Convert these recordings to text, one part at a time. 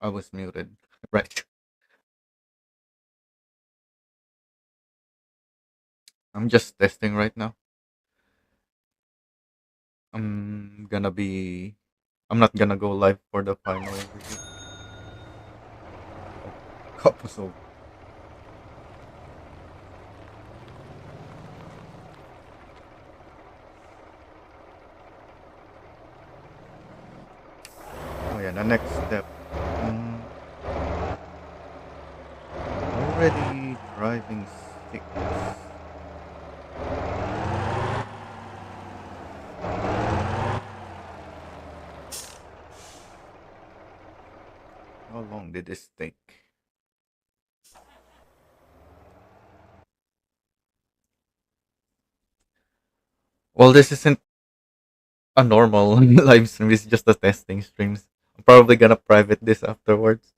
I was muted. Right. I'm just testing right now. I'm gonna be. I'm not gonna go live for the final review. So, oh yeah, the next step. Mm, already driving sickness. How long did this take? Well, this isn't a normal live stream. It's just a testing streams. I'm probably gonna private this afterwards.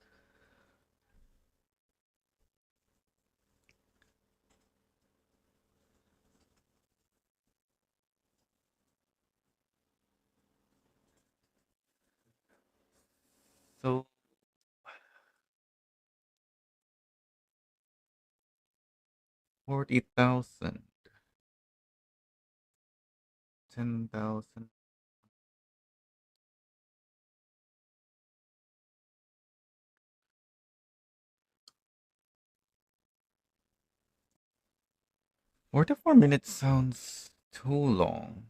So 40,000, 10,000. Forty-four minutes sounds too long.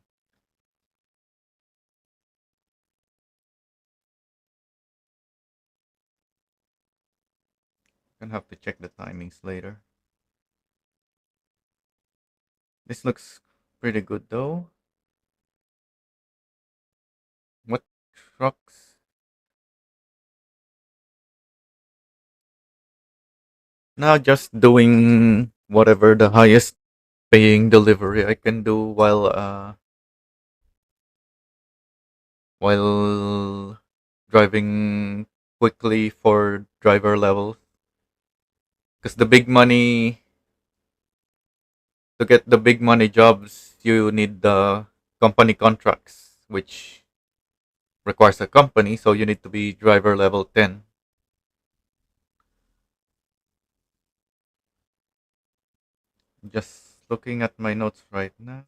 Gonna have to check the timings later. This looks pretty good though. What trucks? Now just doing whatever the highest paying delivery I can do while driving quickly for driver level. Because the big money to get the big money jobs, you need the company contracts, which requires a company. So you need to be driver level 10. Just looking at my notes right now.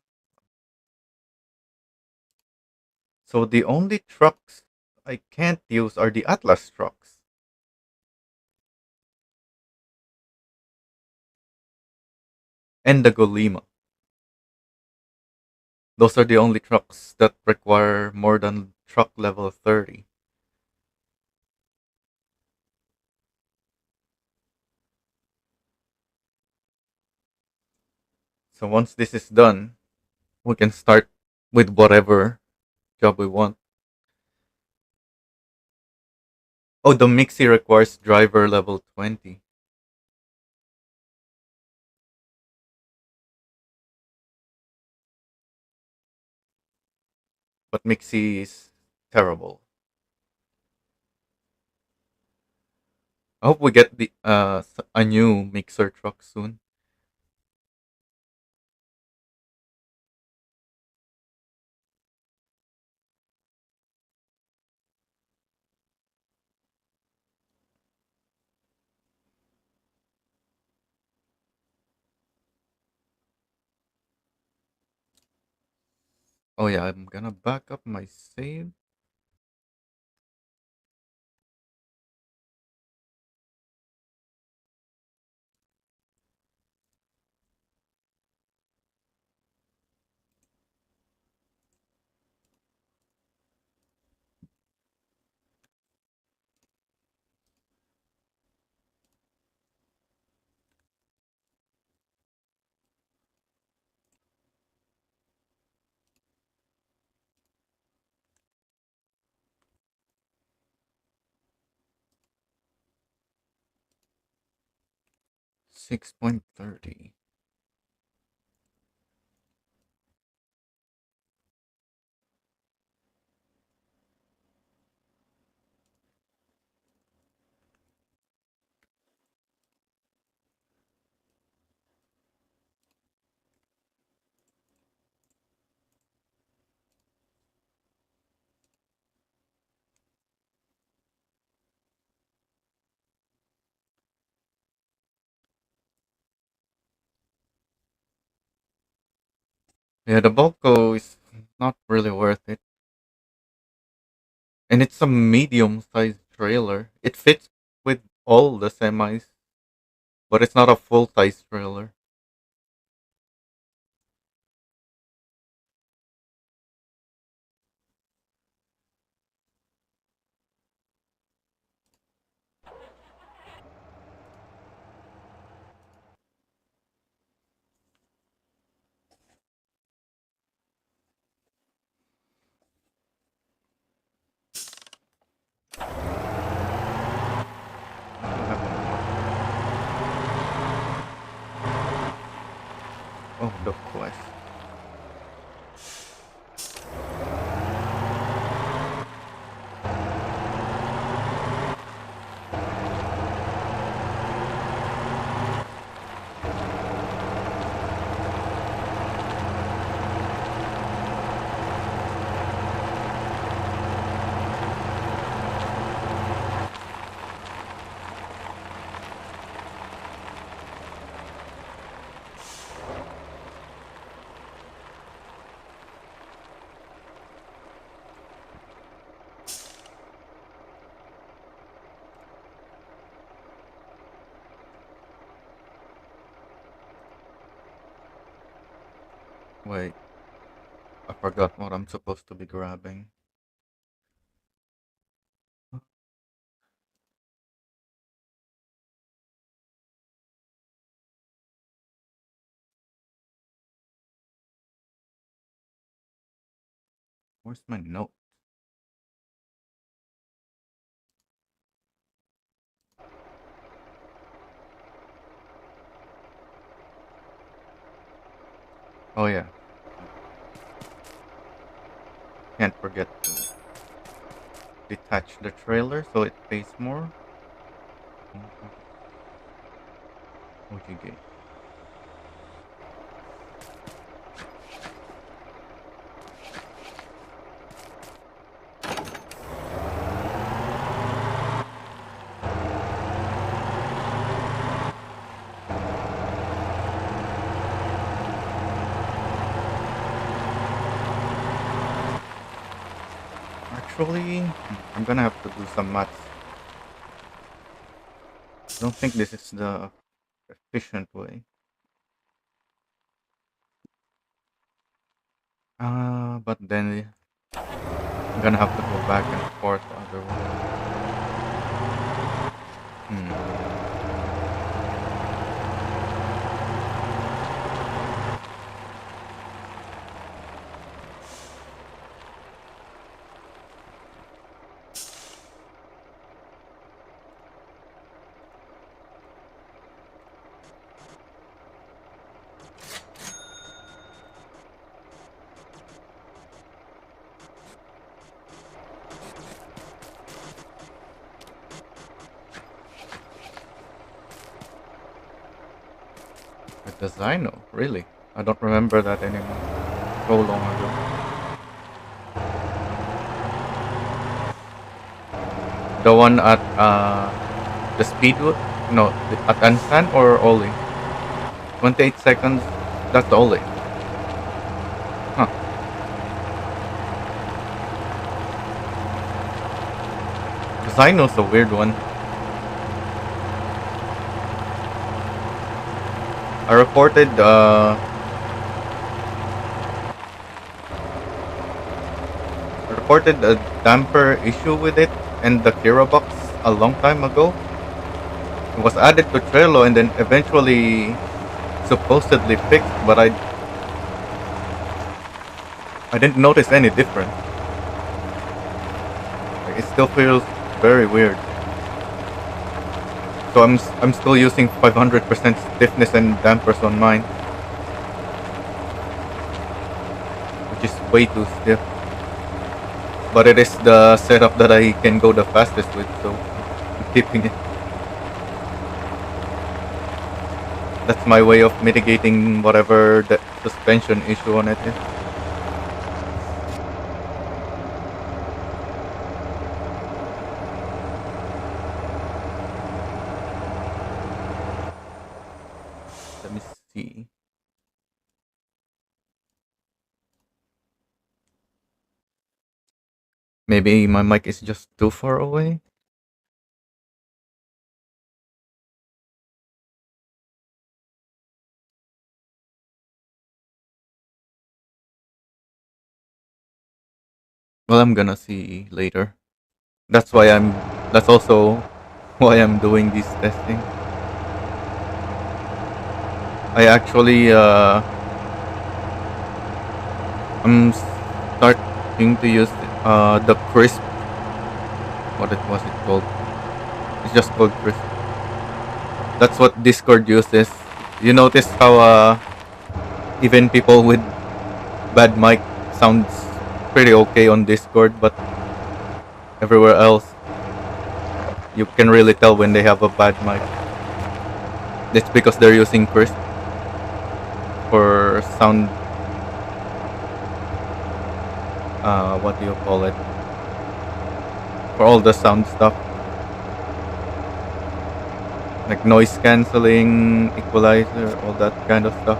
So the only trucks I can't use are the Atlas trucks and the Golema. Those are the only trucks that require more than truck level 30. So once this is done, we can start with whatever job we want. Oh, the Mixie requires driver level 20. But Mixie is terrible. I hope we get a new mixer truck soon. Oh yeah, I'm gonna back up my save. 6.30. Yeah, the Volco is not really worth it. And it's a medium sized trailer. It fits with all the semis, but it's not a full size trailer. What happened more? Oh, the quest. Wait, I forgot what I'm supposed to be grabbing. Where's my note? Oh yeah, can't forget to detach the trailer so it pays more. OGG. Actually, I'm gonna have to do some maths. I don't think this is the efficient way. But then I'm gonna have to go back and forth otherwise. Hmm. With the Zyno, really? I don't remember that anymore. So long ago. The one at the speedwood? No, at Ansan or Oli? 28 seconds. That's the Oli. Huh. The Zyno's a weird one. I reported reported a damper issue with it and the Kira box a long time ago. It was added to Trello and then eventually supposedly fixed, but I didn't notice any difference. Like, it still feels very weird. So I'm still using 500% stiffness and dampers on mine, which is way too stiff. But it is the setup that I can go the fastest with, so I'm keeping it. That's my way of mitigating whatever the suspension issue on it is. Let me see. Maybe my mic is just too far away. Well, I'm gonna see later. That's why I'm. That's also why I'm doing this testing. I actually I'm starting to use the crisp. What it was it called? It's just called crisp. That's what Discord uses. You notice how even people with bad mic sounds pretty okay on Discord, but everywhere else you can really tell when they have a bad mic. It's because they're using crisp for sound. What do you call it? For all the sound stuff, like noise canceling, equalizer, all that kind of stuff.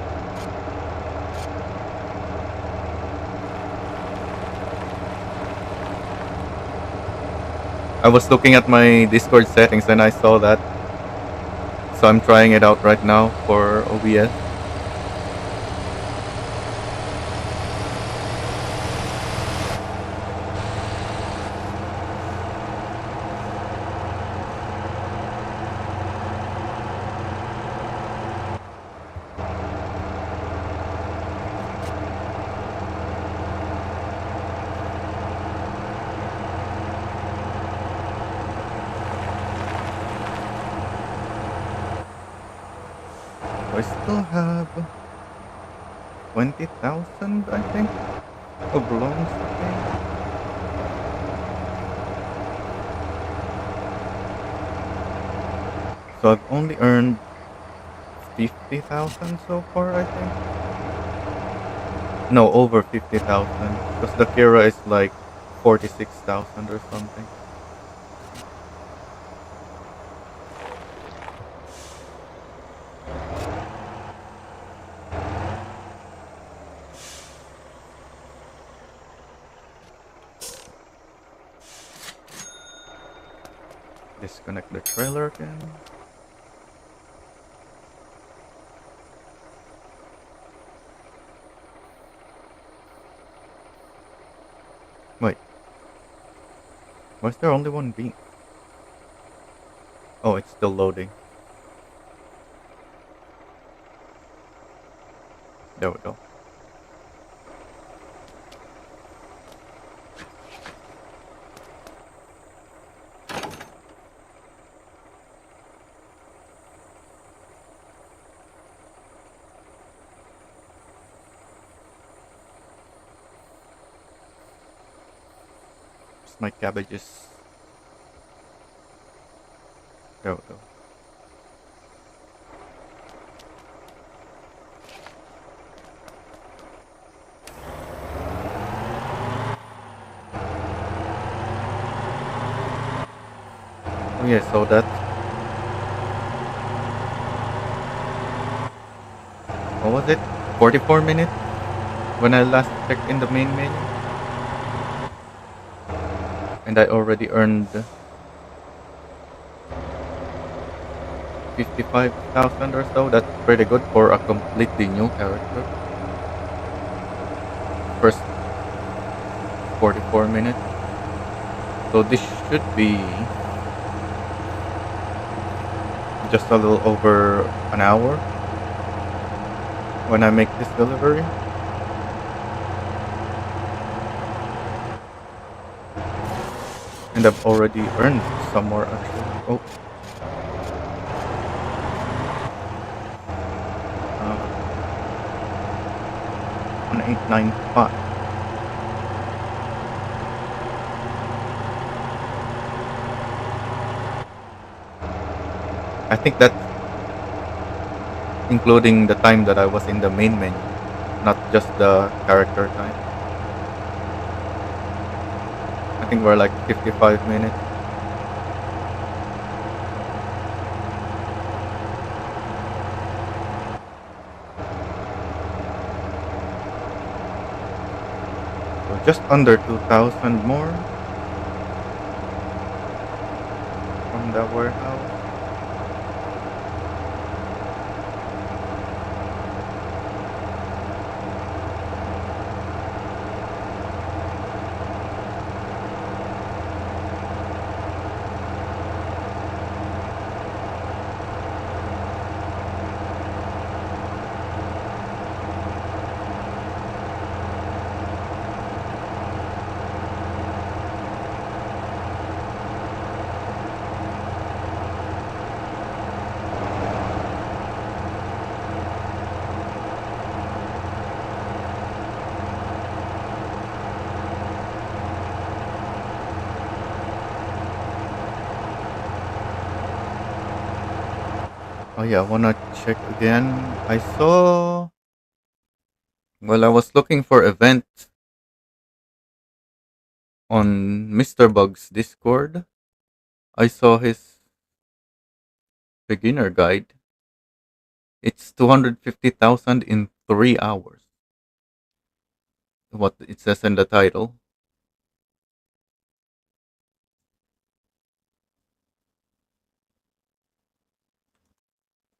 I was looking at my Discord settings and I saw that, so I'm trying it out right now for OBS. I still have 20,000, I think, of loans to pay. So I've only earned 50,000 so far, I think. No, over 50,000. Because the Kira is like 46,000 or something. Disconnect the trailer again. Wait, why is there only one beam? Oh, it's still loading. There we go. My cabbages. There we go. Oh yeah, so that. What was it? 44 minutes? When I last checked in the main menu? And I already earned 55,000 or so. That's pretty good for a completely new character. First 44 minutes. So this should be just a little over an hour when I make this delivery. And I've already earned some more actually. Oh. 1895. I think that's including the time that I was in the main menu, not just the character time. I think we're like 55 minutes. So just under 2,000 more. warehouse. Oh yeah, I wanna check again. I saw well, I was looking for events on Mr. Bug's Discord. I saw his beginner guide. It's 250,000 in 3 hours. What it says in the title,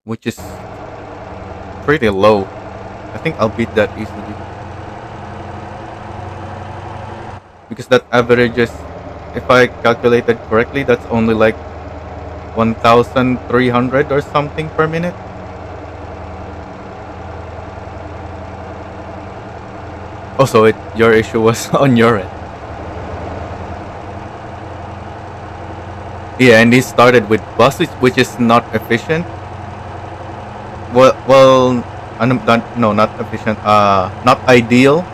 which is pretty low. I think I'll beat that easily because that averages, if I calculated correctly, that's only like 1,300 or something per minute. Also, your issue was on your end. Yeah, and he started with buses, which is not efficient. Well, not, no, not efficient. Not ideal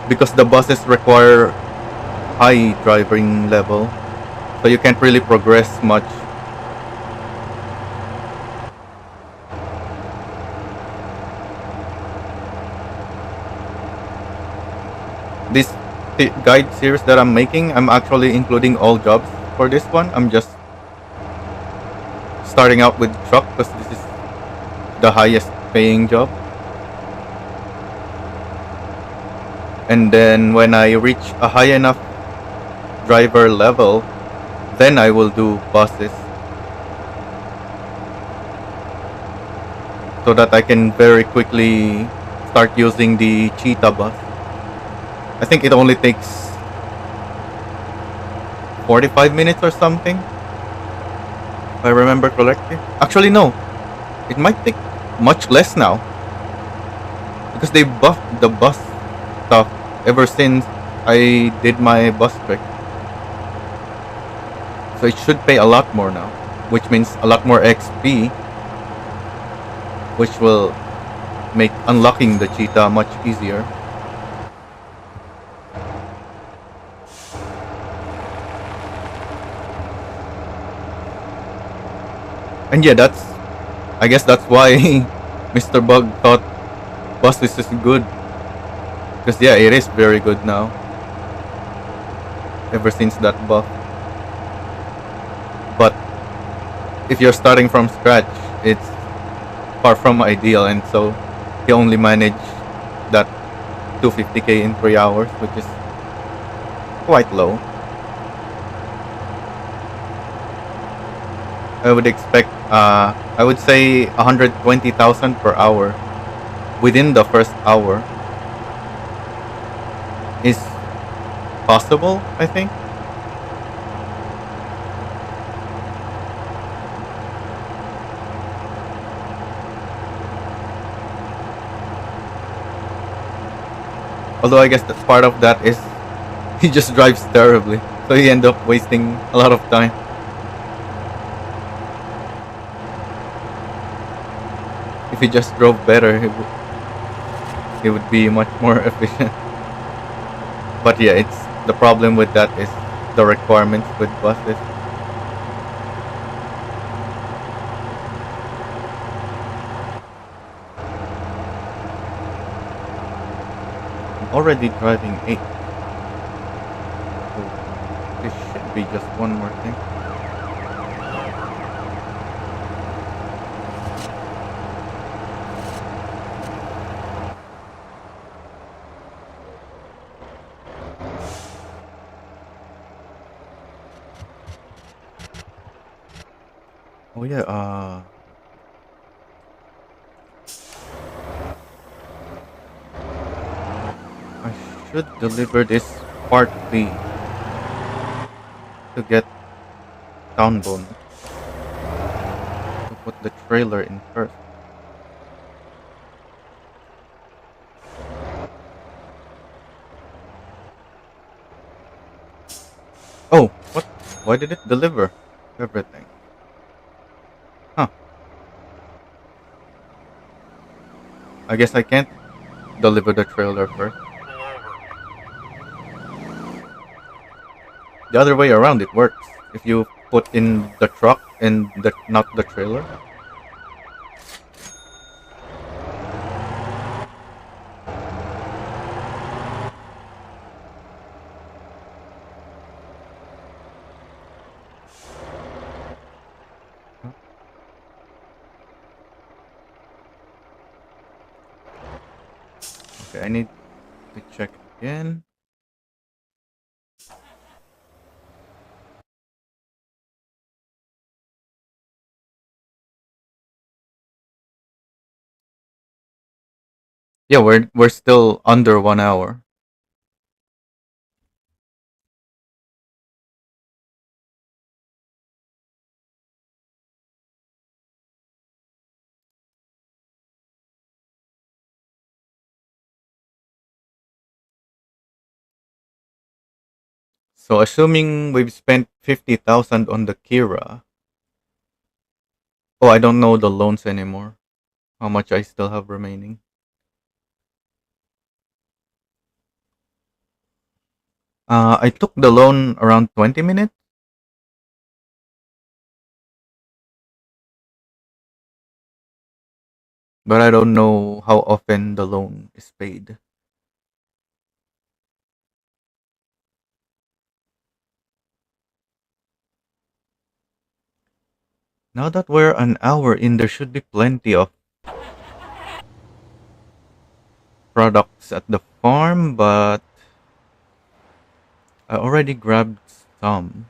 because the buses require high driving level, so you can't really progress much. This guide series that I'm making, I'm actually including all jobs for this one. I'm just starting out with truck because this is the highest paying job. And then when I reach a high enough driver level, then I will do buses so that I can very quickly start using the Cheetah bus. I think it only takes 45 minutes or something, if I remember correctly. Actually, no. It might take much less now because they buffed the bus stuff ever since I did my bus trick. So it should pay a lot more now, which means a lot more XP, which will make unlocking the Cheetah much easier. And yeah, I guess that's why Mr. Bug thought Buses is good. Because yeah, it is very good now. Ever since that buff. But if you're starting from scratch, it's far from ideal, and so he only managed that 250k in 3 hours, which is quite low. I would expect, I would say 120,000 per hour within the first hour is possible, I think. Although I guess that part of that is he just drives terribly, so he end up wasting a lot of time. If he just drove better, he would be much more efficient. But yeah, it's the problem with that is the requirements with buses. I'm already driving 8. So this should be just one more thing. Oh yeah, I should deliver this partly to get Townbone to put the trailer in first. Oh, what? Why did it deliver everything? Huh. I guess I can't deliver the trailer first. The other way around it works. If you put in the truck and not the trailer. Huh. Okay, I need to check again. Yeah, we're still under 1 hour. So assuming we've spent 50,000 on the Kira. Oh, I don't know the loans anymore. How much I still have remaining. I took the loan around 20 minutes, but I don't know how often the loan is paid. Now that we're an hour in, there should be plenty of products at the farm, but I already grabbed some.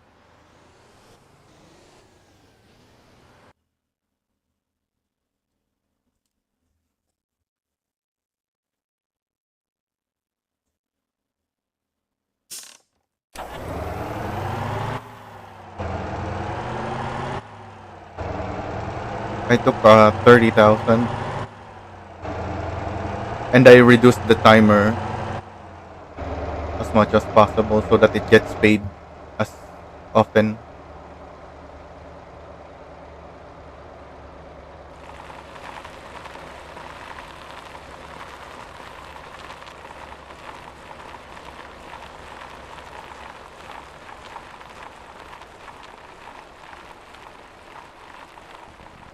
I took 30,000 and I reduced the timer as much as possible so that it gets paid as often.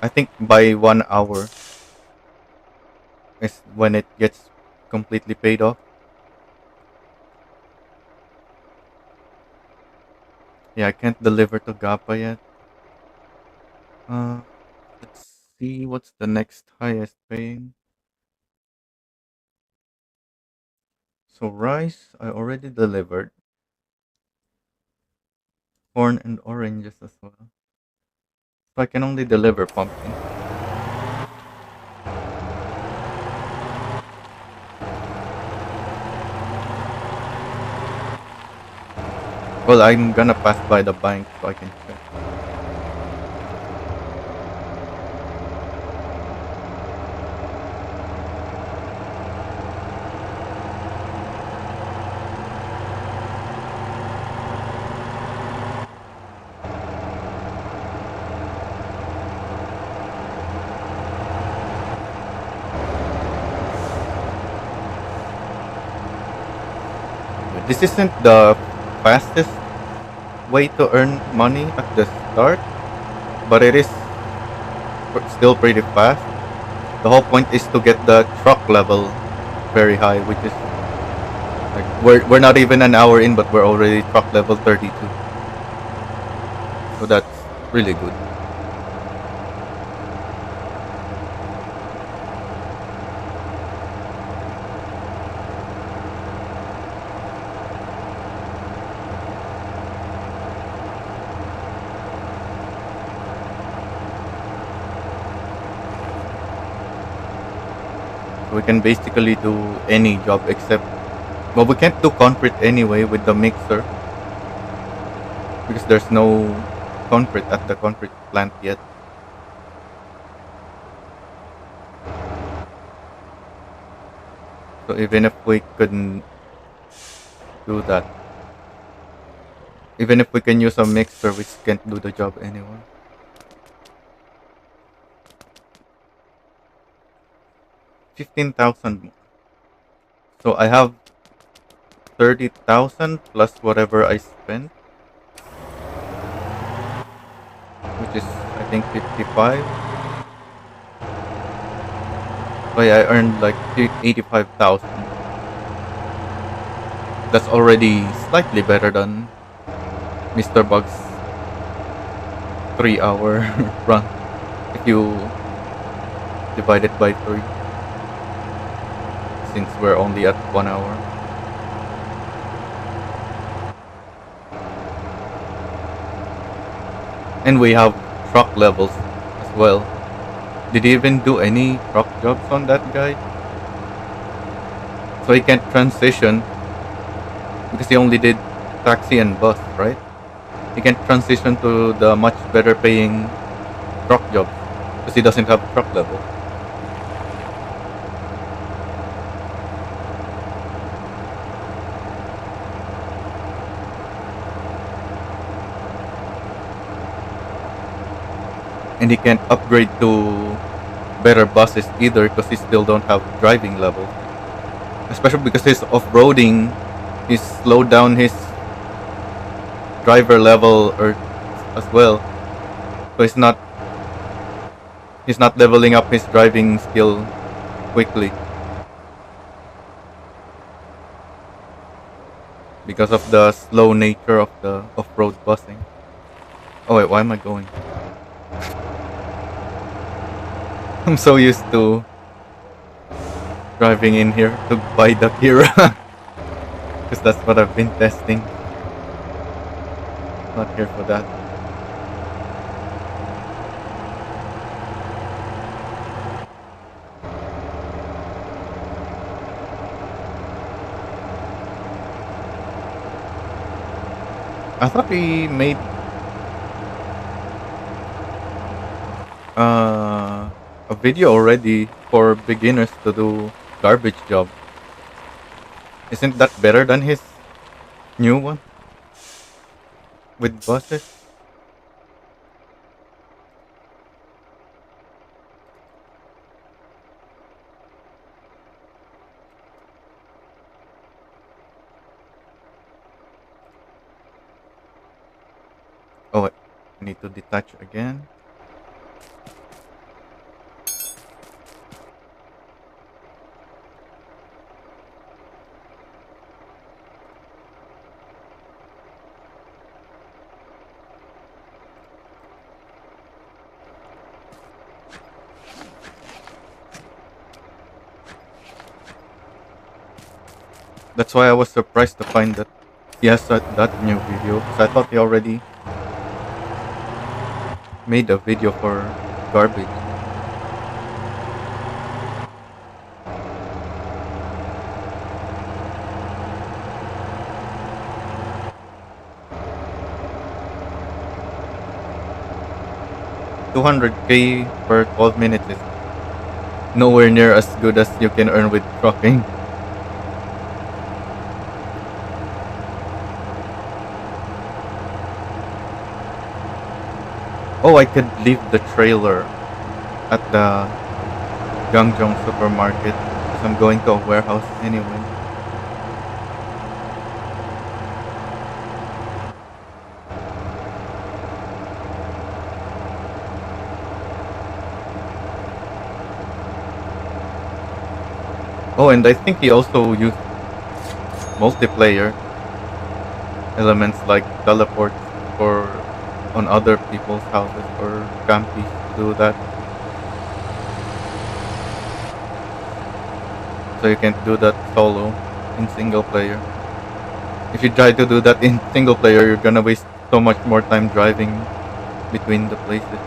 I think by 1 hour is when it gets completely paid off. Yeah, I can't deliver to Gapa yet. Uh, let's see what's the next highest paying. So rice, I already delivered. Corn and oranges as well. So I can only deliver pumpkin. Well, I'm gonna pass by the bank so I can check. This isn't the fastest way to earn money at the start, but it is still pretty fast. The whole point is to get the truck level very high, which is like we're not even an hour in, but we're already truck level 32. So that's really good. We can basically do any job except, well, we can't do concrete anyway with the mixer because there's no concrete at the concrete plant yet. So even if we couldn't do that, even if we can use a mixer, we can't do the job anyway. 15,000. So I have 30,000 plus whatever I spent, which is I think 55. Oh yeah, I earned like 85,000. That's already slightly better than Mr. Bug's 3 hour run. If you divide it by 3, since we're only at 1 hour. And we have truck levels as well. Did he even do any truck jobs on that guy? So he can't transition because he only did taxi and bus, right? He can transition to the much better paying truck job because he doesn't have truck level. And he can't upgrade to better buses either because he still don't have driving level. Especially because he's off-roading, he's slowed down his driver level or as well. So he's not leveling up his driving skill quickly because of the slow nature of the off-road busing. Oh wait, why am I going? I'm so used to driving in here to buy the Kira because that's what I've been testing. Not here for that. I thought we made a video already for beginners to do garbage job. Isn't that better than his new one with buses? Oh wait, I need to detach again. That's why I was surprised to find that he has that new video, because I thought he already made a video for garbage. $200K per 12 minutes is nowhere near as good as you can earn with trucking. Oh, I could leave the trailer at the Gangjeong supermarket because I'm going to a warehouse anyway. Oh, and I think he also used multiplayer elements like teleports for on other people's houses or campies to do that. So you can't do that solo in single player. If you try to do that in single player, you're gonna waste so much more time driving between the places.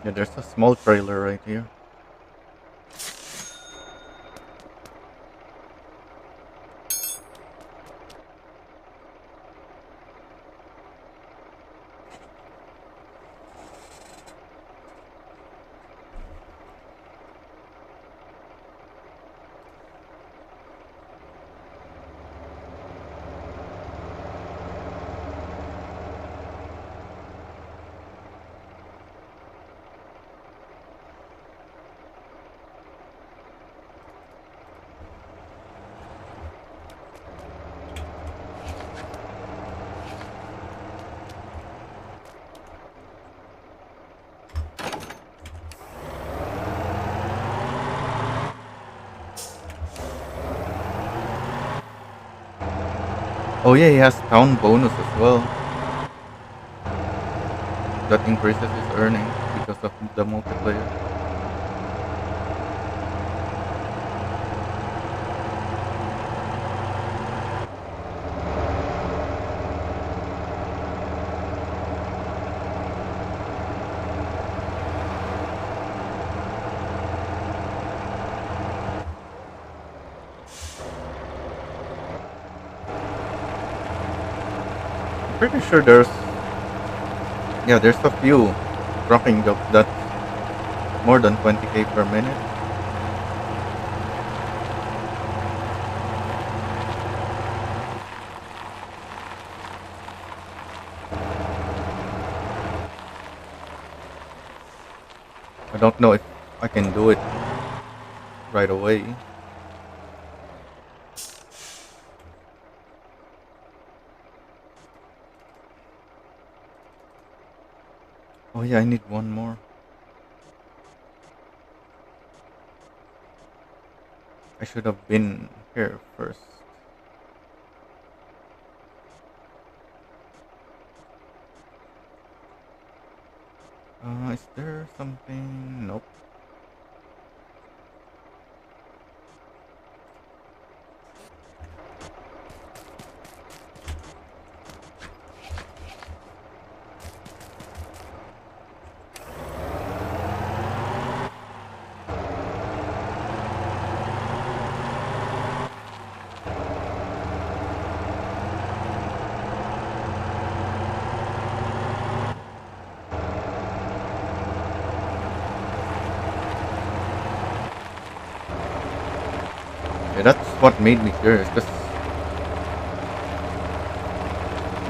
Yeah, there's a small trailer right here. Oh yeah, he has town bonus as well. That increases his earnings because of the multiplayer. I'm pretty sure there's a few trucking jobs that's more than 20k per minute. I don't know if I can do it right away. Oh yeah, I need one more. I should have been here first. Is there something? Nope. Yeah, that's what made me curious. Cause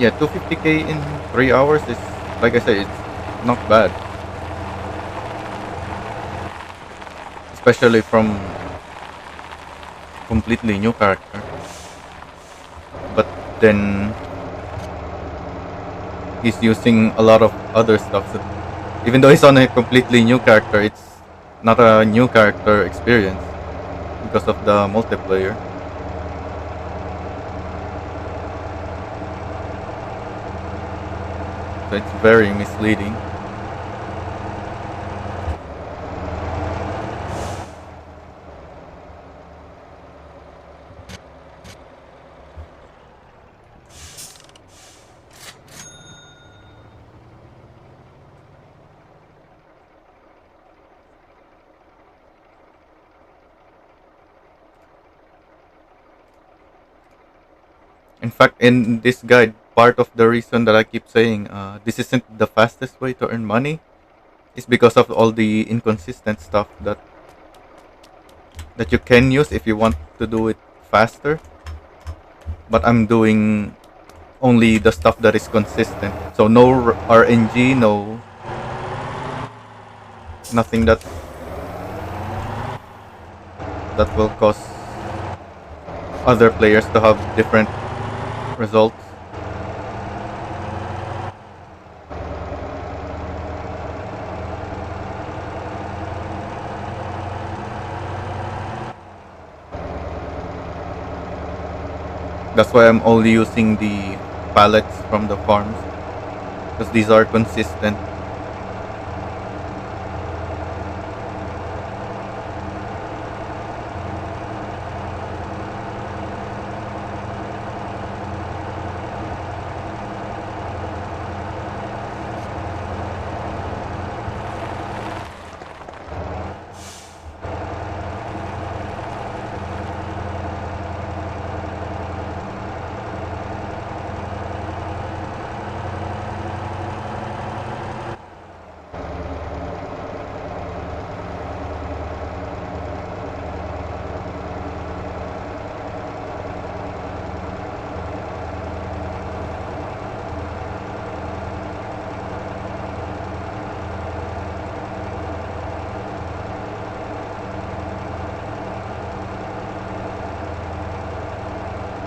yeah, 250k in 3 hours is, like I said, it's not bad, especially from completely new character. But then he's using a lot of other stuff. That, even though he's on a completely new character, it's not a new character experience because of the multiplayer. So it's very misleading. In fact, in this guide, part of the reason that I keep saying this isn't the fastest way to earn money is because of all the inconsistent stuff that you can use if you want to do it faster. But I'm doing only the stuff that is consistent. So no RNG, no nothing that will cause other players to have different results. That's why I'm only using the pallets from the farms because these are consistent.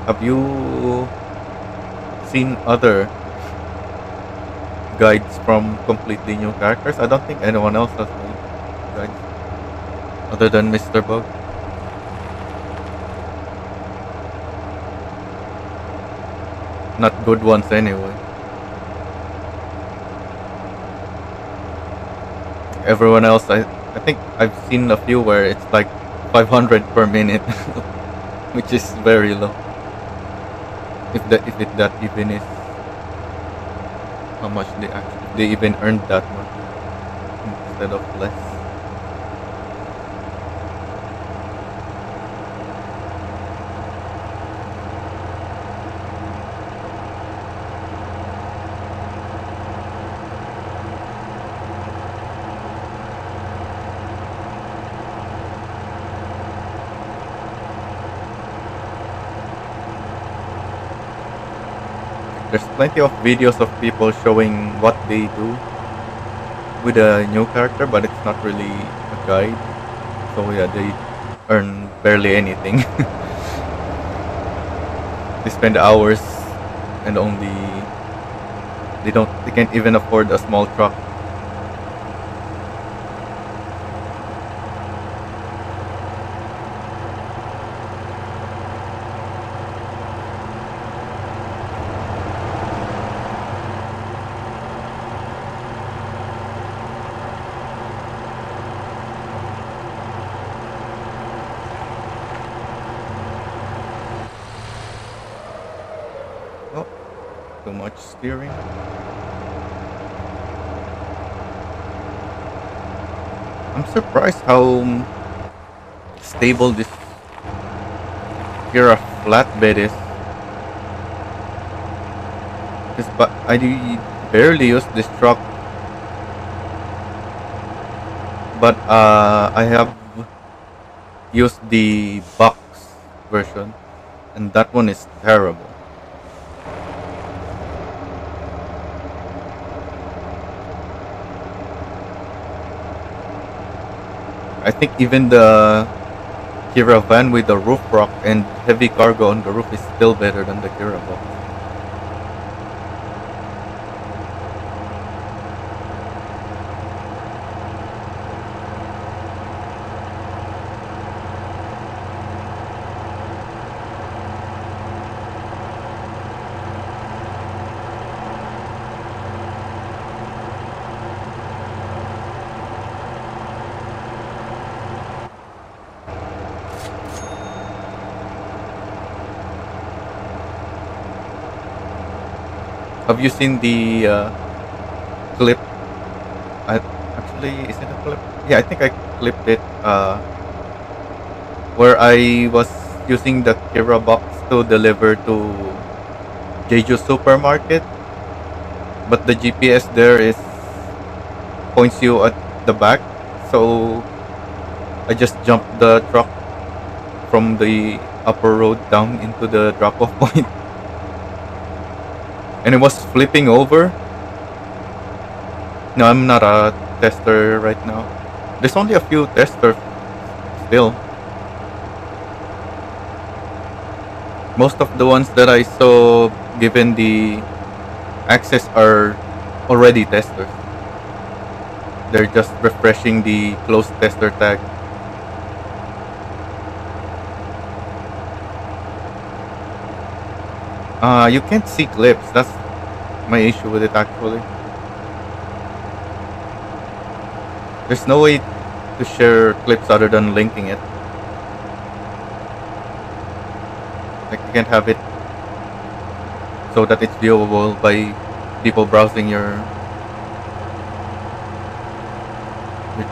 Have you seen other guides from completely new characters? I don't think anyone else has made guides other than Mr. Bug. Not good ones anyway. Everyone else, I think I've seen a few where it's like 500 per minute, which is very low. If it that even is how much they actually they even earned that much instead of less. There's plenty of videos of people showing what they do with a new character, but it's not really a guide. So yeah, they earn barely anything. They spend hours and only they can't even afford a small truck. Oh, too much steering. I'm surprised how stable this Kira flatbed is. But I barely use this truck, but I have used the box version, and that one is terrible. I think even the Kira van with the roof rack and heavy cargo on the roof is still better than the Kira box. Have you seen the clip? Actually, is it a clip? Yeah, I think I clipped it. Where I was using the Kira box to deliver to Jeju Supermarket, but the GPS there is points you at the back, so I just jumped the truck from the upper road down into the drop-off point, and it was flipping over. No, I'm not a tester right now. There's only a few testers still. Most of the ones that I saw given the access are already testers. They're just refreshing the closed tester tag. You can't see clips. That's my issue with it actually. There's no way to share clips other than linking it. Like you can't have it so that it's viewable by people browsing your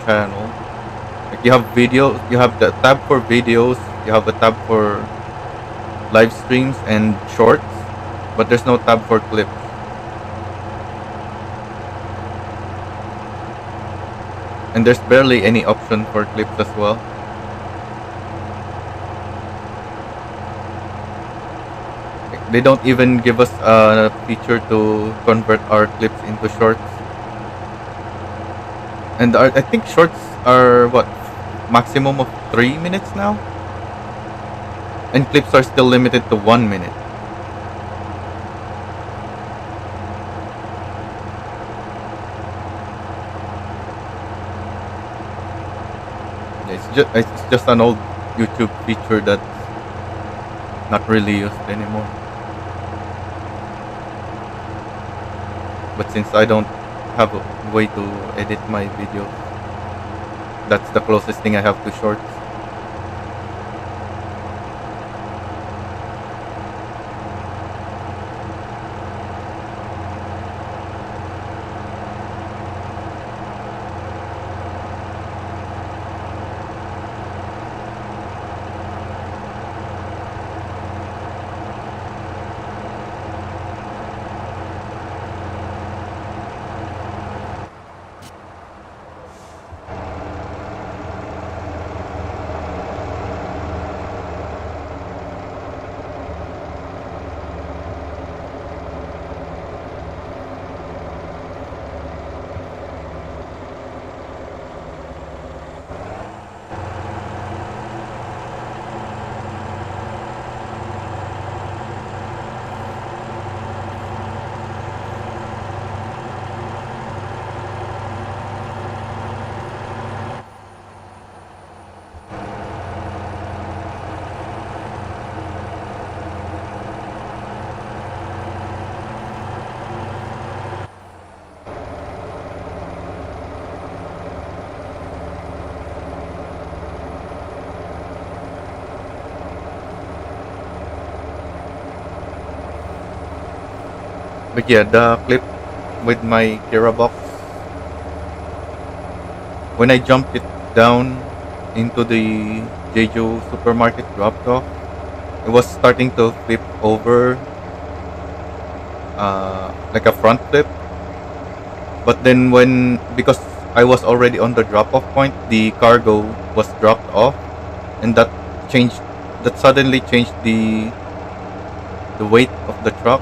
channel. Like you have video, you have the tab for videos, you have a tab for live streams and shorts, but there's no tab for clips. And there's barely any option for clips as well. Like, they don't even give us a feature to convert our clips into shorts. And I think shorts are what maximum of 3 minutes now. and clips are still limited to 1 minute. It's just an old YouTube feature that's not really used anymore. But since I don't have a way to edit my videos, that's the closest thing I have to shorts. But yeah, the clip with my Kira box, when I jumped it down into the Jeju supermarket dropped off, it was starting to flip over, like a front flip. But then because I was already on the drop off point, the cargo was dropped off, and changed, that suddenly changed the weight of the truck,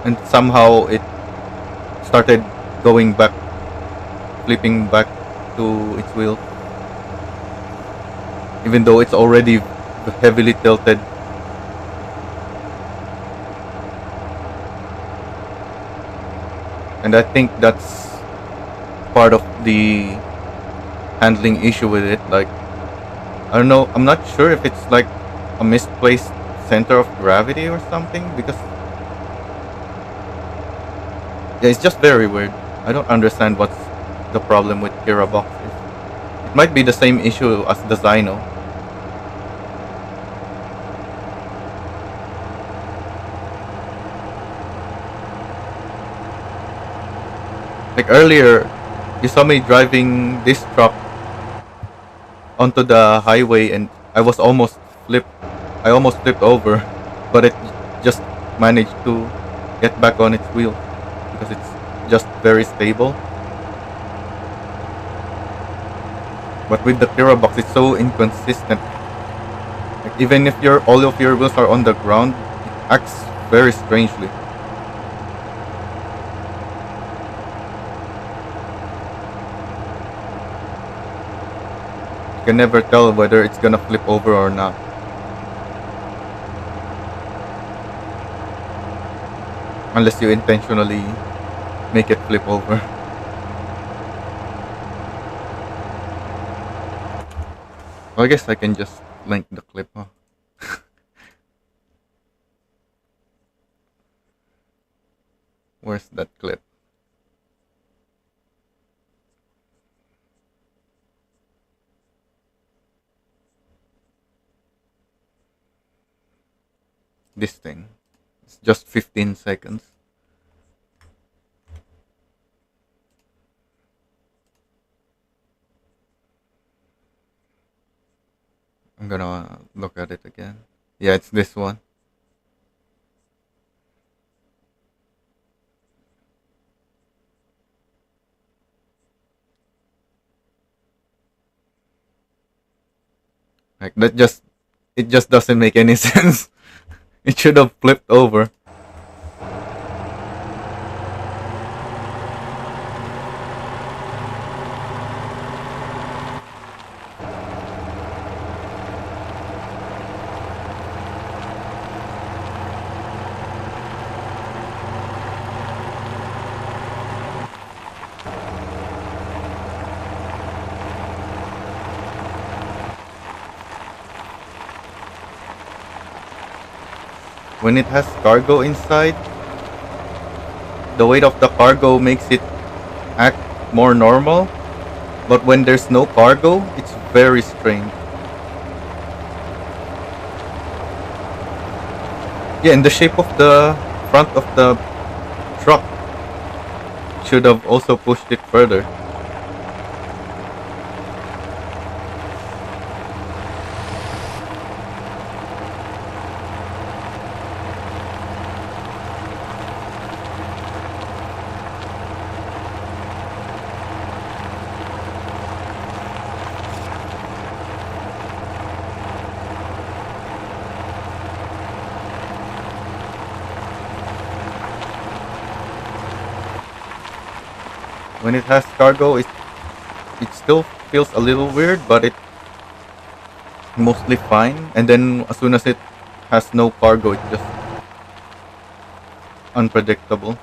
and somehow it started going back, flipping back to its wheel, even though it's already heavily tilted. And I think that's part of the handling issue with it. Like, I don't know, I'm not sure if it's like a misplaced center of gravity or something, because yeah, it's just very weird. I don't understand what's the problem with Kira boxes. It might be the same issue as the Zyno. Like earlier, you saw me driving this truck onto the highway, and flipped. I almost flipped over, but it just managed to get back on its wheel because it's just very stable. But with the Kira box, it's so inconsistent. Like even if all of your wheels are on the ground, it acts very strangely. You can never tell whether it's gonna flip over or not. Unless you intentionally make it flip over. Well, I guess I can just link the clip, huh? Where's that clip? This thing. It's just 15 seconds. I'm gonna look at it again. Yeah, it's this one. Like it just doesn't make any sense. It should have flipped over. When it has cargo inside, the weight of the cargo makes it act more normal. But when there's no cargo, it's very strange. Yeah, and the shape of the front of the truck should have also pushed it further. When it has cargo, it still feels a little weird, but it's mostly fine. And then as soon as it has no cargo, it's just unpredictable.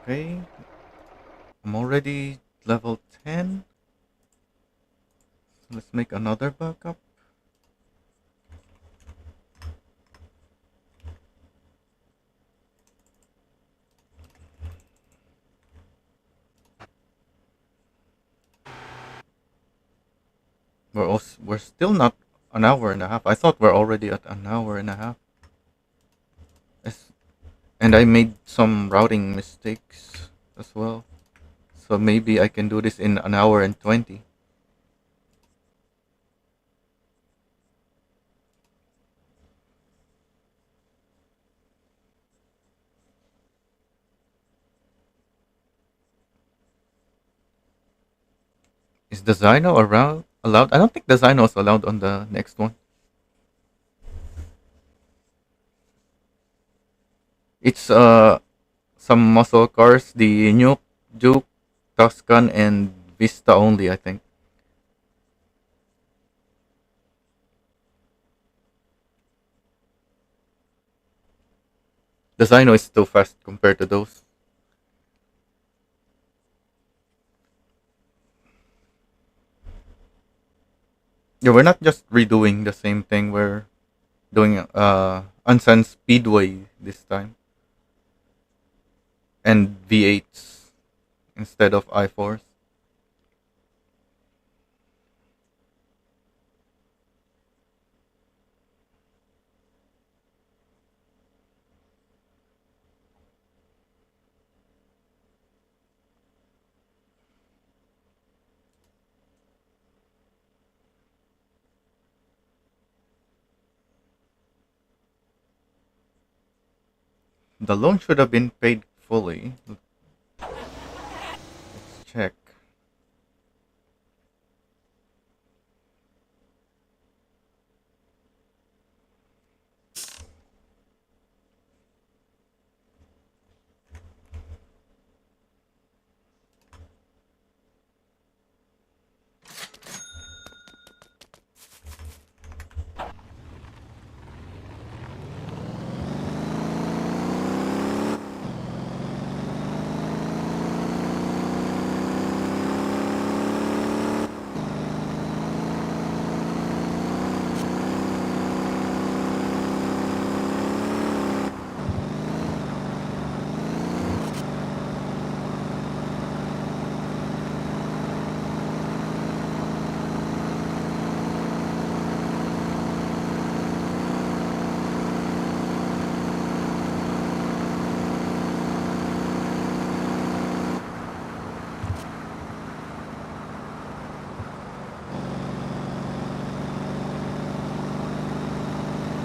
Okay, I'm already level 10. Let's make another backup. We're still not an hour and a half. I thought we're already at an hour and a half. Yes. And I made some routing mistakes as well. So maybe I can do this in an hour and 20. Is the Zyno around allowed? I don't think the Zyno is allowed on the next one. It's some muscle cars, the Nuke, Juke, Tuscan, and Vista only, I think. The Zyno is too fast compared to those. Yeah, we're not just redoing the same thing. We're doing Unsun Speedway this time and V8s instead of i4s. The loan should have been paid fully. Let's check.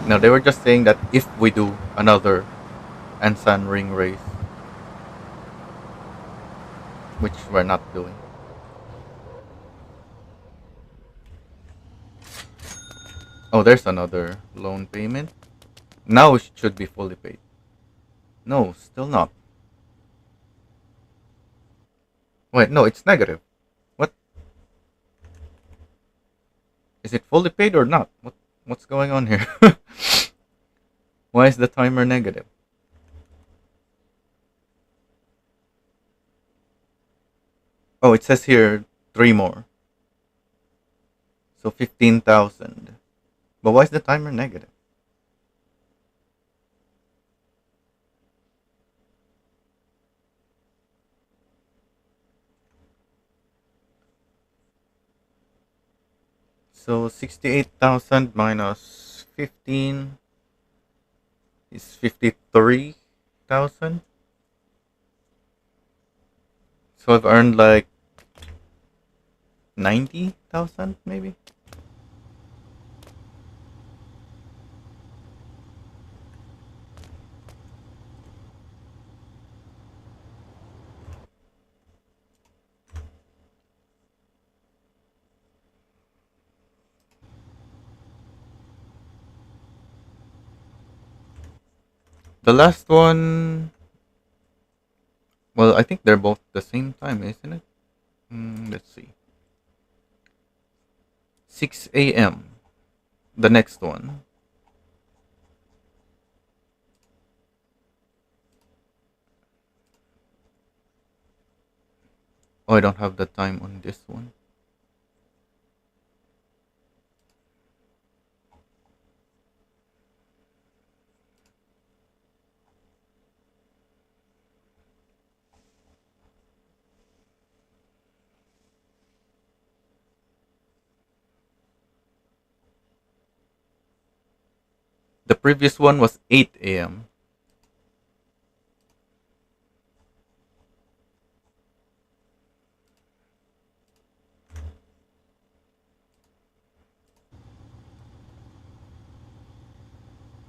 No, they were just saying that if we do another Ansan ring race, which we're not doing. Oh, there's another loan payment. Now it should be fully paid. No, still not. Wait, no, it's negative. What is it fully paid or not? What's going on here? Why is the timer negative? Oh, it says here three more. So 15,000. But why is the timer negative? So 68,000 minus 15 is 53,000. So I've earned like 90,000 maybe. The last one, well, I think they're both the same time, isn't it? Let's see. 6 a.m. The next one. Oh, I don't have the time on this one. The previous one was 8 a.m.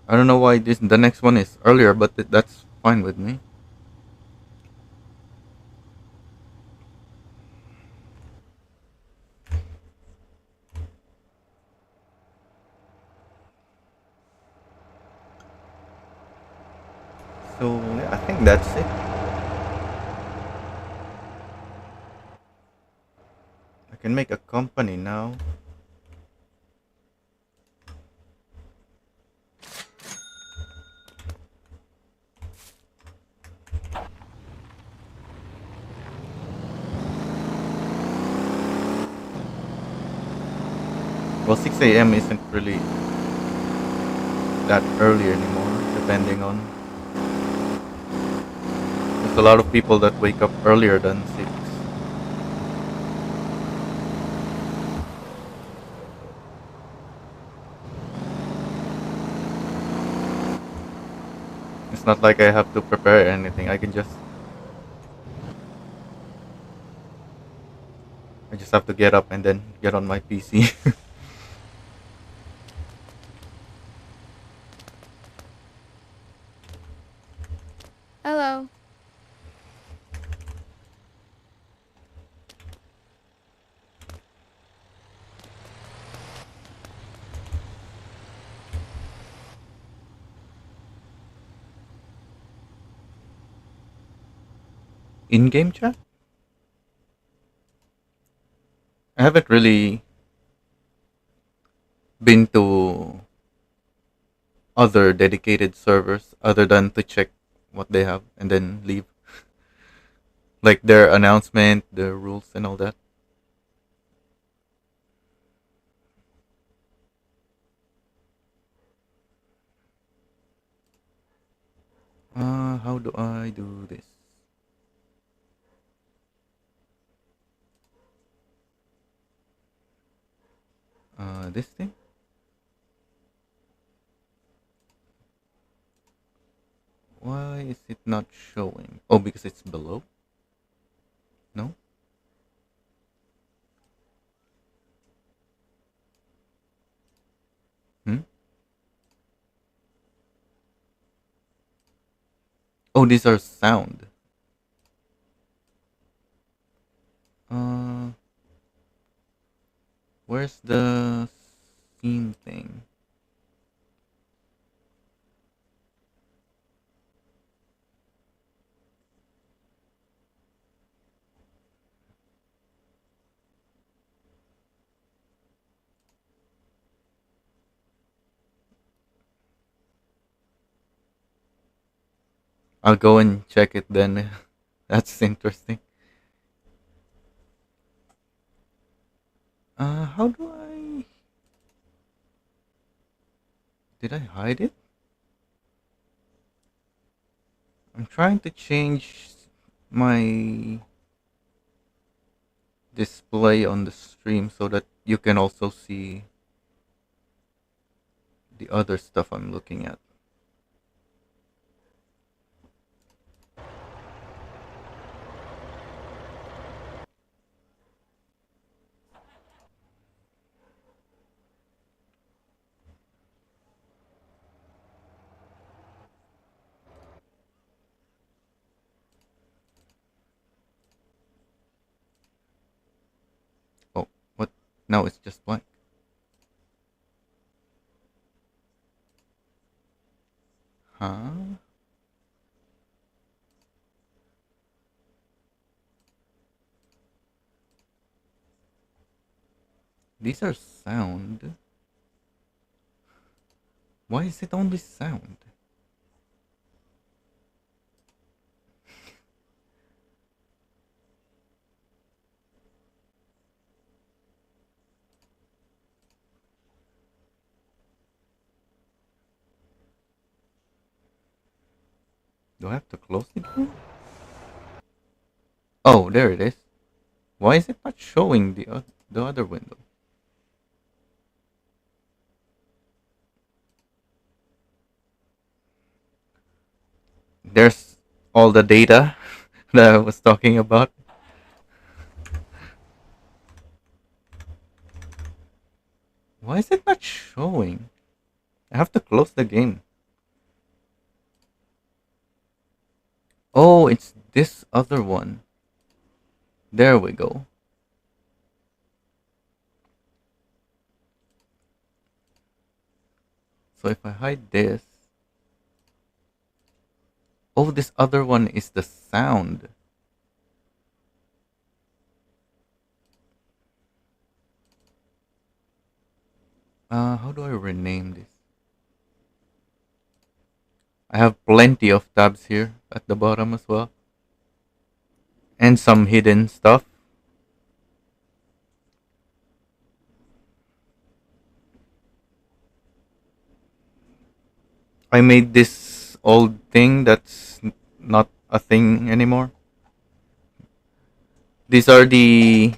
I don't know why this the next one is earlier, but that's fine with me. So yeah, I think that's it. I can make a company now. Well, 6 a.m. isn't really that early anymore, depending on. There's a lot of people that wake up earlier than 6. It's not like I have to prepare anything. I just have to get up and then get on my PC. Hello. In-game chat? I haven't really been to other dedicated servers other than to check what they have and then leave. Like their announcement, the rules, and all that. How do I do this? This thing? Why is it not showing? Oh, because it's below? No? Hmm? Oh, these are sound. Uh, where's the scene thing? I'll go and check it then. That's interesting. How do I? Did I hide it? I'm trying to change my display on the stream so that you can also see the other stuff I'm looking at. Oh, what? Now it's just blank. Huh? These are sound. Why is it only sound? Do I have to close the game? Oh, there it is. Why is it not showing the other window? There's all the data that I was talking about. Why is it not showing? I have to close the game. Oh, it's this other one. There we go. So if I hide this. Oh, this other one is the sound. How do I rename this? I have plenty of tabs here at the bottom as well. And some hidden stuff. I made this old thing that's not a thing anymore. These are the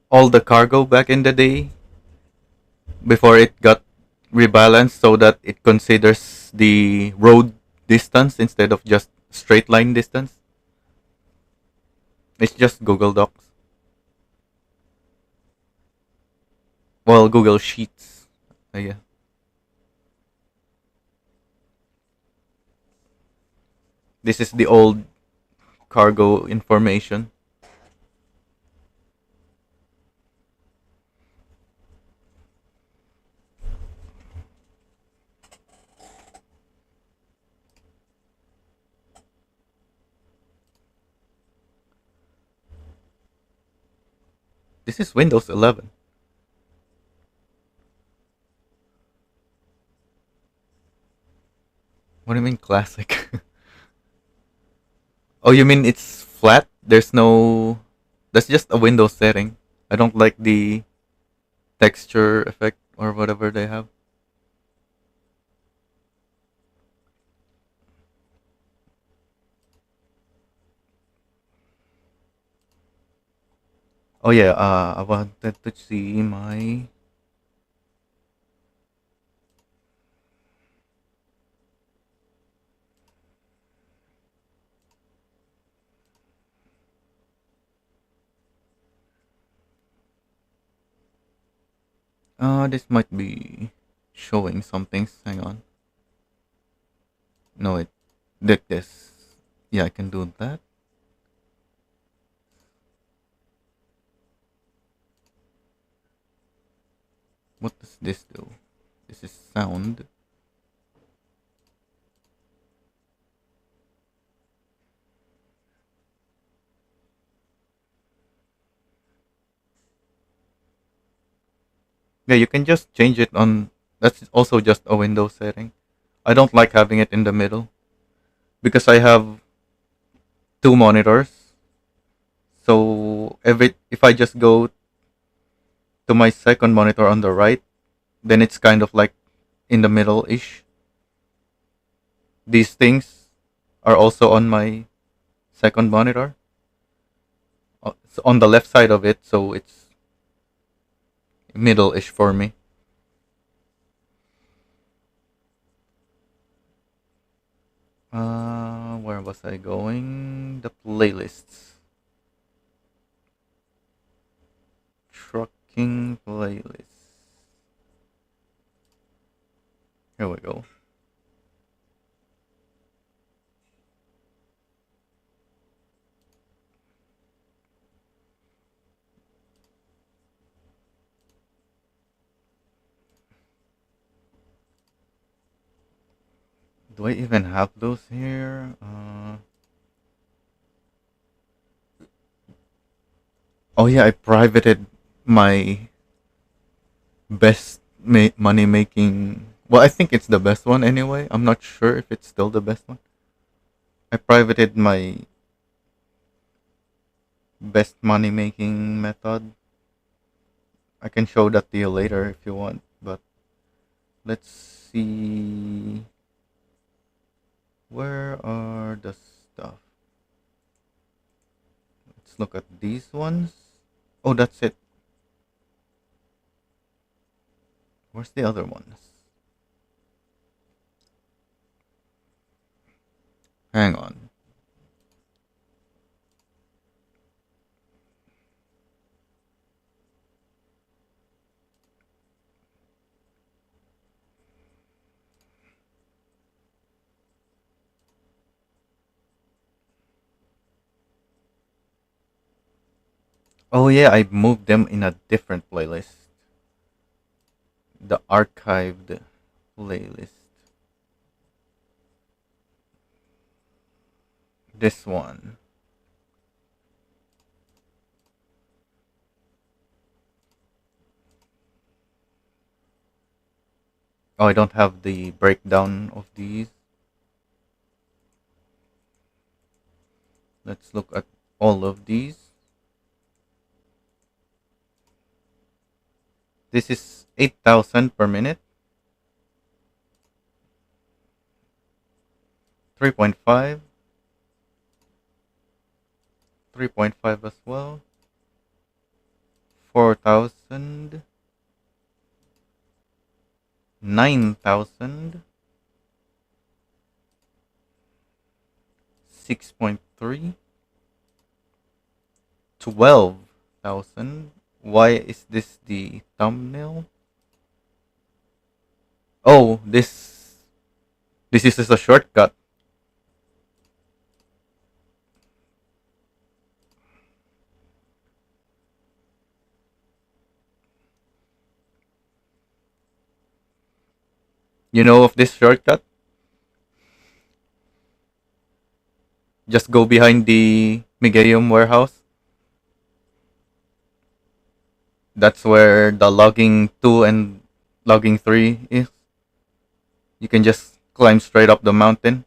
all the cargo back in the day before it got rebalanced so that it considers the road distance instead of just straight line distance. It's just Google Docs. Well, Google Sheets. Yeah. This is the old cargo information. This is Windows 11. What do you mean classic? Oh, you mean it's flat? There's no. That's just a Windows setting. I don't like the texture effect or whatever they have. Oh yeah, I wanted to see my. This might be showing some things. Hang on. No, it did this. Yeah, I can do that. What does this do? This is sound. Yeah, you can just change it on. That's also just a Windows setting. I don't like having it in the middle. because I have two monitors. So every if I just go to my second monitor on the right, then it's kind of like in the middle ish. These things are also on my second monitor. It's on the left side of it, so it's middle ish for me. Where was I going? The playlists. Trucking playlist. Here we go. Do I even have those here? Oh yeah, I privated my best money making. Well, I think it's the best one anyway. I'm not sure if it's still the best one. I privated my best money making method. I can show that to you later if you want, but let's see. Where are the stuff? Let's look at these ones. Oh, that's it. Where's the other ones? Hang on. Oh yeah, I moved them in a different playlist. The archived playlist. This one. Oh, I don't have the breakdown of these. Let's look at all of these. This is 8,000 per minute. 3.5. 3.5 as well. 4,000. 9,000. 6.3. 12,000. Why is this the thumbnail? Oh, this is a shortcut. You know of this shortcut? Just go behind the Migeum warehouse. That's where the logging 2 and logging 3 is. You can just climb straight up the mountain.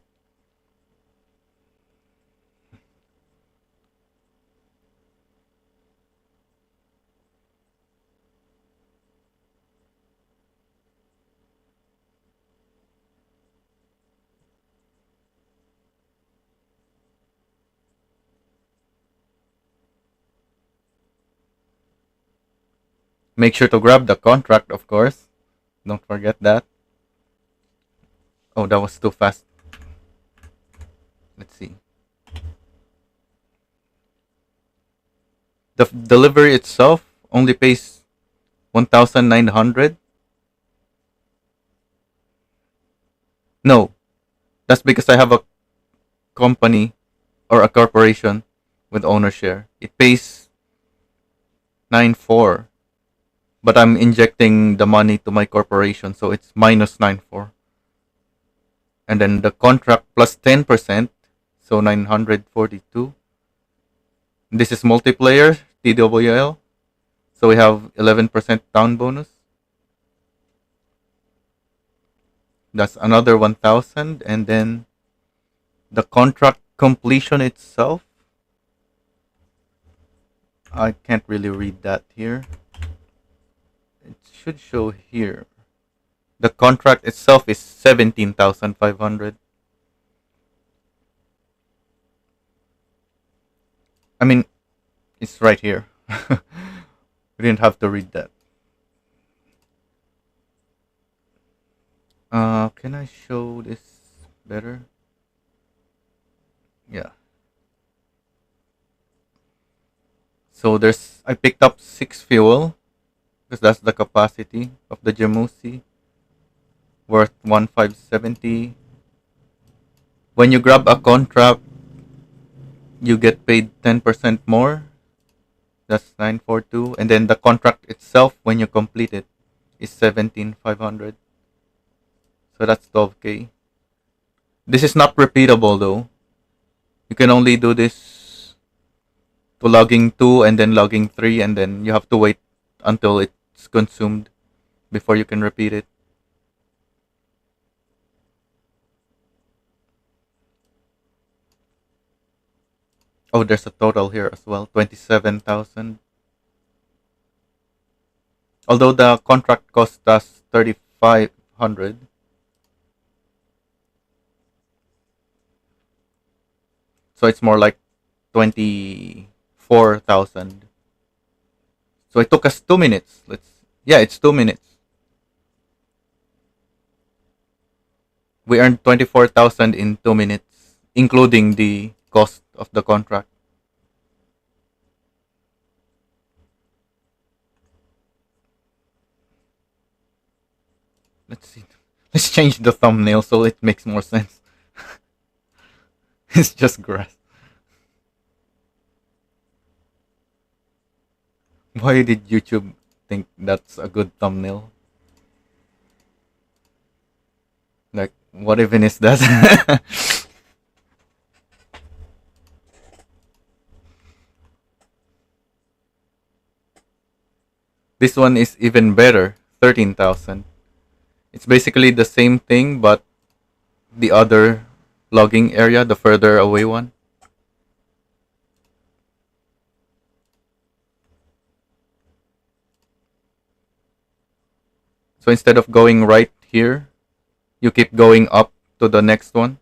Make sure to grab the contract, of course. Don't forget that. Oh, that was too fast. Let's see. The delivery itself only pays 1,900. No, that's because I have a company or a corporation with owner share. It pays 9,400, but I'm injecting the money to my corporation, so it's minus 9,400. And then the contract plus 10%, so 942. This is multiplayer TWL, so we have 11% down bonus. That's another 1,000, and then The contract completion itself, I can't really read that here. It should show here. The contract itself is 17,500. I mean, it's right here. We didn't have to read that. Can I show this better? Yeah. So I picked up 6 fuel because that's the capacity of the Jamusi, worth 1570. When you grab a contract, you get paid 10% more. That's 942. And then the contract itself, when you complete it, is 17,500. So that's 12K. This is not repeatable though. You can only do this to logging 2 and then logging 3, and then you have to wait until it's consumed before you can repeat it. Oh, there's a total here as well, 27,000. Although the contract cost us 3,500, so it's more like 24,000. So it took us 2 minutes. Yeah, it's 2 minutes. We earned 24,000 in 2 minutes, including the cost of the contract. Let's see. Let's change the thumbnail so it makes more sense. It's just grass. Why did YouTube think that's a good thumbnail? Like, what even is that? This one is even better, 13,000. It's basically the same thing, but the other logging area, the further away one. So instead of going right here, you keep going up to the next one.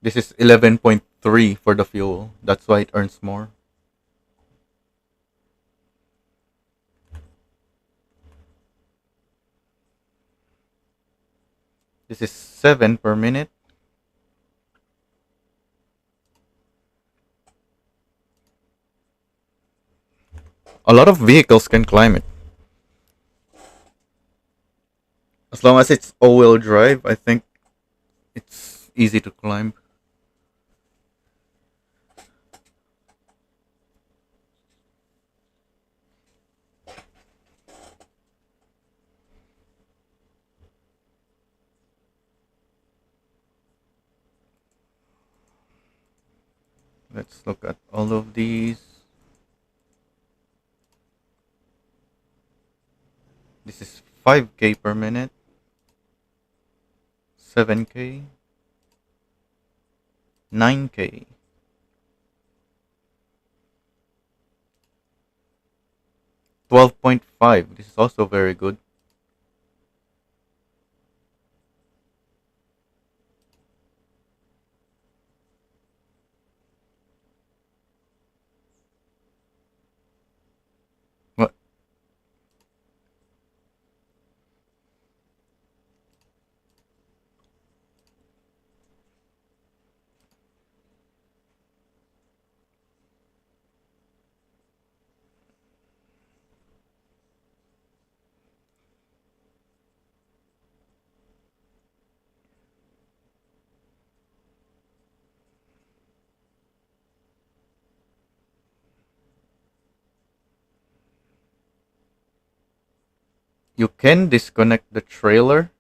This is 11.3 for the fuel. That's why it earns more. This is 7 per minute. A lot of vehicles can climb it. As long as it's all-wheel drive, I think it's easy to climb. Let's look at all of these. This is 5K per minute, 7K, 9K, 12.5. This is also very good. What? You can disconnect the trailer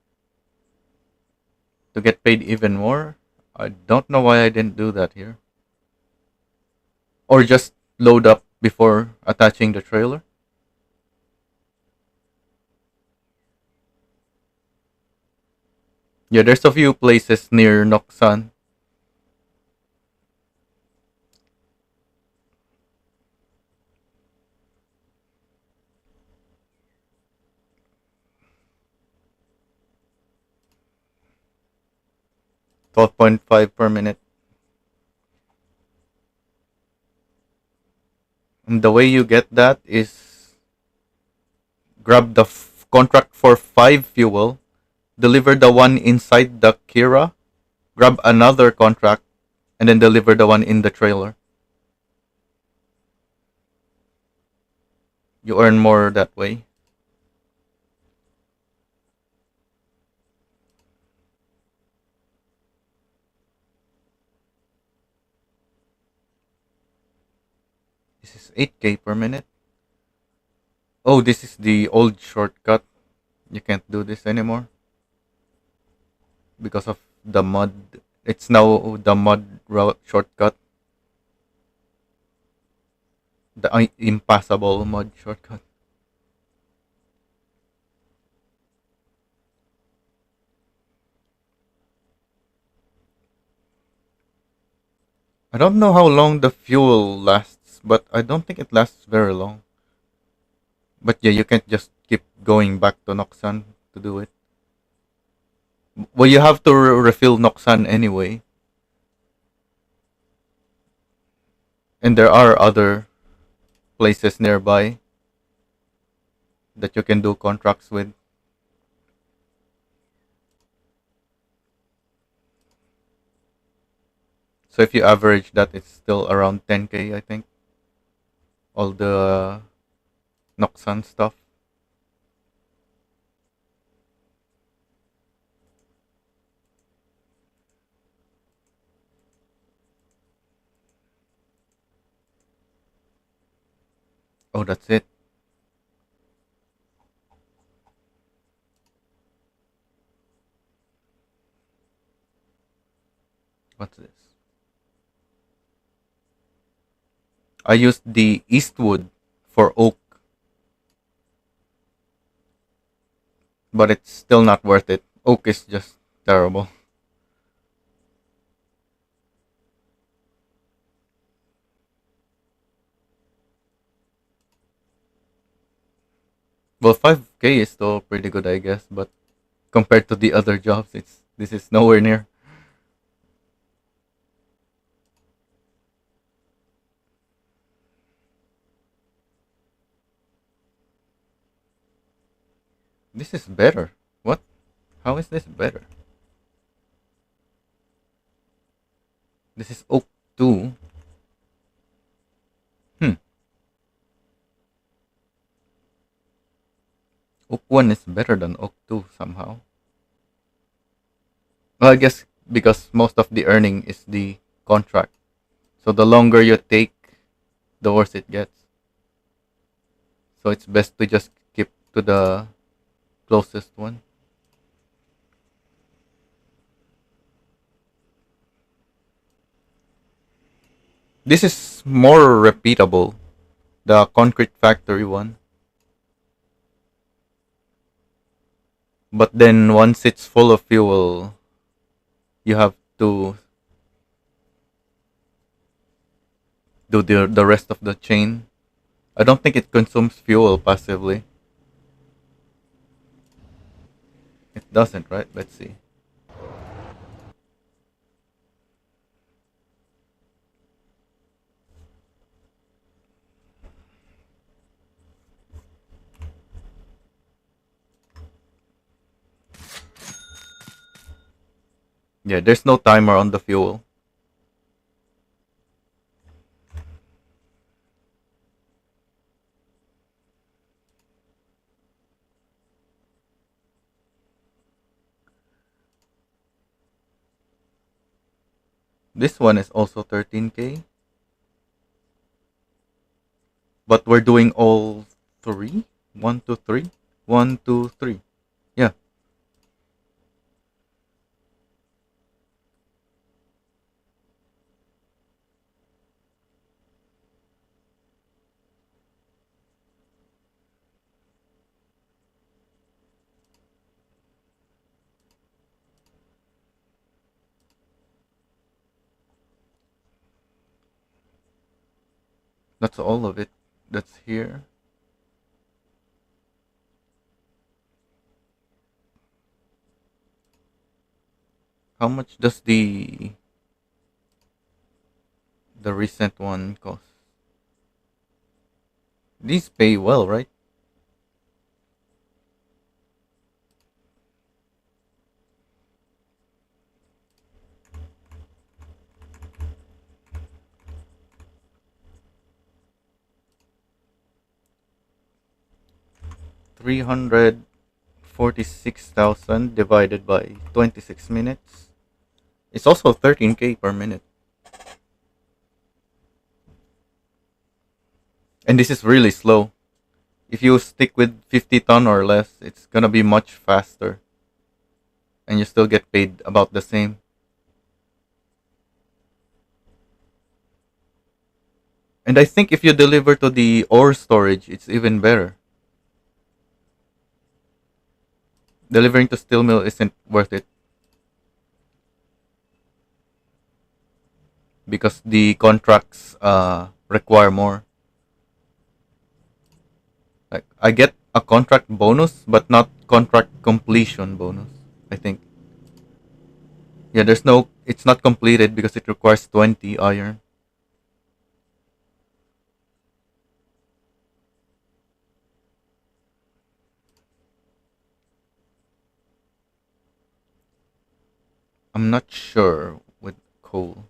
to get paid even more. I don't know why I didn't do that here. Or just load up before attaching the trailer. Yeah, there's a few places near Noksan. 12.5 per minute. And the way you get that is grab the contract for 5 fuel, deliver the one inside the Kira, grab another contract, and then deliver the one in the trailer. You earn more that way. This is 8k per minute. Oh, this is the old shortcut. You can't do this anymore because of the mud. It's now the mud route shortcut. The impassable mud shortcut. I don't know how long the fuel lasts, but I don't think it lasts very long. But yeah, you can't just keep going back to Noxan to do it. Well, you have to refill Noxan anyway. And there are other places nearby that you can do contracts with. So if you average that, it's still around 10k, I think. All the Noxan stuff. Oh, that's it. What's this? I used the Eastwood for oak, but it's still not worth it. Oak is just terrible. Well, 5k is still pretty good, I guess, but compared to the other jobs, it's this is nowhere near. This is better. What? How is this better? This is Oak 2. Hmm. Oak 1 is better than Oak 2 somehow. Well, I guess because most of the earning is the contract. So the longer you take, the worse it gets. So it's best to just keep to the closest one. This is more repeatable, the concrete factory one. But then once it's full of fuel, you have to do the rest of the chain. I don't think it consumes fuel passively. It doesn't, right? Let's see. Yeah, there's no timer on the fuel. This one is also 13k. But we're doing all three? 1, 2, 3? One, two, three. Yeah, that's all of it. That's here. How much does the recent one cost? These pay well, right? 346,000 divided by 26 minutes. It's also 13k per minute. And this is really slow. If you stick with 50 ton or less, it's gonna be much faster. And you still get paid about the same. And I think if you deliver to the ore storage, it's even better. Delivering to steel mill isn't worth it because the contracts require more. Like I get a contract bonus, but not contract completion bonus. I think. Yeah, there's no. It's not completed because it requires 20 iron. I'm not sure with coal.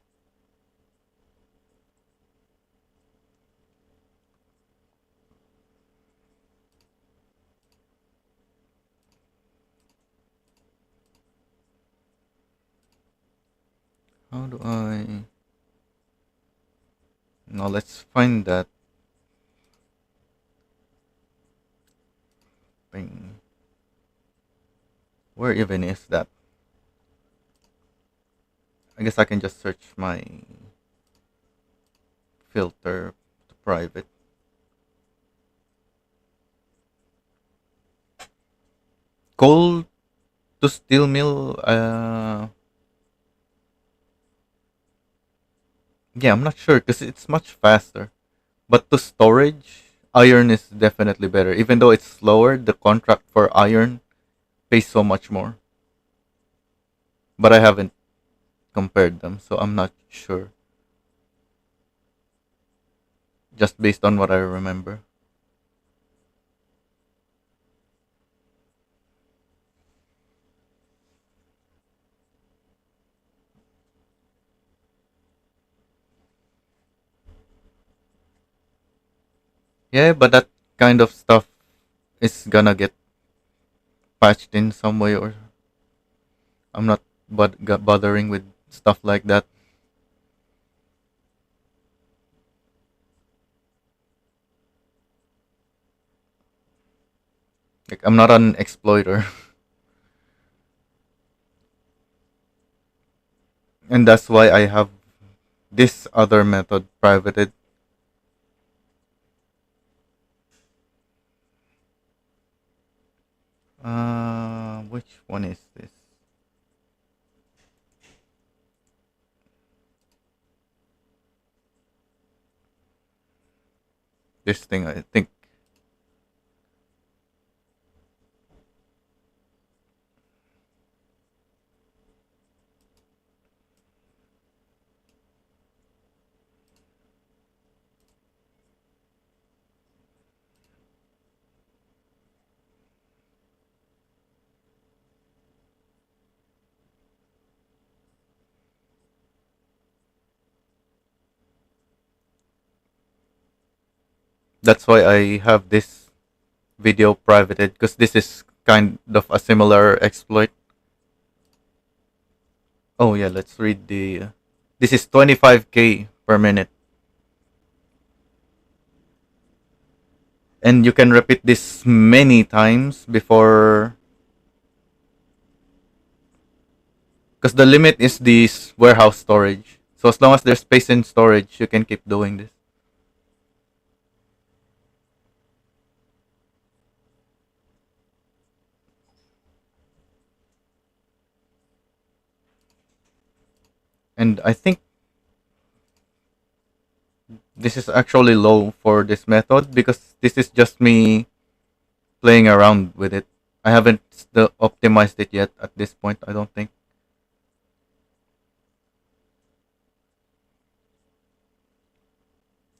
How do I? No, let's find that thing. Where even is that? I guess I can just search my filter to private. Coal to steel mill. Yeah, I'm not sure because it's much faster. But to storage, iron is definitely better. Even though it's slower, the contract for iron pays so much more. But I haven't compared them, so I'm not sure. Just based on what I remember. Yeah, but that kind of stuff is gonna get patched in some way, or I'm not bothering with stuff like that. Like I'm not an exploiter, and that's why I have this other method privated. Which one is this? This thing, I think. That's why I have this video privated because this is kind of a similar exploit. Oh yeah, let's read the. This is 25k per minute, and you can repeat this many times before, because the limit is this warehouse storage. So as long as there's space in storage, you can keep doing this. And I think this is actually low for this method because this is just me playing around with it. I haven't still optimized it yet at this point, I don't think.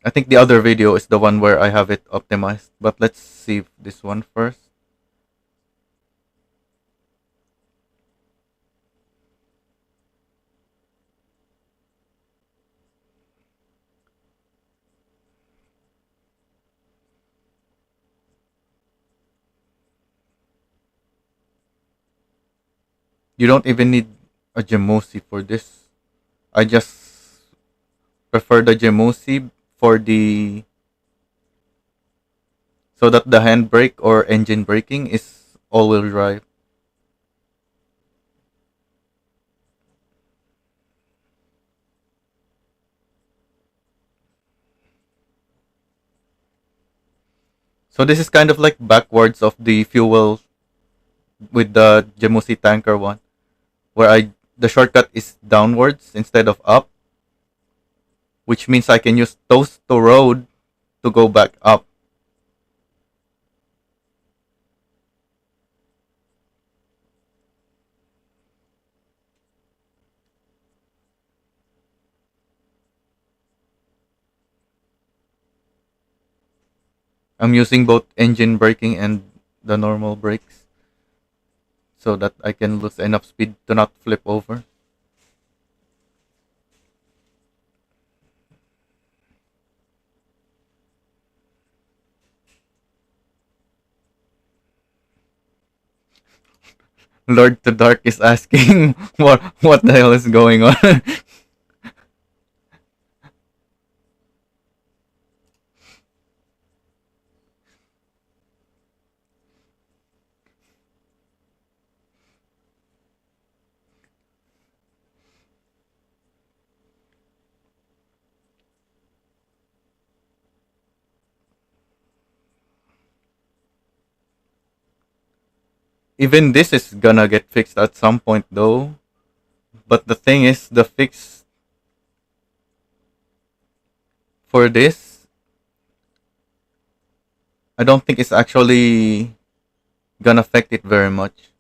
I think the other video is the one where I have it optimized. But let's see this one first. You don't even need a Gemosi for this. I just prefer the Gemosi for the so that the handbrake or engine braking is all-wheel drive. So this is kind of like backwards of the fuel with the Gemosi tanker one, where I the shortcut is downwards instead of up, which means I can use toast to road to go back up. I'm using both engine braking and the normal brakes so that I can lose enough speed to not flip over. Lord to Dark is asking what the hell is going on. Even this is gonna get fixed at some point though. But the thing is, the fix for this, I don't think it's actually gonna affect it very much.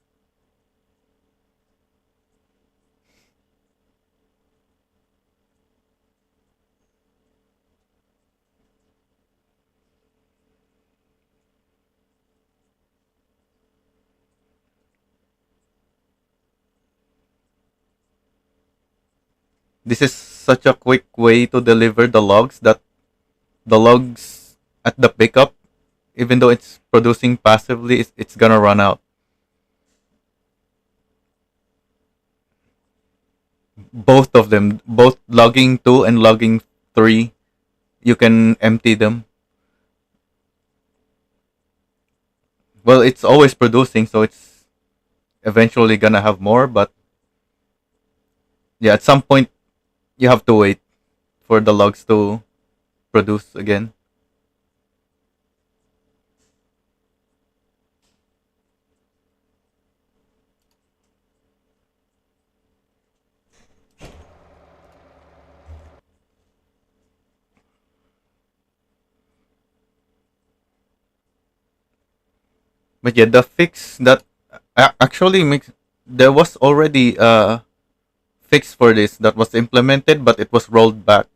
This is such a quick way to deliver the logs that the logs at the pickup, even though it's producing passively, it's gonna run out. Both of them, both logging 2 and logging 3, you can empty them. Well, it's always producing, so it's eventually gonna have more, but yeah, at some point you have to wait for the logs to produce again. But yeah, the fix that actually makes there was already a fix for this that was implemented, but it was rolled back.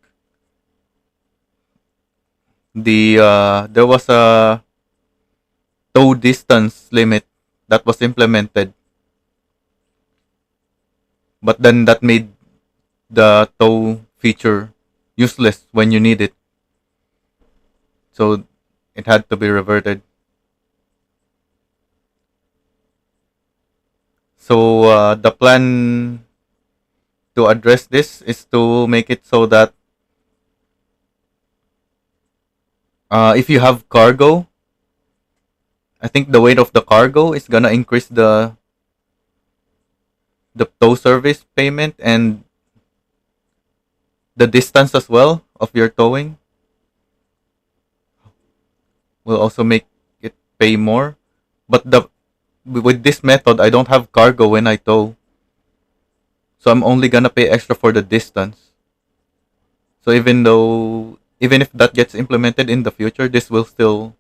There was a tow distance limit that was implemented, but then that made the tow feature useless when you need it. So it had to be reverted. So the plan to address this is to make it so that if you have cargo, I think the weight of the cargo is gonna increase the tow service payment and the distance as well of your towing will also make it pay more. But the with this method, I don't have cargo when I tow, so I'm only gonna pay extra for the distance. So even if that gets implemented in the future, this will still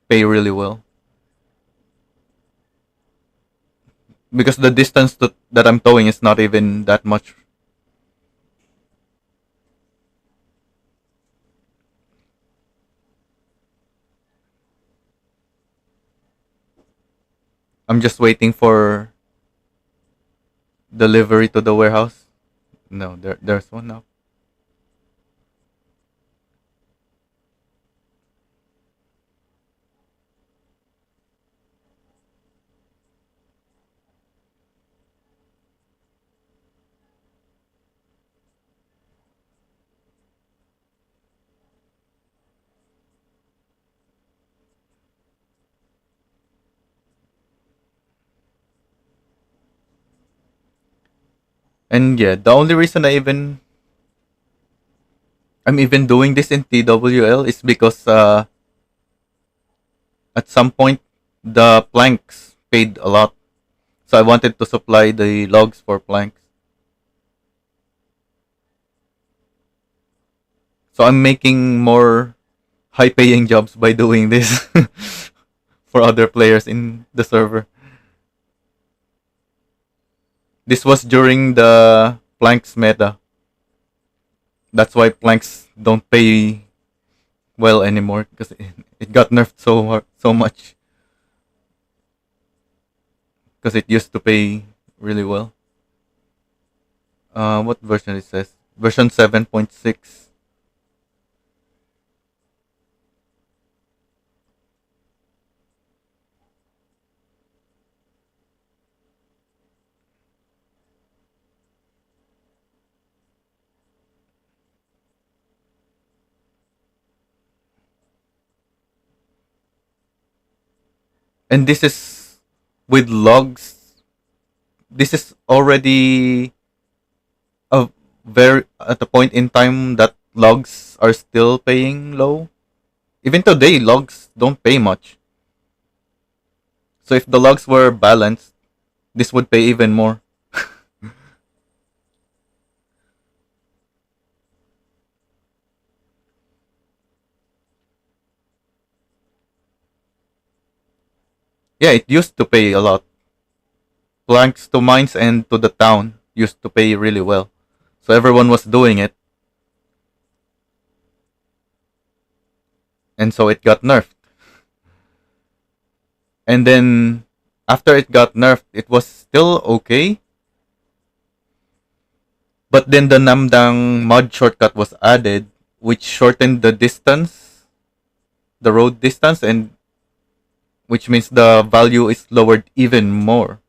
pay really well because the distance that I'm towing is not even that much. I'm just waiting for delivery to the warehouse. No, there's one now. And yeah, the only reason I'm even doing this in TWL is because at some point the planks paid a lot, so I wanted to supply the logs for planks. So I'm making more high-paying jobs by doing this for other players in the server. This was during the planks meta. That's why planks don't pay well anymore because it got nerfed so much because it used to pay really well. What version it says? Version 7.6. And this is with logs. This is already a very at a point in time that logs are still paying low. Even today, logs don't pay much. So if the logs were balanced, this would pay even more. Yeah, it used to pay a lot. Planks to mines and to the town used to pay really well. So everyone was doing it, and so it got nerfed. And then after it got nerfed, it was still okay. But then the Namdang mod shortcut was added, which shortened the distance, the road distance, and which means the value is lowered even more.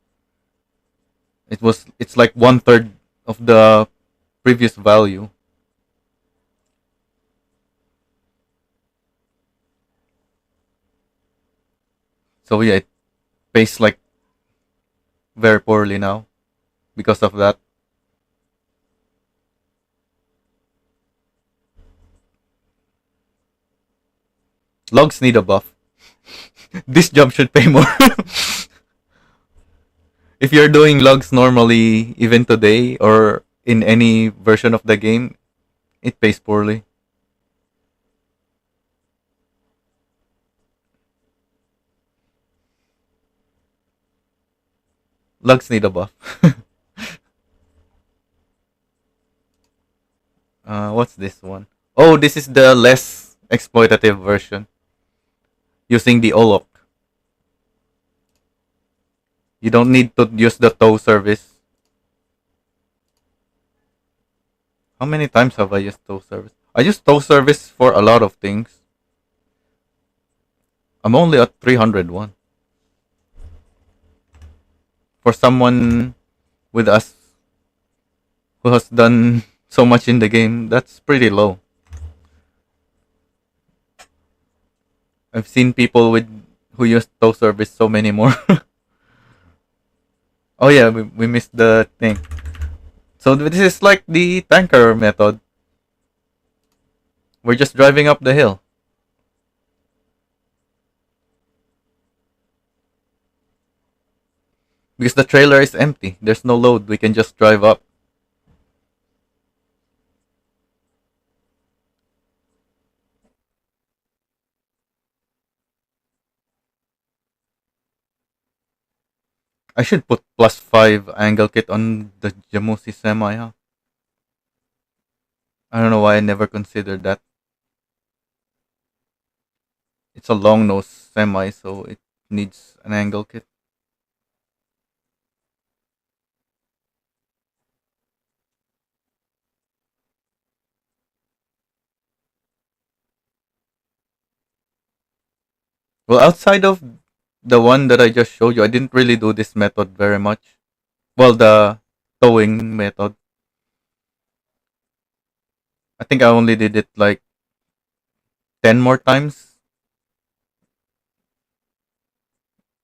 It's like one third of the previous value. So yeah, it pays like very poorly now because of that. Logs need a buff. This job should pay more. If you're doing logs normally, even today or in any version of the game, it pays poorly. Logs need a buff. What's this one? Oh, this is the less exploitative version using the Olok. You don't need to use the tow service. How many times have I used tow service? I use tow service for a lot of things. I'm only at 301. For someone with us who has done so much in the game, that's pretty low. I've seen people with who use tow service so many more. Oh yeah, we missed the thing. So this is like the tanker method. We're just driving up the hill because the trailer is empty. There's no load. We can just drive up. I should put +5 angle kit on the Jamusi semi, huh? I don't know why I never considered that. It's a long nose semi, so it needs an angle kit. Well, outside of the one that I just showed you, I didn't really do this method very much. Well, the towing method. I think I only did it like 10 more times.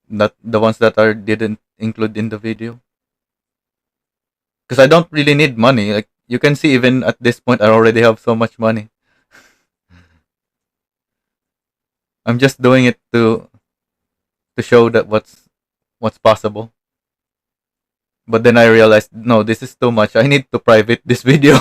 Not the ones that I didn't include in the video. Because I don't really need money. Like you can see, even at this point, I already have so much money. I'm just doing it to show that what's possible. But then I realized, no, this is too much. I need to private this video.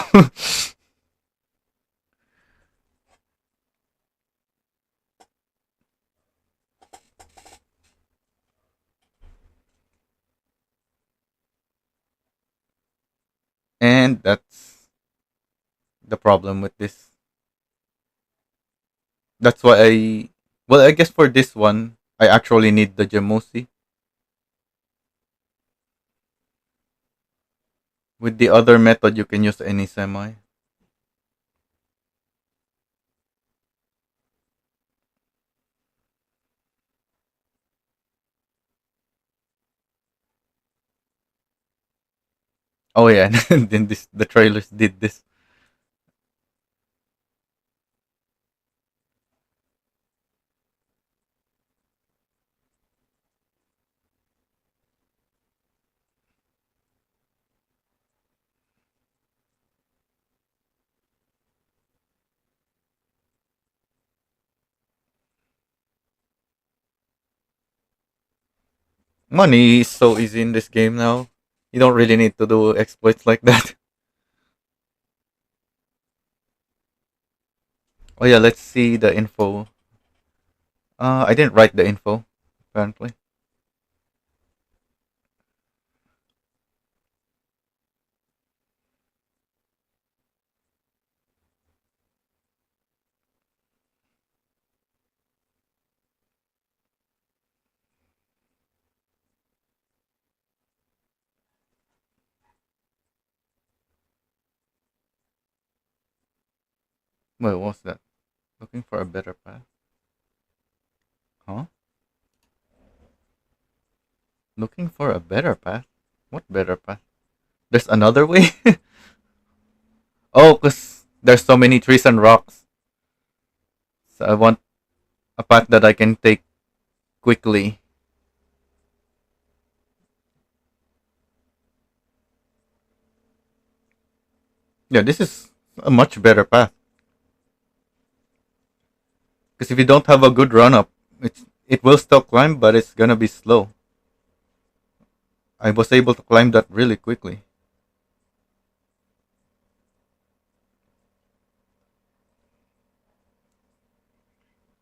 And that's the problem with this. That's why well, I guess for this one, I actually need the Jamusi. With the other method, you can use any semi. Oh yeah, and then the trailers did this. Money is so easy in this game now. You don't really need to do exploits like that. Oh yeah, let's see the info. I didn't write the info, apparently. Wait, what's that? Looking for a better path? Huh? Looking for a better path? What better path? There's another way? Oh, because there's so many trees and rocks. So I want a path that I can take quickly. Yeah, this is a much better path. Because if you don't have a good run up, it will still climb, but it's gonna be slow. I was able to climb that really quickly.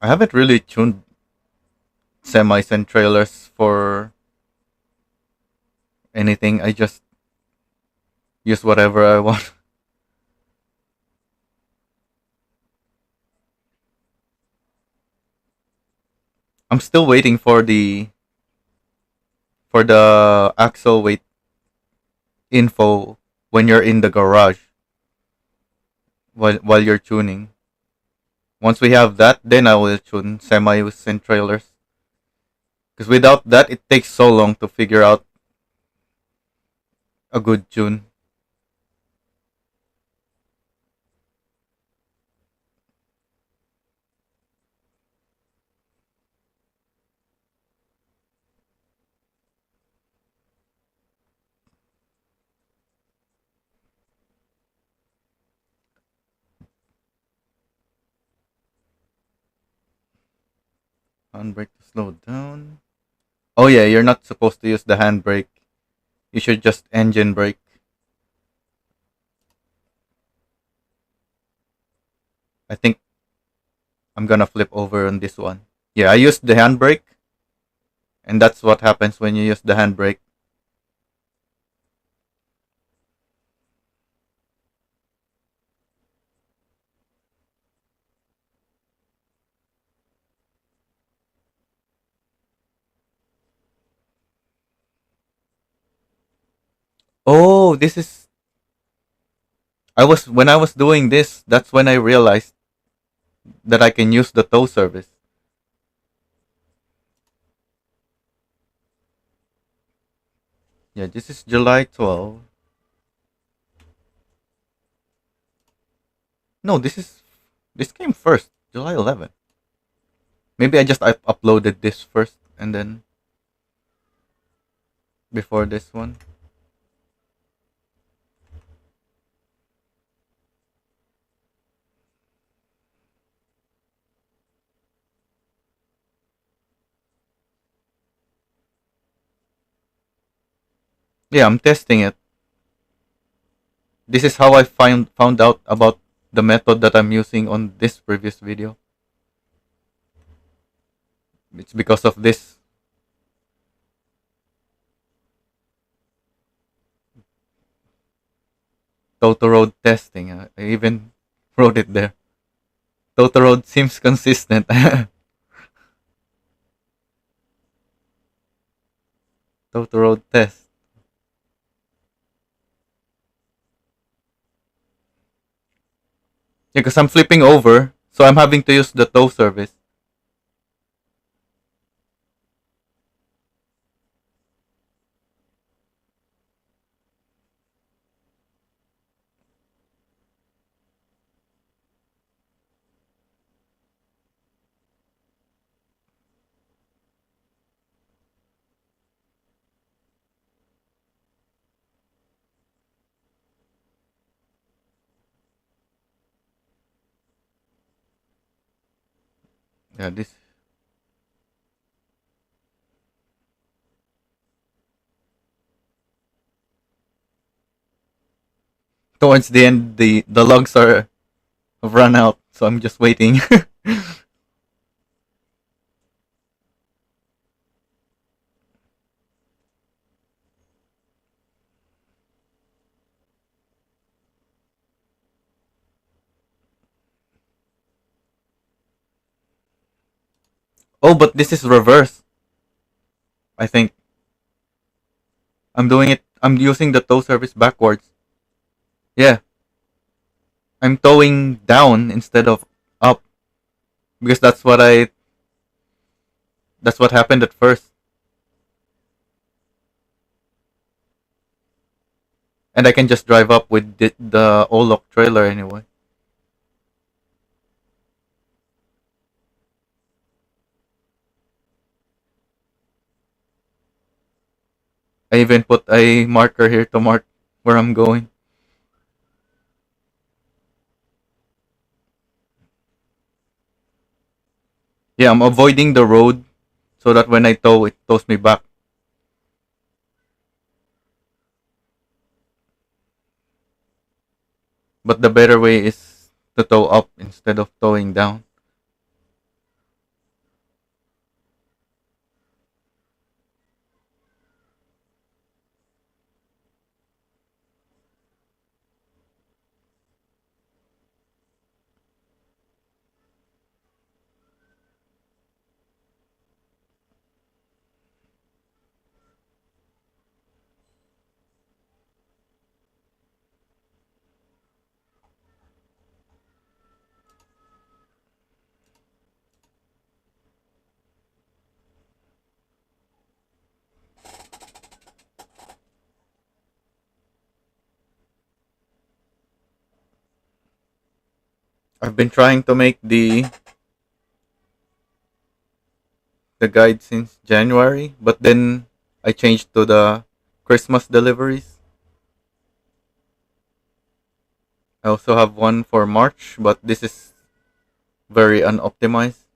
I haven't really tuned semis and trailers for anything. I just use whatever I want. I'm still waiting for the axle weight info when you're in the garage while you're tuning. Once we have that, then I will tune semis and trailers. Because without that, it takes so long to figure out a good tune. Handbrake to slow down. Oh yeah, you're not supposed to use the handbrake. You should just engine brake. I think I'm gonna flip over on this one. Yeah, I used the handbrake, and that's what happens when you use the handbrake. Oh, this is. When I was doing this. That's when I realized that I can use the tow service. Yeah, this is July 12. No, this came first, July 11. Maybe I uploaded this first and then before this one. Yeah, I'm testing it. This is how I found out about the method that I'm using on this previous video. It's because of this Toto Road testing. I even wrote it there. Toto Road seems consistent. Toto Road test. Yeah, because I'm flipping over, so I'm having to use the tow service. Yeah, this towards the end the logs are have run out, so I'm just waiting. Oh, but this is reverse. I think I'm doing it. I'm using the tow service backwards. Yeah, I'm towing down instead of up because that's what happened at first. And I can just drive up with the Olok trailer anyway. I even put a marker here to mark where I'm going. Yeah, I'm avoiding the road so that when I tow, it tows me back. But the better way is to tow up instead of towing down. I've been trying to make the guide since January, but then I changed to the Christmas deliveries. I also have one for March, but this is very unoptimized.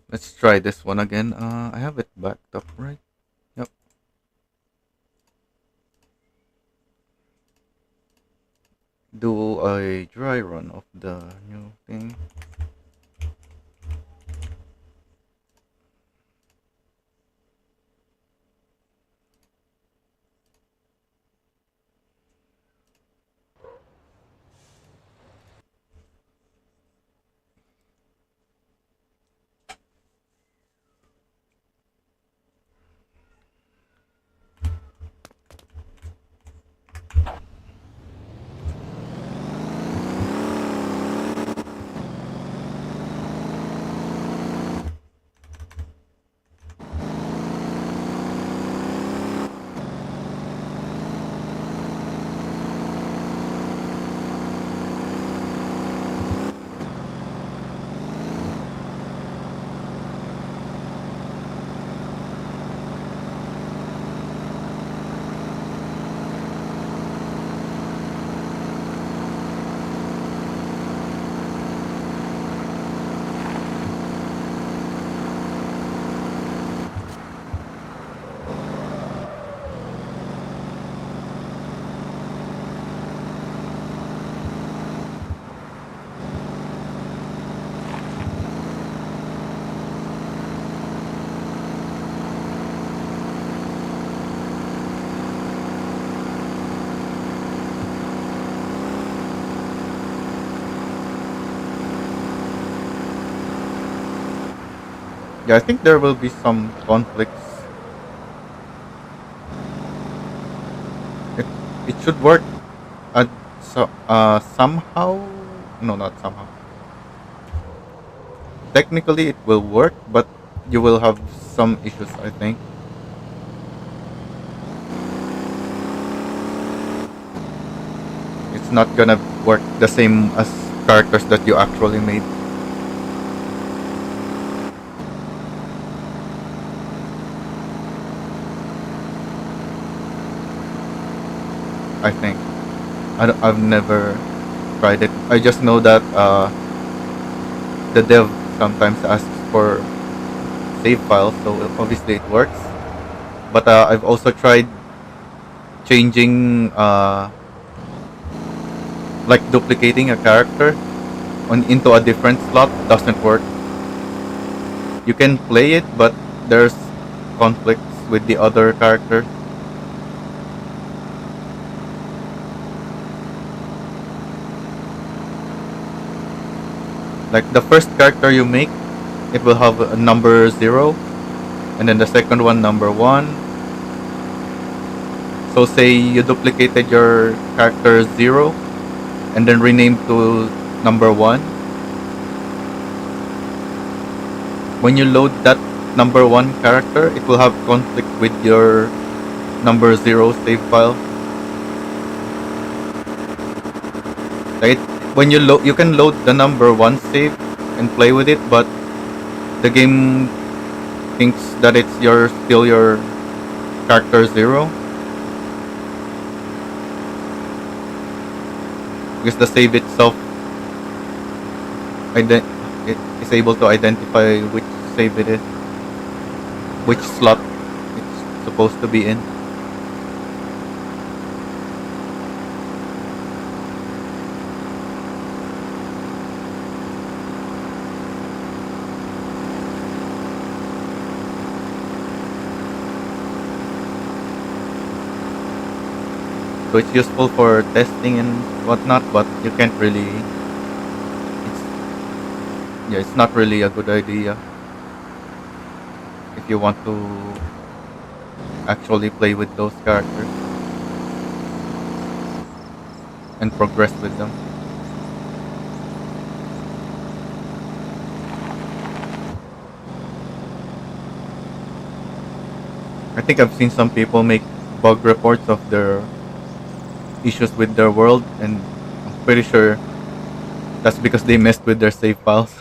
Let's try this one again. I have it backed up, right? Yep. Do a dry run of the new thing. Yeah, I think there will be some conflicts. It it should work. Somehow. No, not somehow. Technically, it will work, but you will have some issues. I think it's not gonna work the same as characters that you actually made. I think. I've never tried it. I just know that the dev sometimes asks for save files, so obviously it works. But I've also tried changing, like duplicating a character on into a different slot. Doesn't work. You can play it, but there's conflicts with the other character. Like the first character you make, it will have a number 0, and then the second one number 1. So say you duplicated your character 0 and then renamed to number 1. When you load that number 1 character, it will have conflict with your number 0 save file. Right? When you can load the number 1 save and play with it, but the game thinks that it's still your character 0, because the save itself it is able to identify which save it is, which slot it's supposed to be in. So it's useful for testing and whatnot, but you can't really. It's Yeah, it's not really a good idea if you want to actually play with those characters and progress with them. I think I've seen some people make bug reports of their issues with their world, and I'm pretty sure that's because they messed with their save files.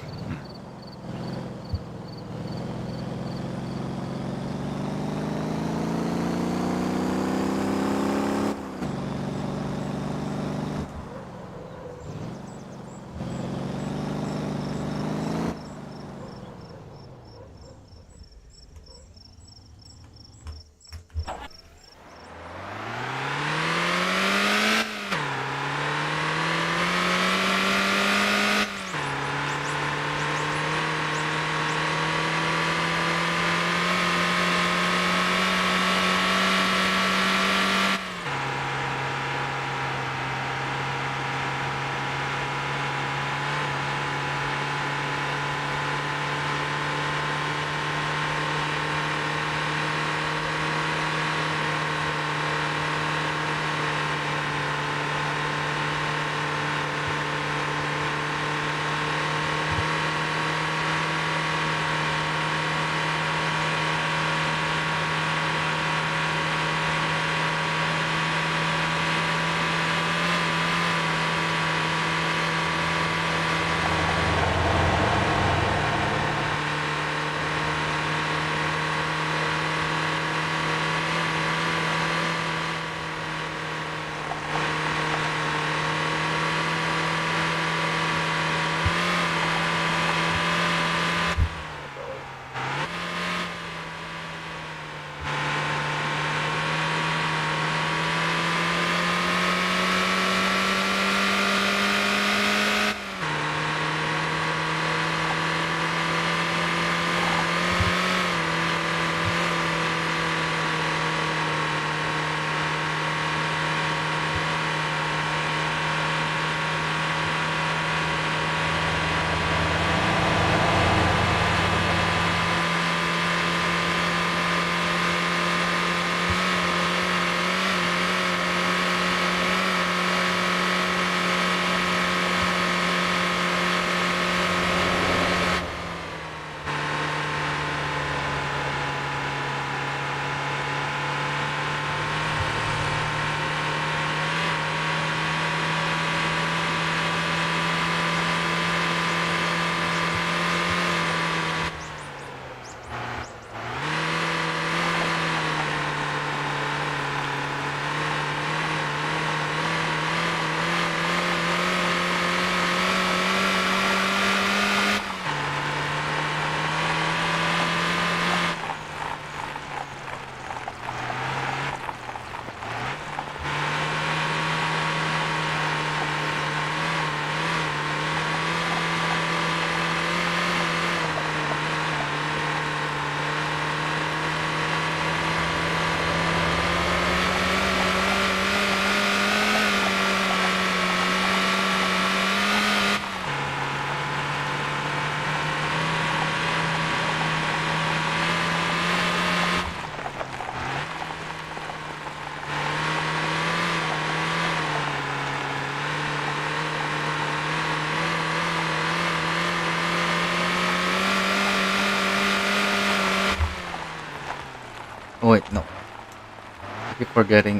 Oh wait, no. I keep forgetting.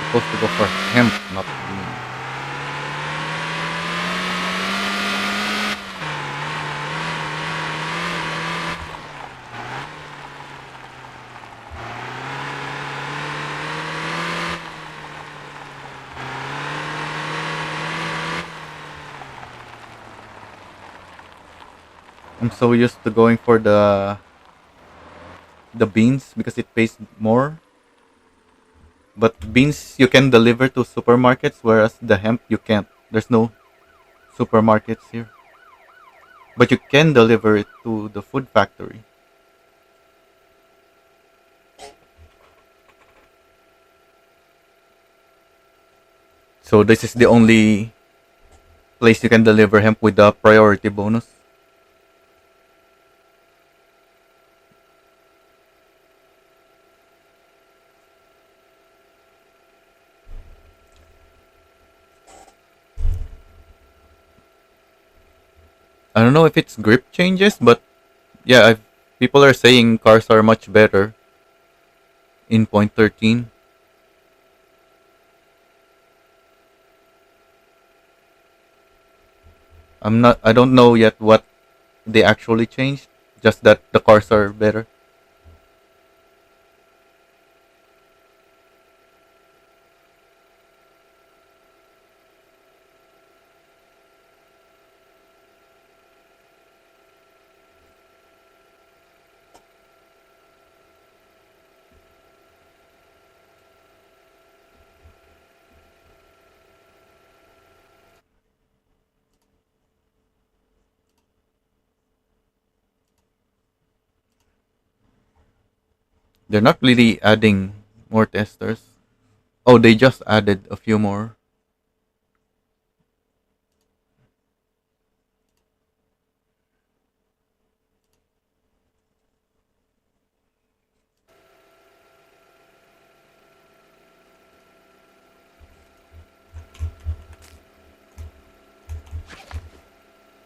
Supposed to go for hemp, not bean. I'm so used to going for the beans because it pays more. But beans you can deliver to supermarkets, whereas the hemp you can't. There's no supermarkets here, but you can deliver it to the food factory. So this is the only place you can deliver hemp with the priority bonus. I don't know if it's grip changes, but yeah, people are saying cars are much better in point 13. I don't know yet what they actually changed, just that the cars are better. They're not really adding more testers. Oh, they just added a few more.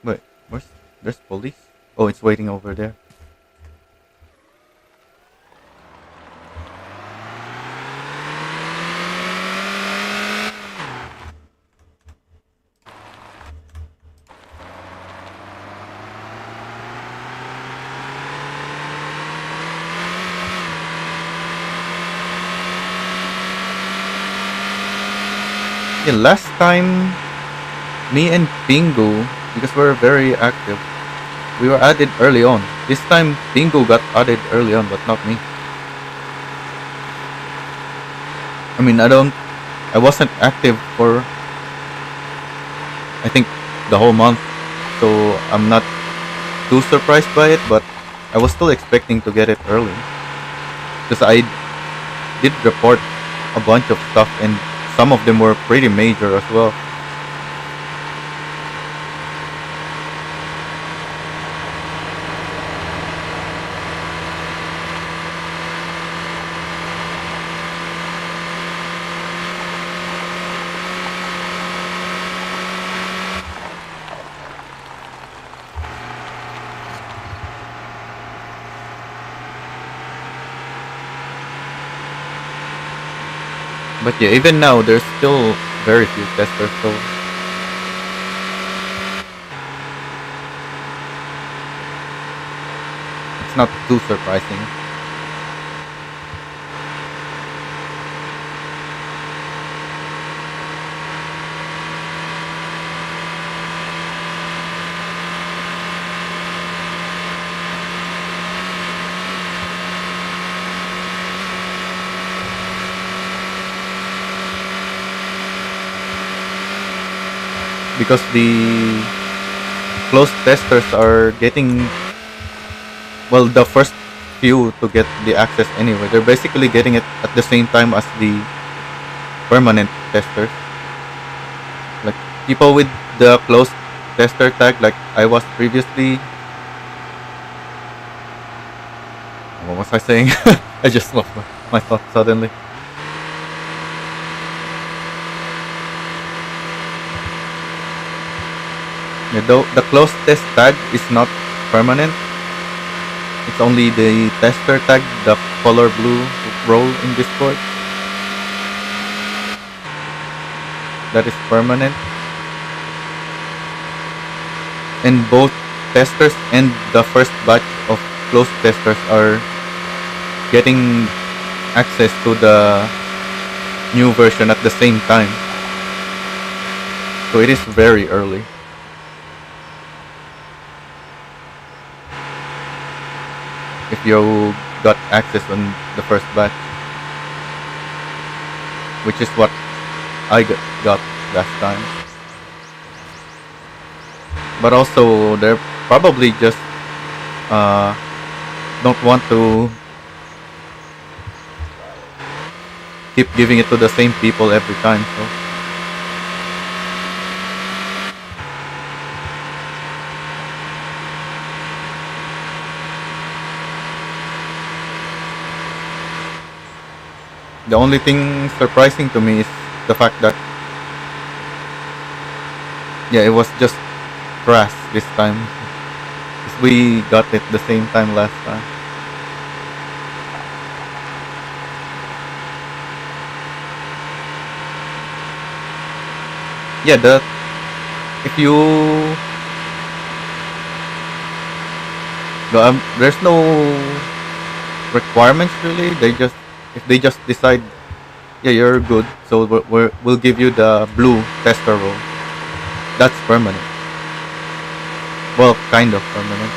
Wait, where's there's police? Oh, it's waiting over there. Yeah, last time me and Pingu, because we're very active, we were added early on. This time Pingu got added early on, but not me. I mean, I wasn't active for I think the whole month, so I'm not too surprised by it. But I was still expecting to get it early because I did report a bunch of stuff, and some of them were pretty major as well. But yeah, even now there's still very few testers, so it's not too surprising. Because the closed testers are getting, well, the first few to get the access anyway. They're basically getting it at the same time as the permanent testers. Like people with the closed tester tag, like I was previously. What was I saying? I just lost my thought suddenly. Yeah, though the closed test tag is not permanent, It's only the tester tag, the color blue role in Discord, that is permanent. And both testers and the first batch of closed testers are getting access to the new version at the same time. So it is very early. If you got access on the first batch, which is what got last time. But also, they're probably just uh, don't want to keep giving it to the same people every time. So the only thing surprising to me is the fact that yeah, it was just crash this time. 'Cause we got it the same time last time. Yeah, the if you there's no requirements really. They just if they just decide yeah you're good, so we'll give you the blue tester role. That's permanent. Well, kind of permanent.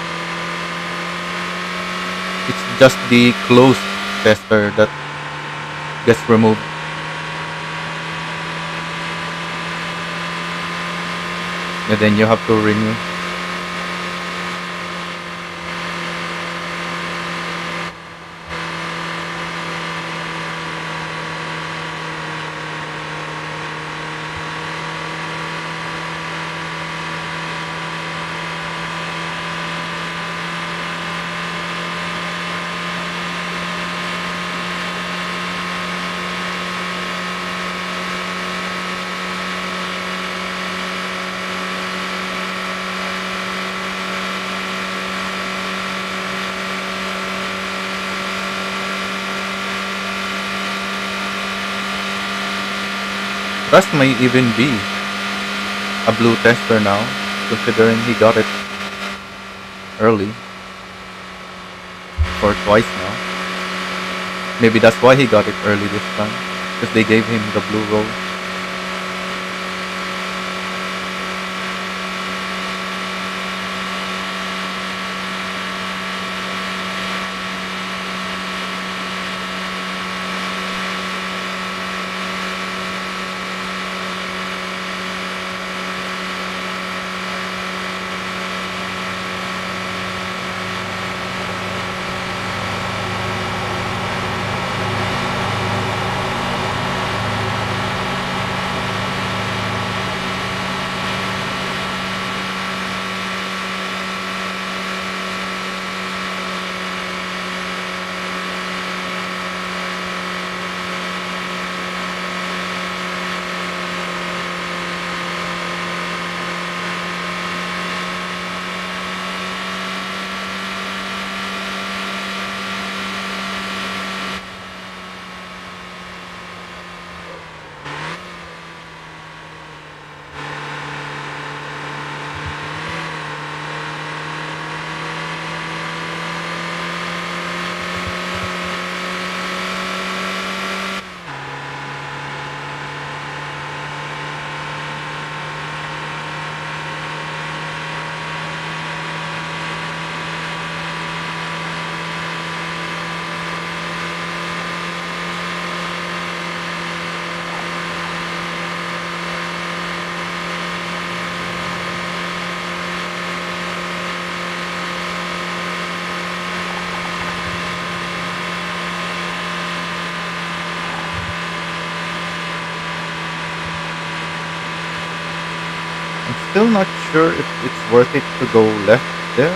It's just the closed tester that gets removed, and then you have to renew. Rust may even be a blue tester now, considering he got it early for twice now. Maybe that's why he got it early this time, because they gave him the blue role. I'm still not sure if it's worth it to go left there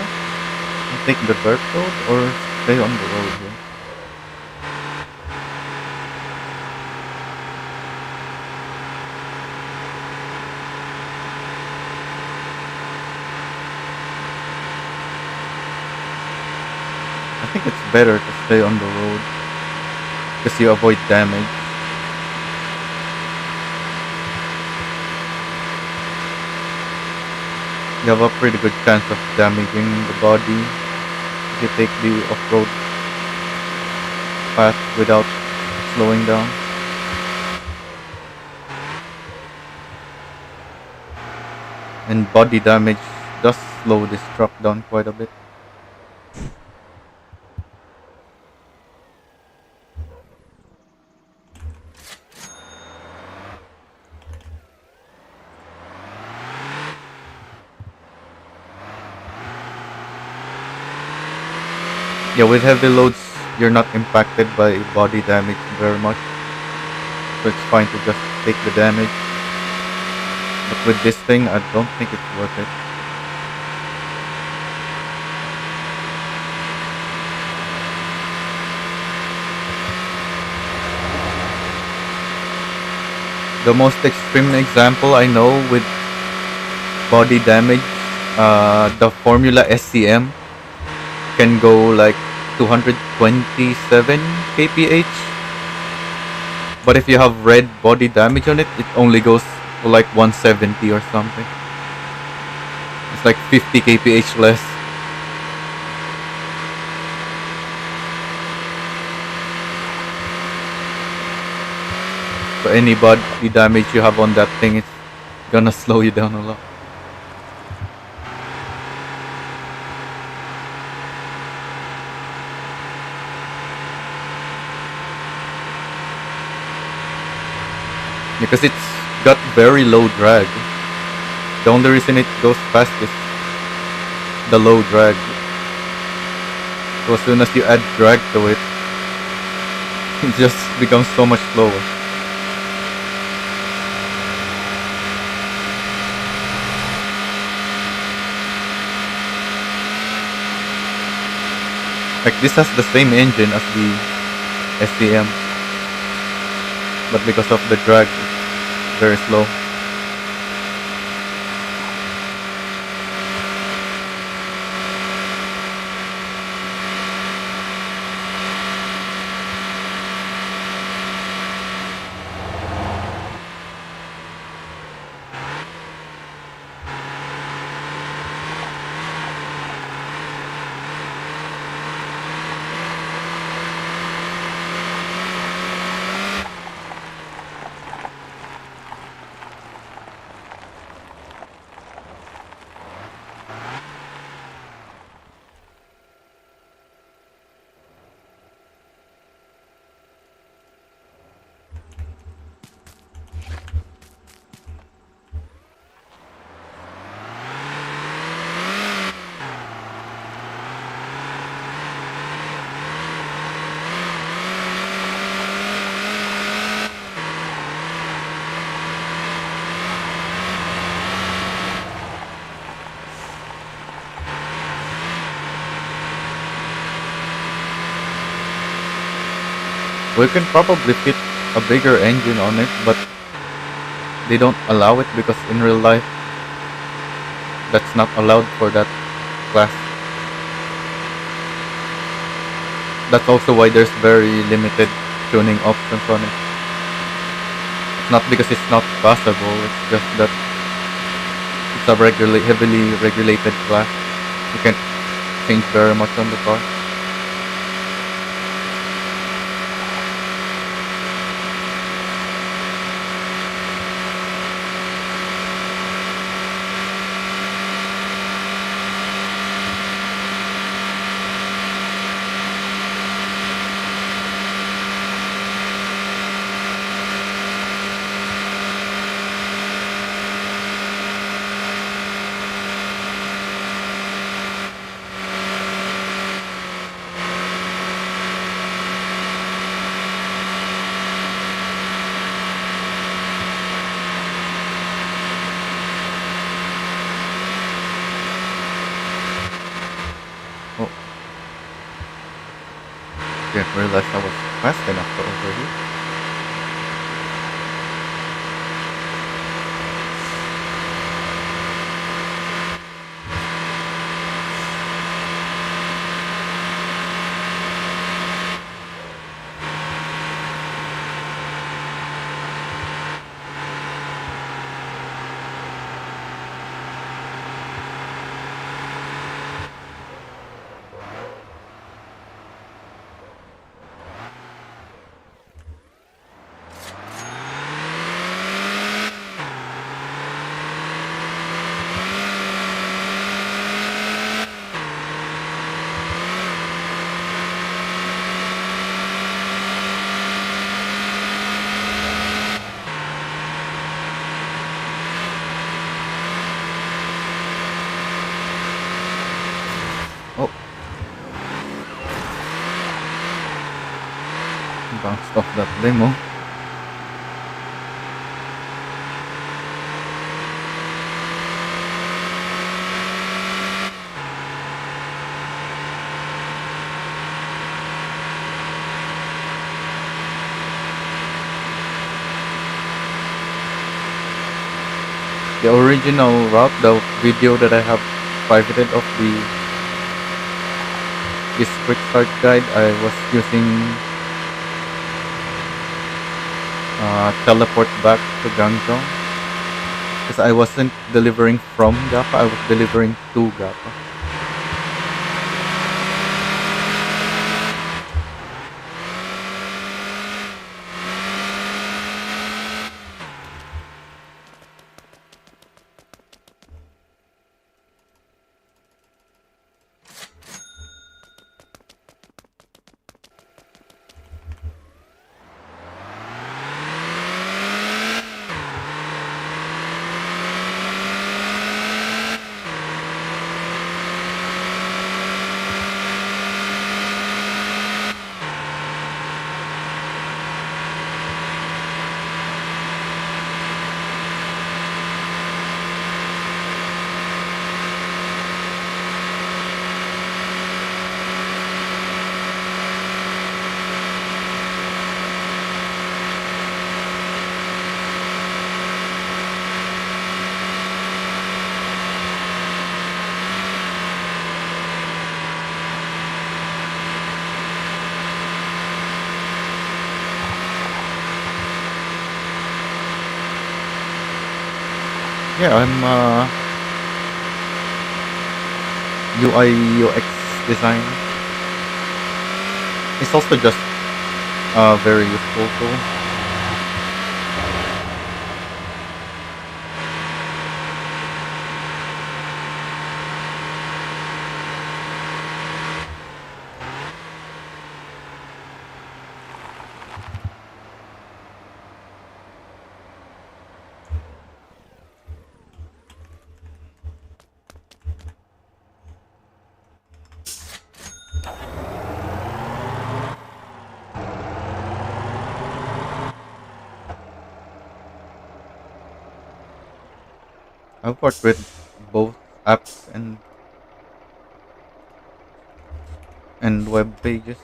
and take the dirt road or stay on the road here. think it's better to stay on the road because you avoid damage. You have a pretty good chance of damaging the body if you take the off-road path without slowing down. And body damage does slow this truck down quite a bit. Yeah, with heavy loads, you're not impacted by body damage very much, so it's fine to just take the damage. But with this thing, I don't think it's worth it. The most extreme example I know with body damage, the Formula SCM can go like 227 kph. But if you have red body damage on it, it only goes to like 170 or something. It's like 50 kph less. So any body damage you have on that thing is gonna slow you down a lot. Because it's got very low drag. The only reason it goes fast is the low drag. So as soon as you add drag to it, it just becomes so much slower. Like this has the same engine as the STM, but because of the drag, it's very slow. We can probably fit a bigger engine on it, but they don't allow it because in real life, that's not allowed for that class. That's also why there's very limited tuning options on it. It's not because it's not possible, it's just that it's a heavily regulated class. You can't change very much on the car. Oh, didn't realize I was fast enough to overheat. Bounced off that limo. The original route, the video that I have privated of this quick start guide, I was using teleport back to Gangzhou because I wasn't delivering from Gapa, I was delivering to Gapa. Yeah, I'm UI UX designer. It's also just a very useful tool. I've worked with both apps and web pages.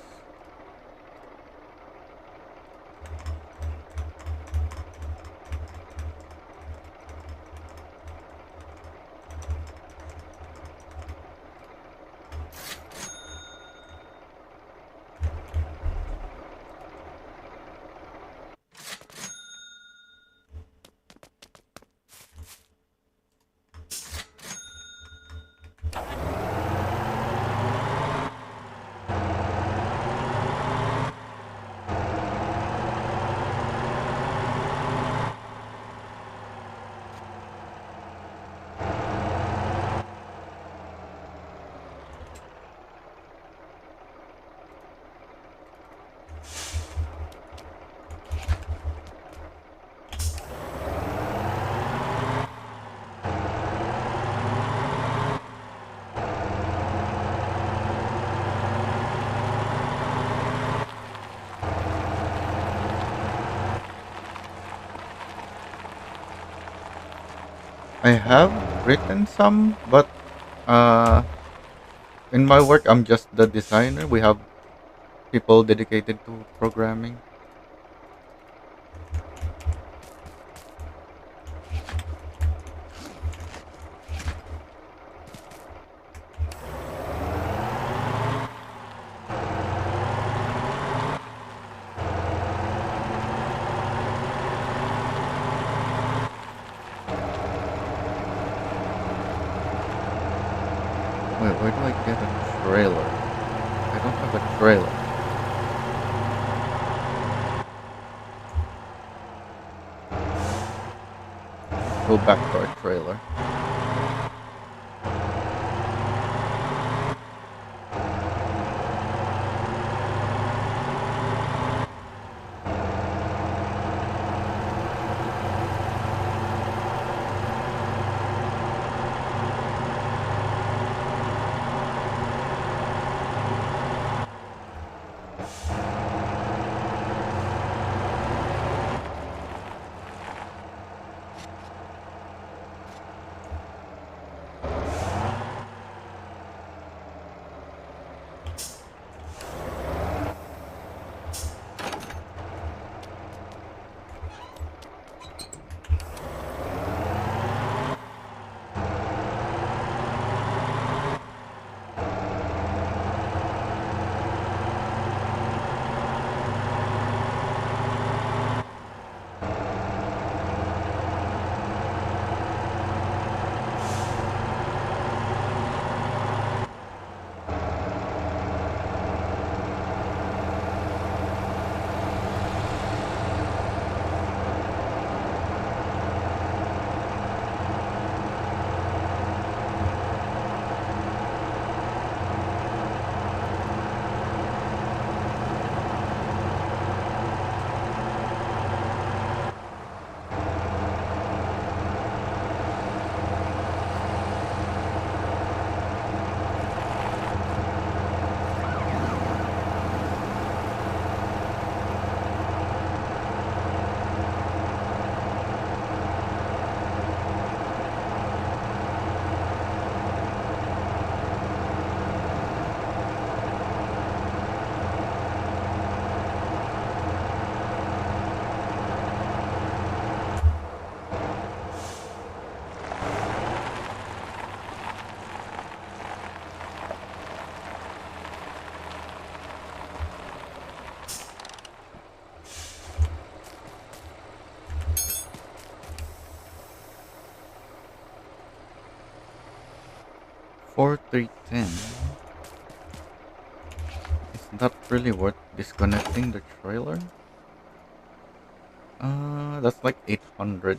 I have written some, but uh, in my work, I'm just the designer. We have people dedicated to programming. Wait, where do I get a trailer? I don't have a trailer. Go back to our trailer. 4310. It's not really worth disconnecting the trailer. That's like 800.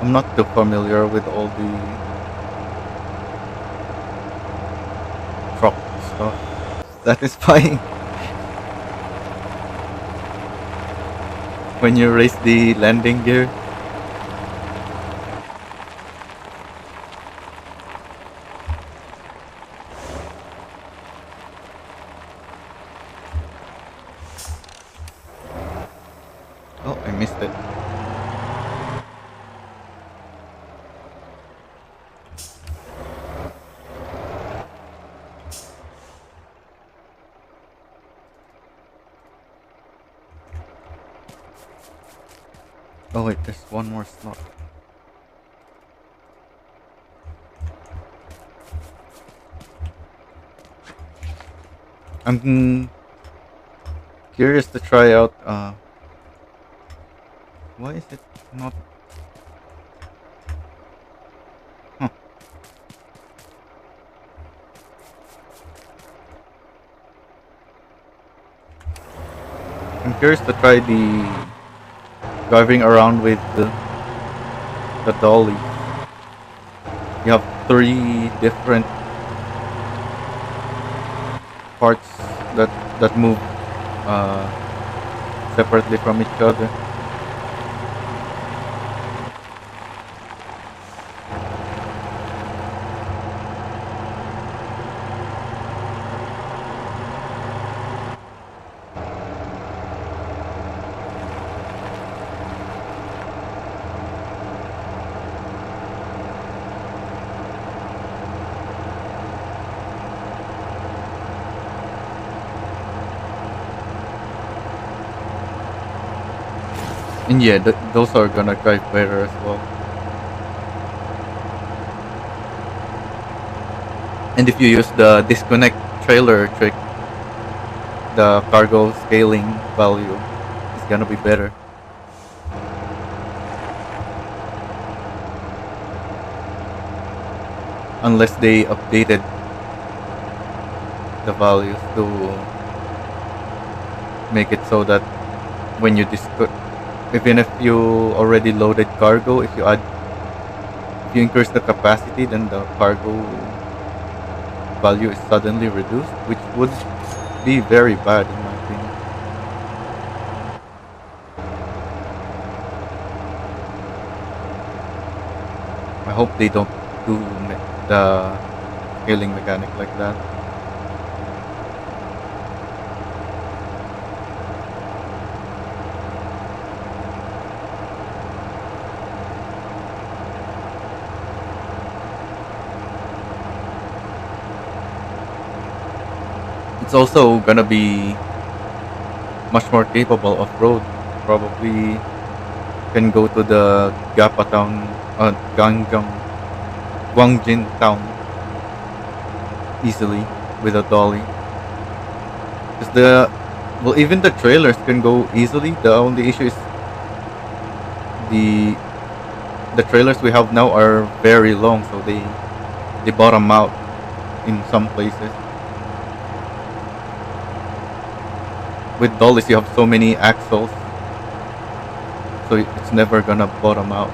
I'm not too familiar with all the truck stuff. Satisfying when you raise the landing gear. Oh, I missed it. Oh wait, there's one more slot. I'm curious to try out. Why is it not? Huh. I'm curious to try the driving around with the dolly. You have three different parts that move uh, separately from each other. And yeah, those are gonna drive better as well. And if you use the disconnect trailer trick, the cargo scaling value is gonna be better. Unless they updated the values to make it so that when you even if you already loaded cargo, if you increase the capacity, then the cargo value is suddenly reduced, which would be very bad in my opinion. I hope they don't do the scaling mechanic like that. It's also gonna be much more capable off road. Probably can go to the Gapa town, Gangjang, Guangjin town easily with a dolly. Because even the trailers can go easily. The only issue is the the trailers we have now are very long, so they bottom out in some places. With dollies, you have so many axles, so it's never gonna bottom out.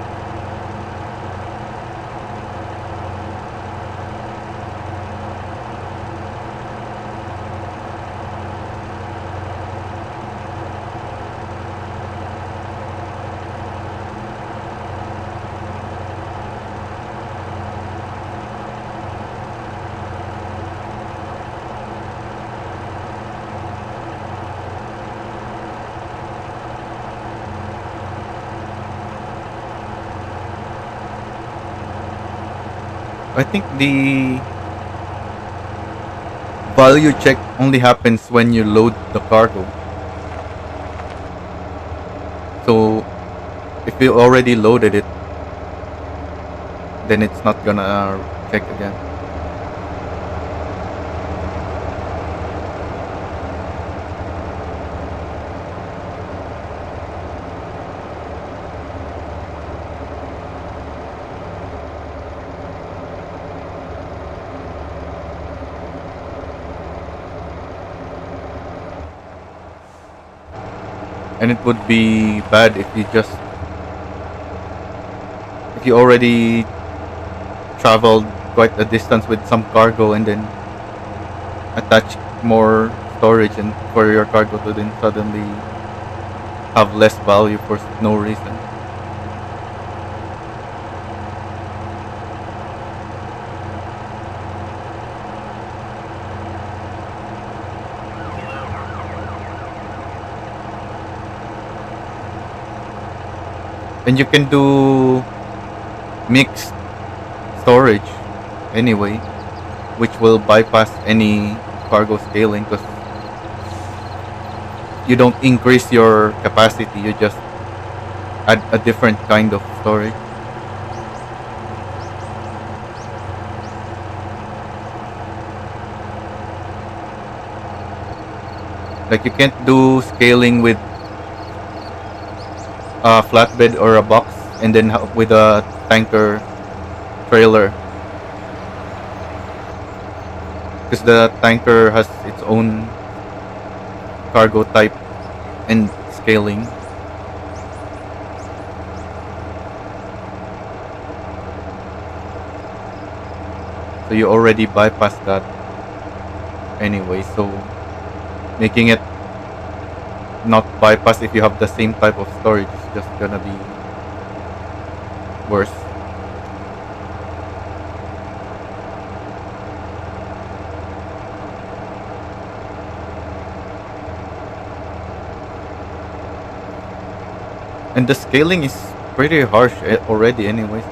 I think the value check only happens when you load the cargo. So if you already loaded it, then it's not gonna check again. And it would be bad if you already traveled quite a distance with some cargo and then attach more storage and for your cargo to then suddenly have less value for no reason. And you can do mixed storage anyway, which will bypass any cargo scaling because you don't increase your capacity, you just add a different kind of storage. Like you can't do scaling with a flatbed or a box and then with a tanker trailer because the tanker has its own cargo type and scaling. So you already bypass that anyway. So making it not bypass if you have the same type of storage is just gonna be worse. And the scaling is pretty harsh already anyways.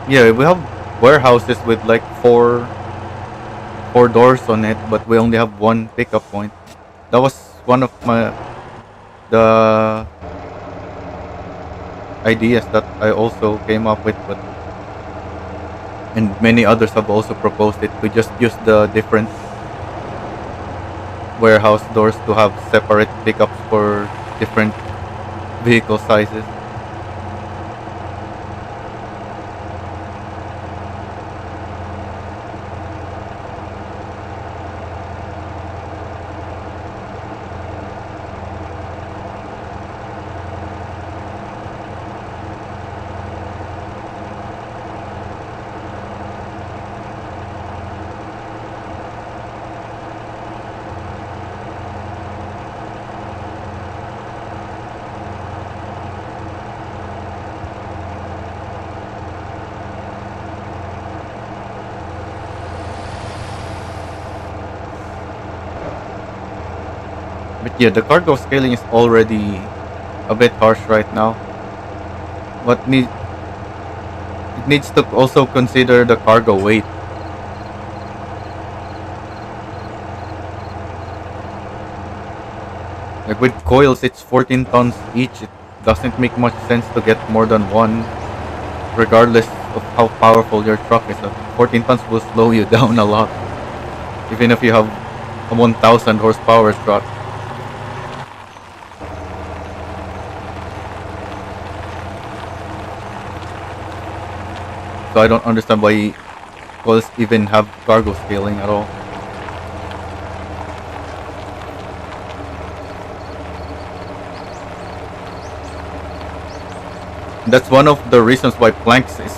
Yeah, we have warehouses with like four doors on it, but we only have one pickup point. That was one of the ideas that I also came up with, but and many others have also proposed it to just use the different warehouse doors to have separate pickups for different vehicle sizes. But yeah, the cargo scaling is already a bit harsh right now. What need it needs to also consider the cargo weight. Like with coils, it's 14 tons each. It doesn't make much sense to get more than one, regardless of how powerful your truck is. 14 tons will slow you down a lot, even if you have a 1,000 horsepower truck. So I don't understand why coils even have cargo scaling at all. That's one of the reasons why planks is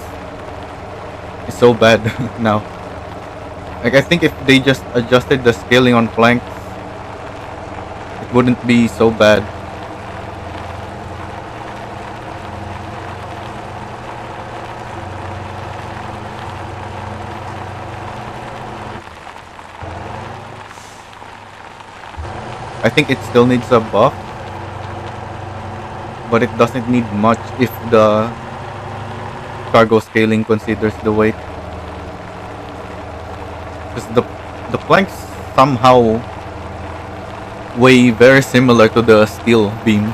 so bad now. Like I think if they just adjusted the scaling on planks, it wouldn't be so bad. I think it still needs a buff, but it doesn't need much if the cargo scaling considers the weight. Because the planks somehow weigh very similar to the steel beams.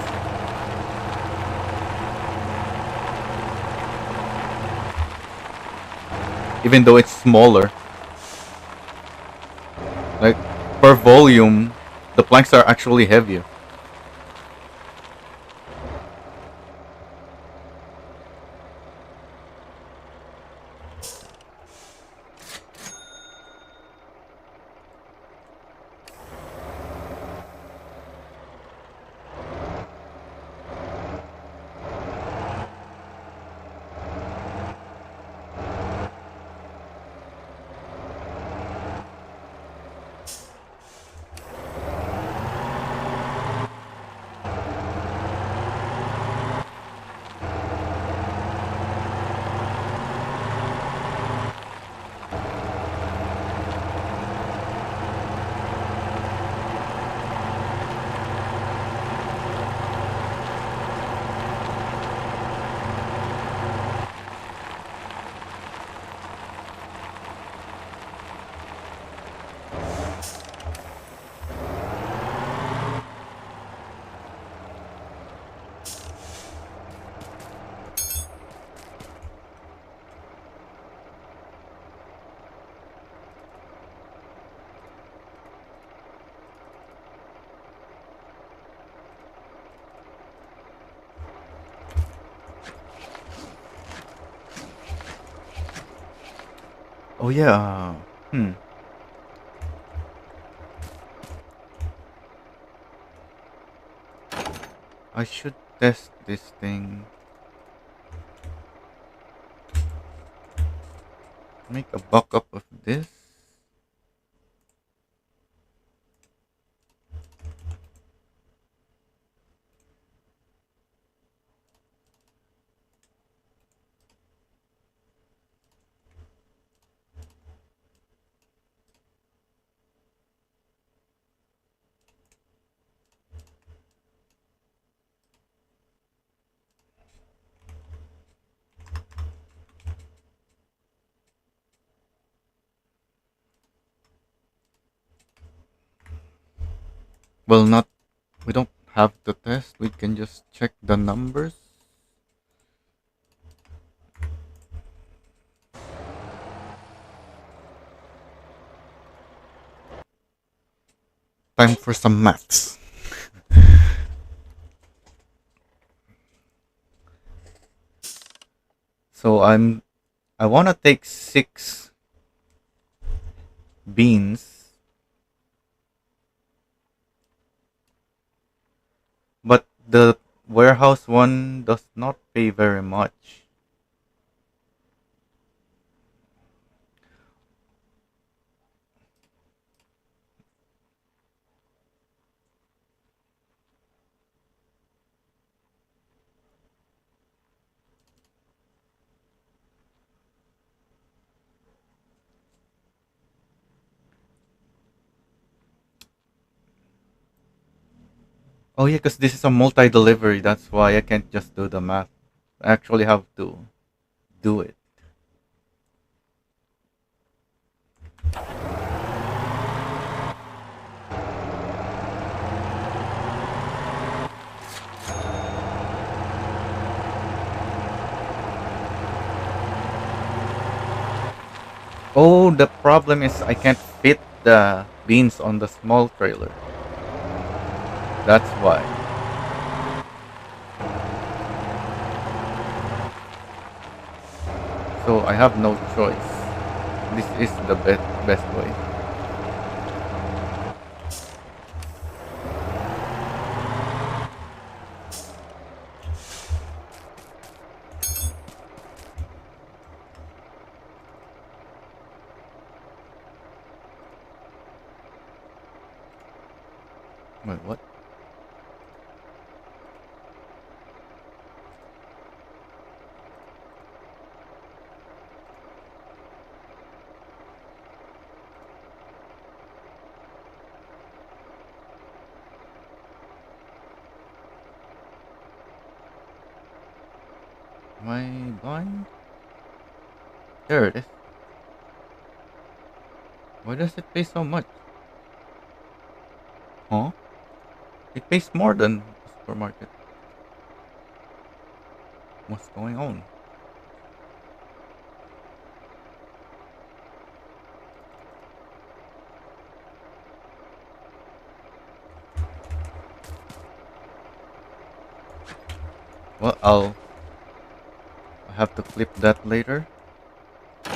Even though it's smaller. Like, per volume, the planks are actually heavier. Oh yeah. I should test this thing. Make a backup of this. Well, not. We don't have to test. We can just check the numbers. Time for some maths. So I want to take 6 beans, but the warehouse one does not pay very much. Oh yeah, because this is a multi-delivery. That's why I can't just do the math. I actually have to do it. Oh, the problem is I can't fit the beans on the small trailer. That's why. So I have no choice. This is the best way. Wait, what? Am I blind? There it is. Why does it pay so much? Huh? It pays more than the supermarket. What's going on? Well, I'll have to flip that later. I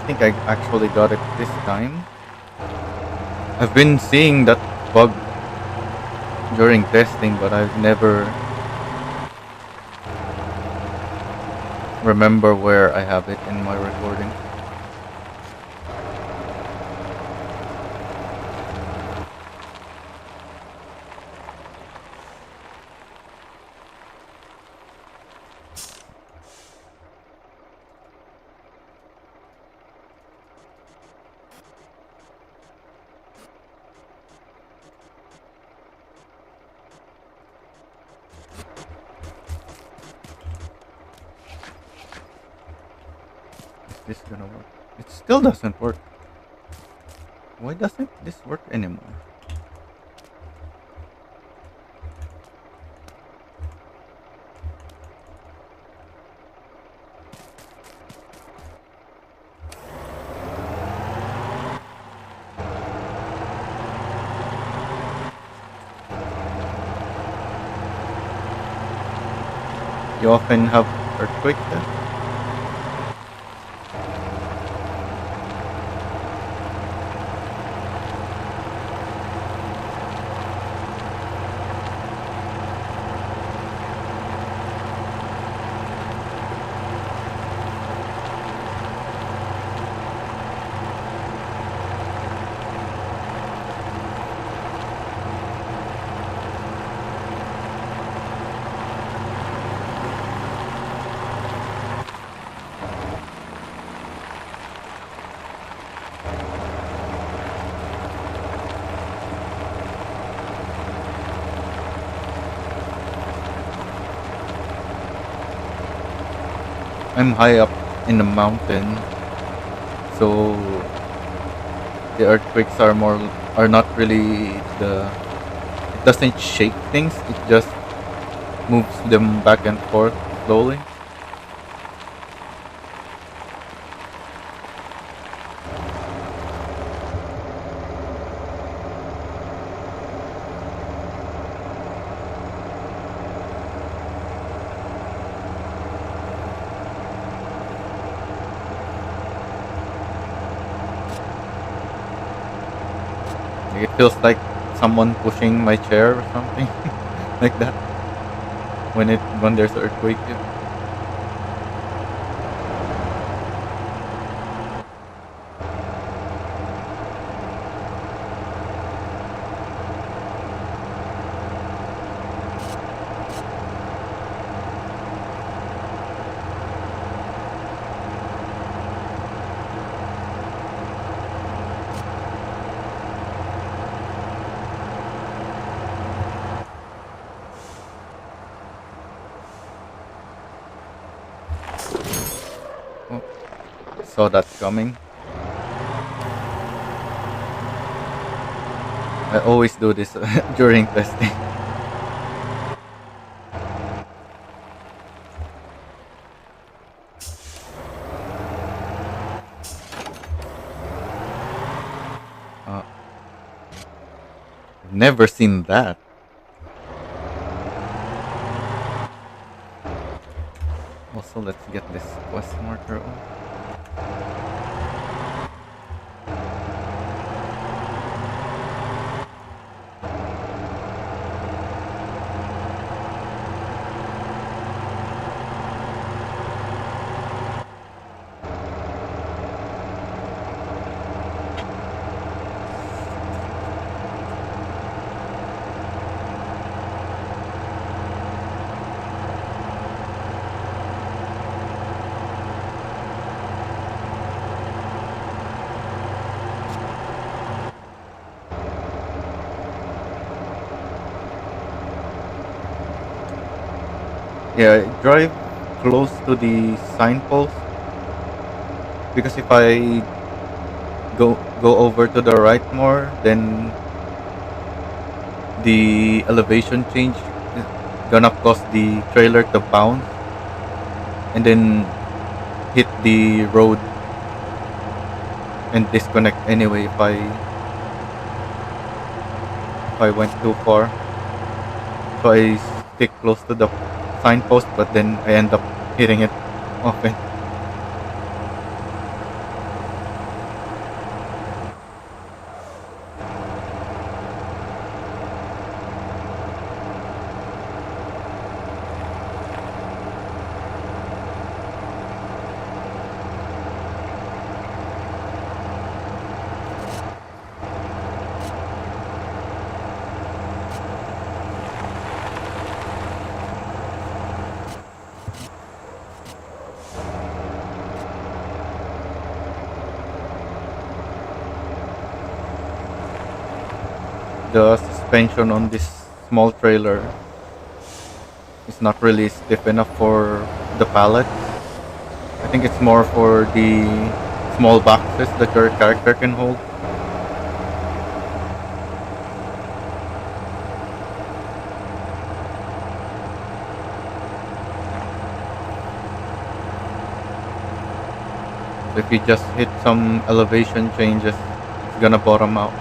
think I actually got it this time. I've been seeing that bug during testing, but I've never remember where I have it in my recording. Is this gonna work? It still doesn't work. Why doesn't this work anymore? You often have earthquakes there? I'm high up in the mountain, so the earthquakes are not really the it doesn't shake things, it just moves them back and forth slowly. It feels like someone pushing my chair or something like that when there's an earthquake. Oh, saw that coming. I always do this during testing. Uh, I've never seen that. Also, let's get this quest marker on. Yeah, I drive close to the signpost because if I go over to the right more, then the elevation change is gonna cause the trailer to bounce and then hit the road and disconnect anyway if I went too far. So I stick close to the signpost, but then I end up hitting it often. The suspension on this small trailer is not really stiff enough for the pallet. I think it's more for the small boxes that your character can hold. So if you just hit some elevation changes, it's gonna bottom out.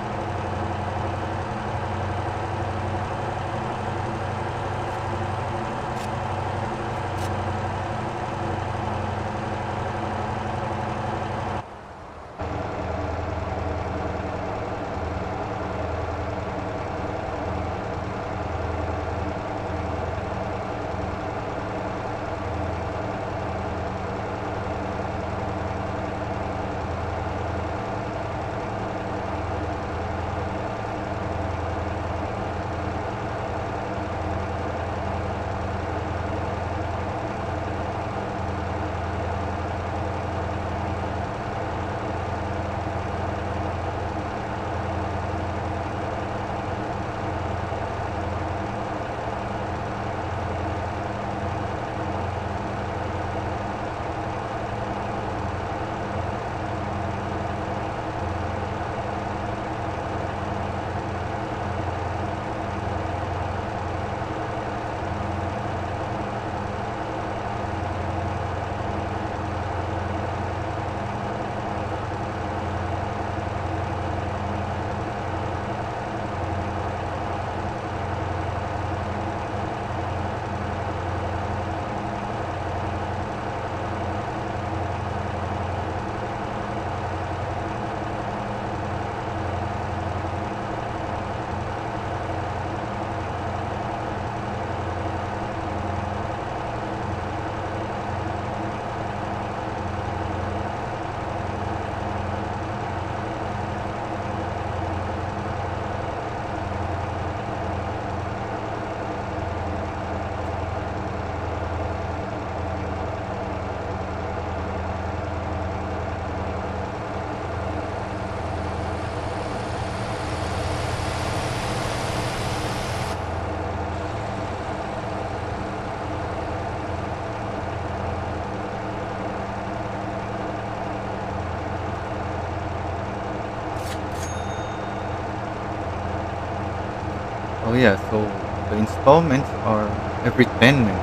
Oh yeah, so the installments are every 10 minutes,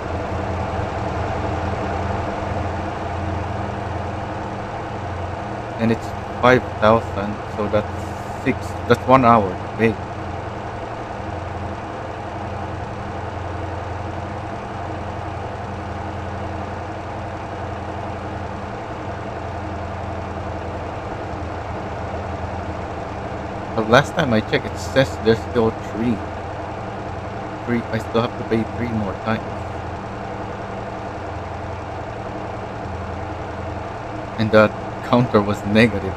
and it's 5,000, so that's 1 hour to pay. But last time I checked, it says there's still three. I still have to pay three more times, and the counter was negative.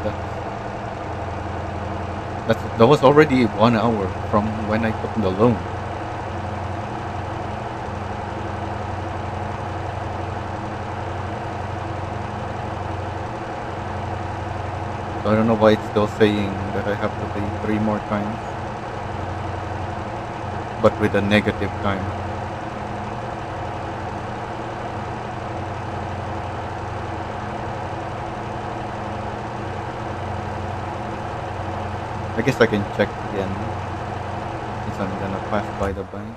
That was already 1 hour from when I took the loan. So I don't know why it's still saying that I have to pay three more times, but with a negative time. I guess I can check again since I'm gonna pass by the bank.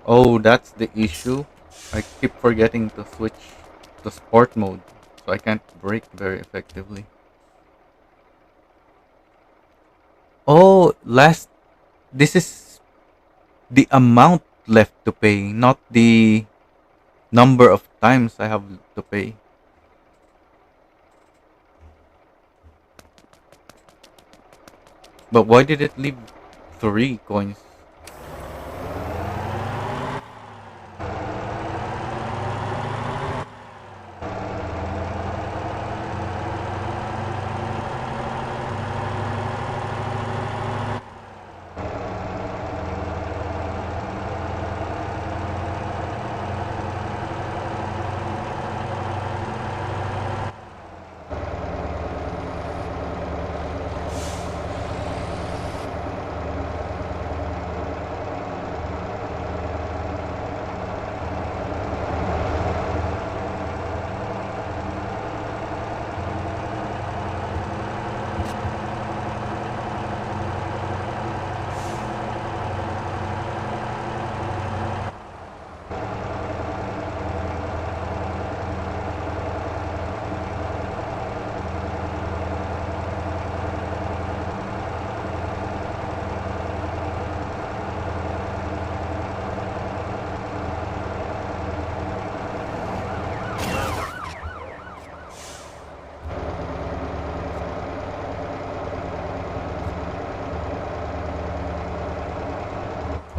Oh, that's the issue. I keep forgetting to switch to sport mode, so I can't brake very effectively. Oh, last. This is the amount left to pay, not the number of times I have to pay. But why did it leave 3 coins?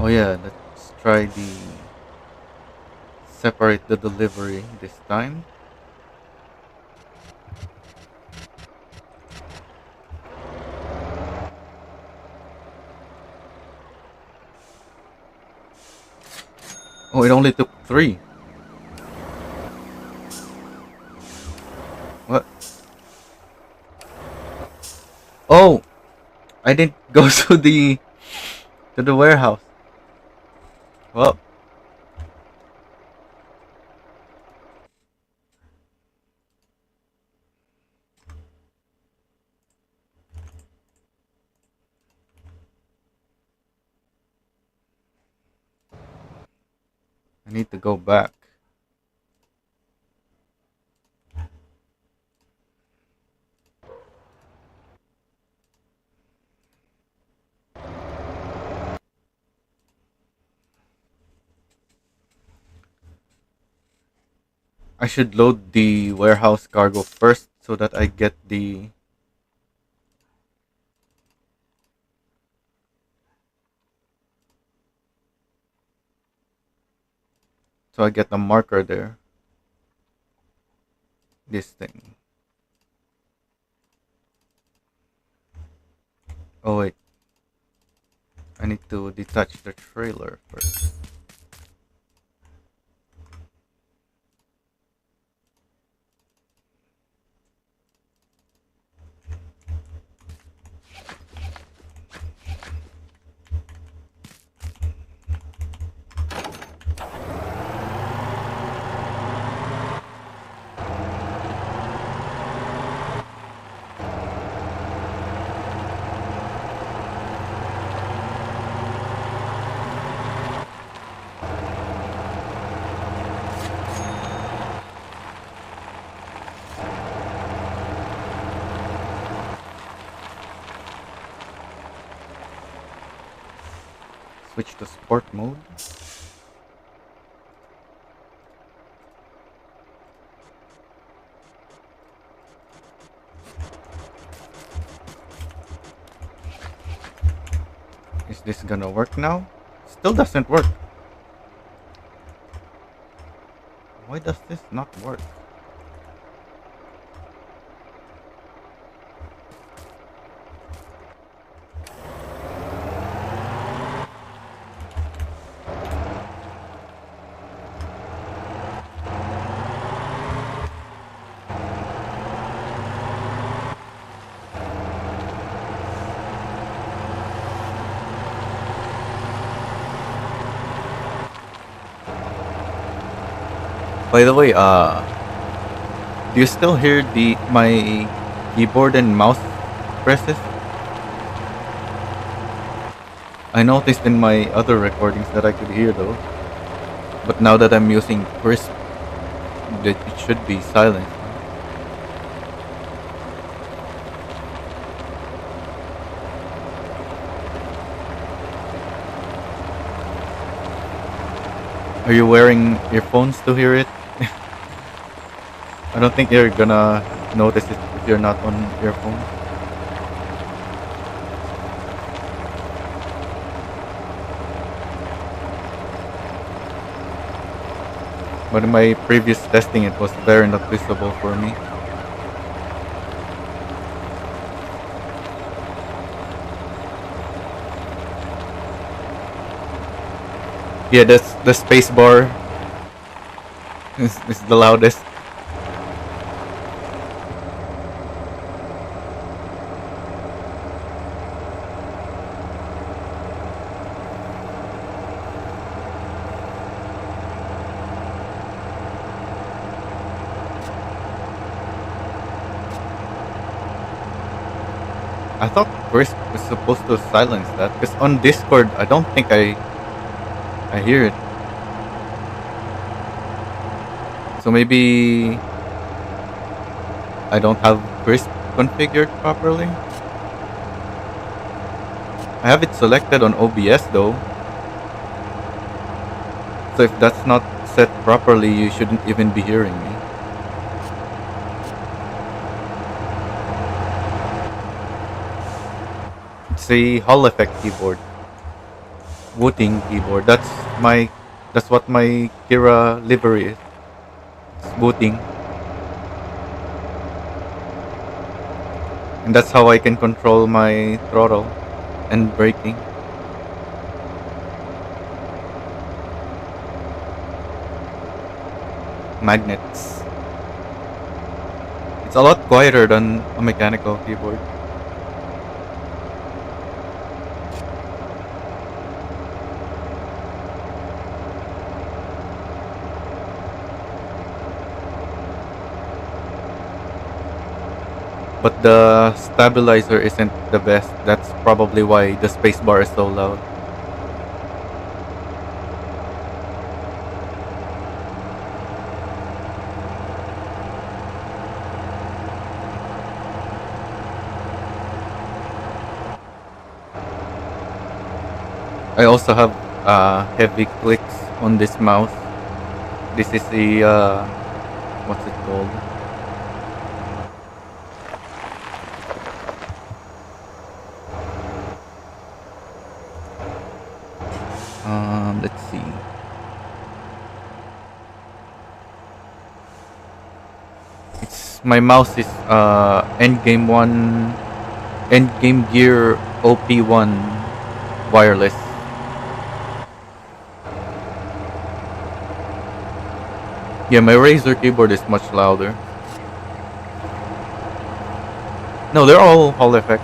Oh yeah, let's try the separate the delivery this time. Oh, it only took 3. What? Oh, I didn't go to the warehouse. Well, I need to go back. I should load the warehouse cargo first so that I get the so I get the marker there. This thing. Oh wait, I need to detach the trailer first. Switch to sport mode. I this gonna work now? Still doesn't work. Why does this not work? By the way, do you still hear the my keyboard and mouse presses? I noticed in my other recordings that I could hear those, but now that I'm using Crisp, that it should be silent. Are you wearing earphones to hear it? I don't think you're gonna notice it if you're not on earphones. But in my previous testing, it was very noticeable for me. Yeah, that's the space bar is the loudest. I thought Crisp was supposed to silence that because on Discord, I don't think I hear it. So maybe I don't have Crisp configured properly. I have it selected on OBS though. So if that's not set properly, you shouldn't even be hearing me. It's a Hall Effect keyboard. Wooting keyboard. That's what my Kira livery is. It's booting. And that's how I can control my throttle and braking. Magnets. It's a lot quieter than a mechanical keyboard. But the stabilizer isn't the best. That's probably why the spacebar is so loud. I also have heavy clicks on this mouse. This is the what's it called? Let's see. It's my mouse is Endgame Gear OP1 wireless. Yeah, my Razer keyboard is much louder. No, they're all Hall Effect.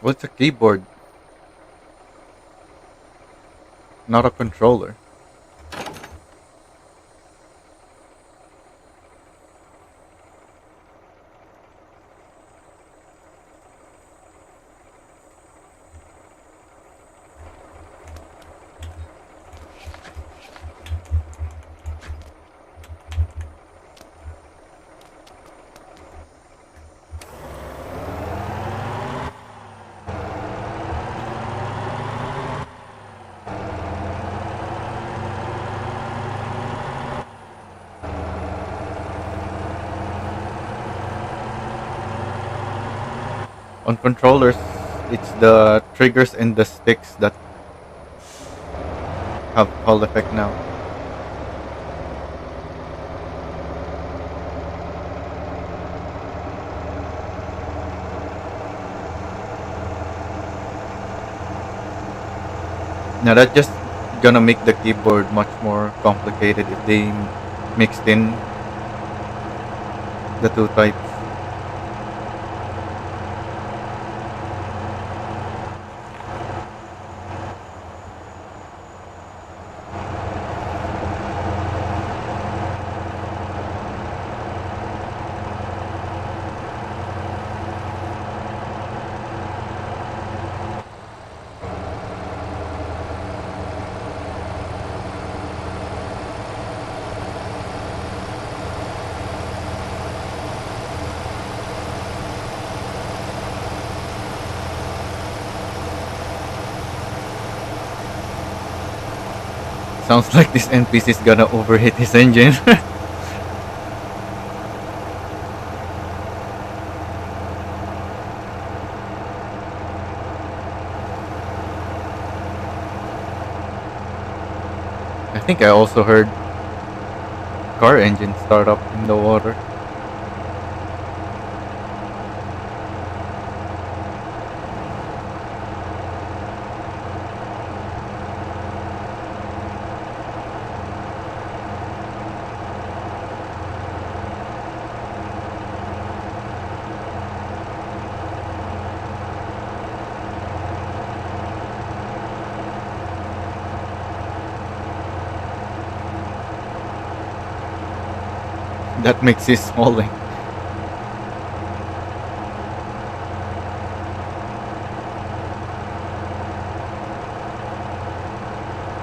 What's a keyboard? Not a controller. On controllers, it's the triggers and the sticks that have Hall effect now. Now that just gonna make the keyboard much more complicated if they mixed in the two types. Sounds like this NPC is gonna overheat his engine. I think I also heard car engine start up in the water. That makes it smalling.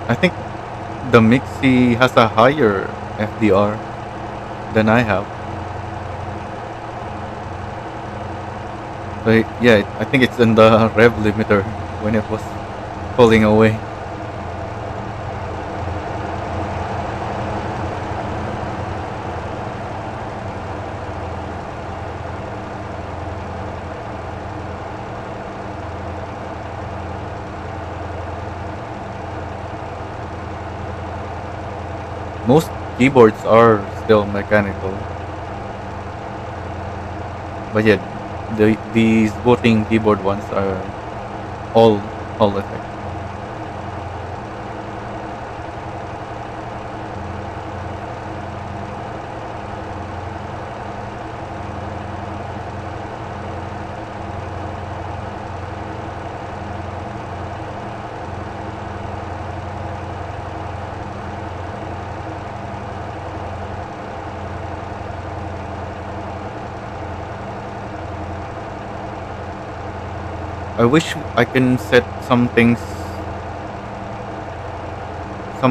I think the Mixie has a higher FDR than I have. But yeah, I think it's in the rev limiter when it was pulling away. Most keyboards are still mechanical, but yeah, these voting keyboard ones are all Hall effect. I wish I can set some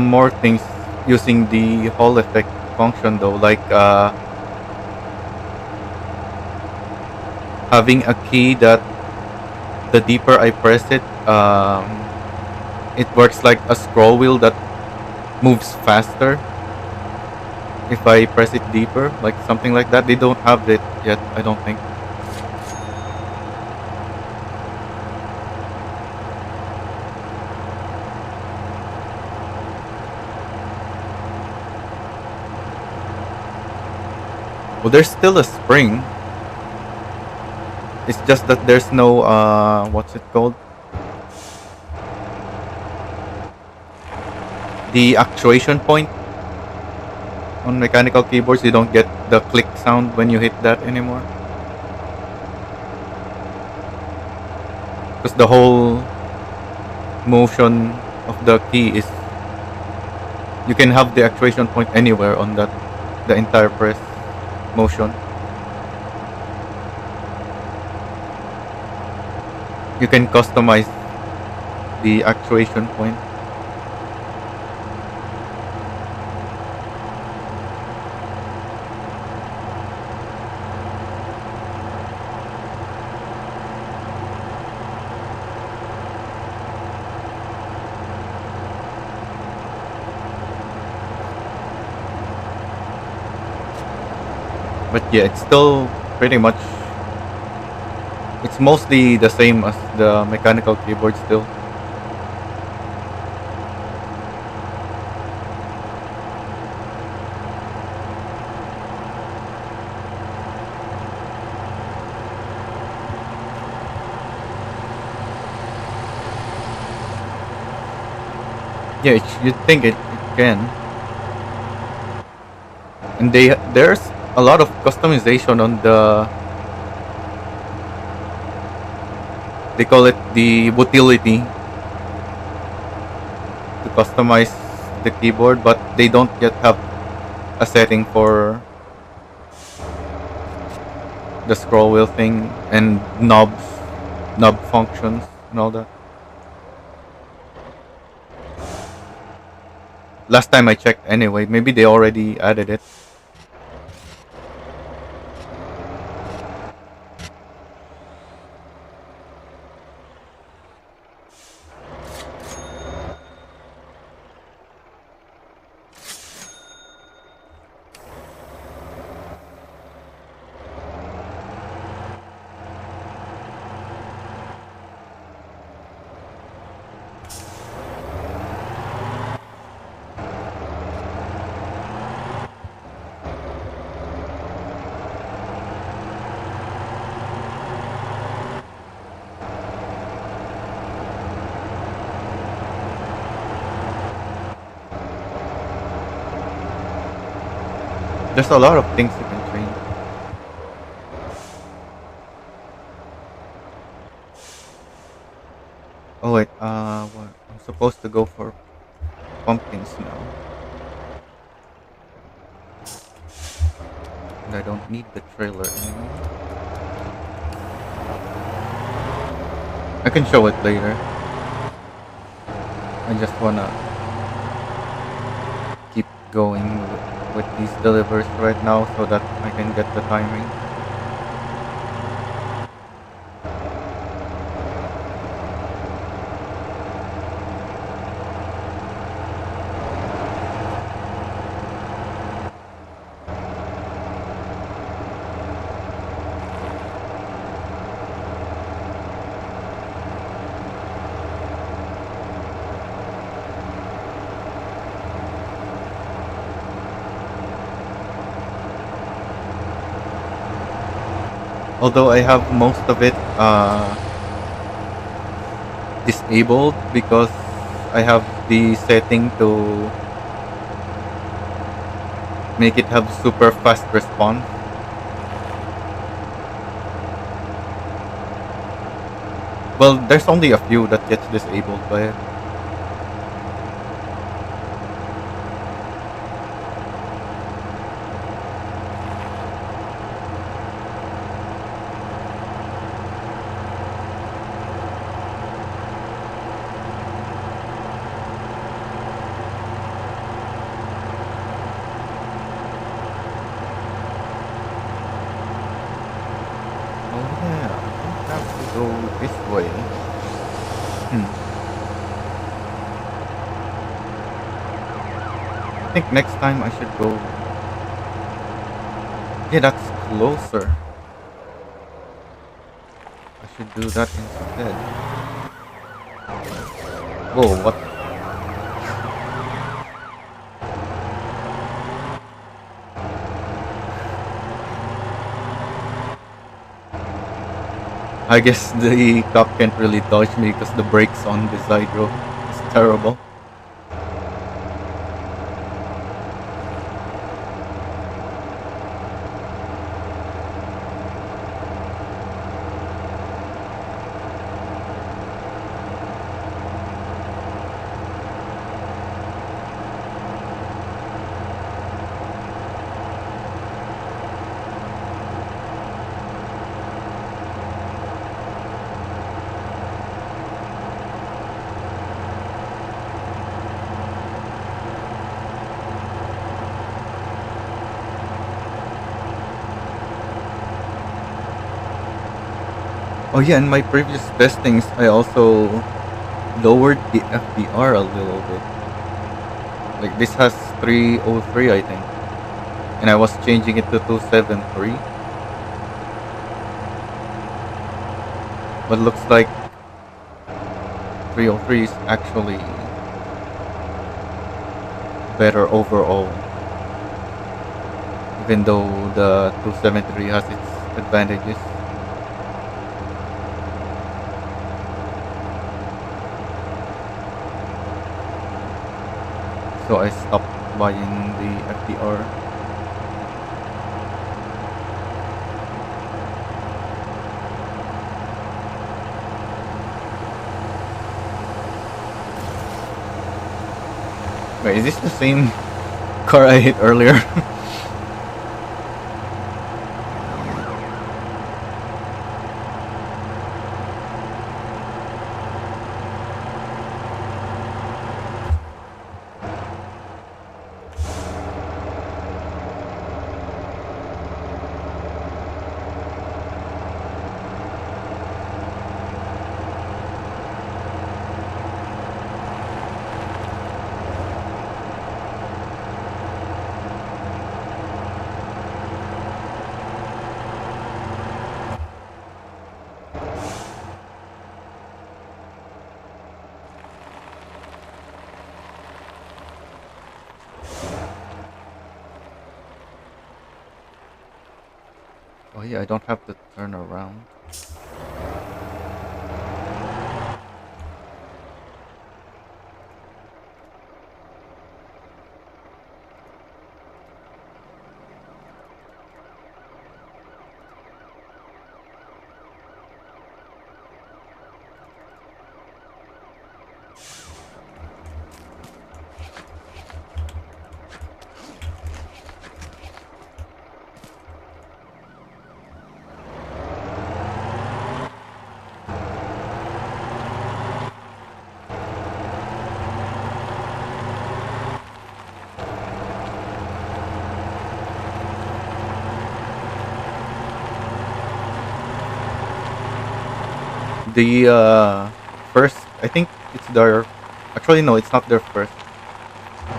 more things using the Hall effect function though, like having a key that the deeper I press it, it works like a scroll wheel that moves faster if I press it deeper, like something like that. They don't have it yet, I don't think. Well, there's still a spring. It's just that there's no what's it called? The actuation point on mechanical keyboards. You don't get the click sound when you hit that anymore. because the whole motion of the key is you can have the actuation point anywhere on that the entire press motion. You can customize the actuation point. But yeah, it's still pretty much it's mostly the same as the mechanical keyboard still. Yeah, you'd think it can. And there's a lot of customization on the they call it the utility to customize the keyboard, but they don't yet have a setting for the scroll wheel thing and knob functions and all that. Last time I checked anyway, maybe they already added it. There's a lot of things you can train. Oh wait, what? I'm supposed to go for pumpkins now, and I don't need the trailer anymore. I can show it later. I just wanna keep going with these delivers right now so that I can get the timing. Although I have most of it disabled because I have the setting to make it have super fast response. Well, there's only a few that gets disabled by it. Oh yeah, I think I have to go this way. Hmm. I think next time I should go. Yeah, that's closer. I should do that instead. Whoa, what? I guess the cop can't really dodge me because the brakes on the Zydro is terrible. Oh yeah, in my previous testings, I also lowered the FDR a little bit. Like this has 303, I think, and I was changing it to 273. But looks like 303 is actually better overall, even though the 273 has its advantages. So I stopped buying the FDR. Wait, is this the same car I hit earlier? Oh yeah, I don't have to turn around. The first, I think it's their. Actually, no, it's not their first.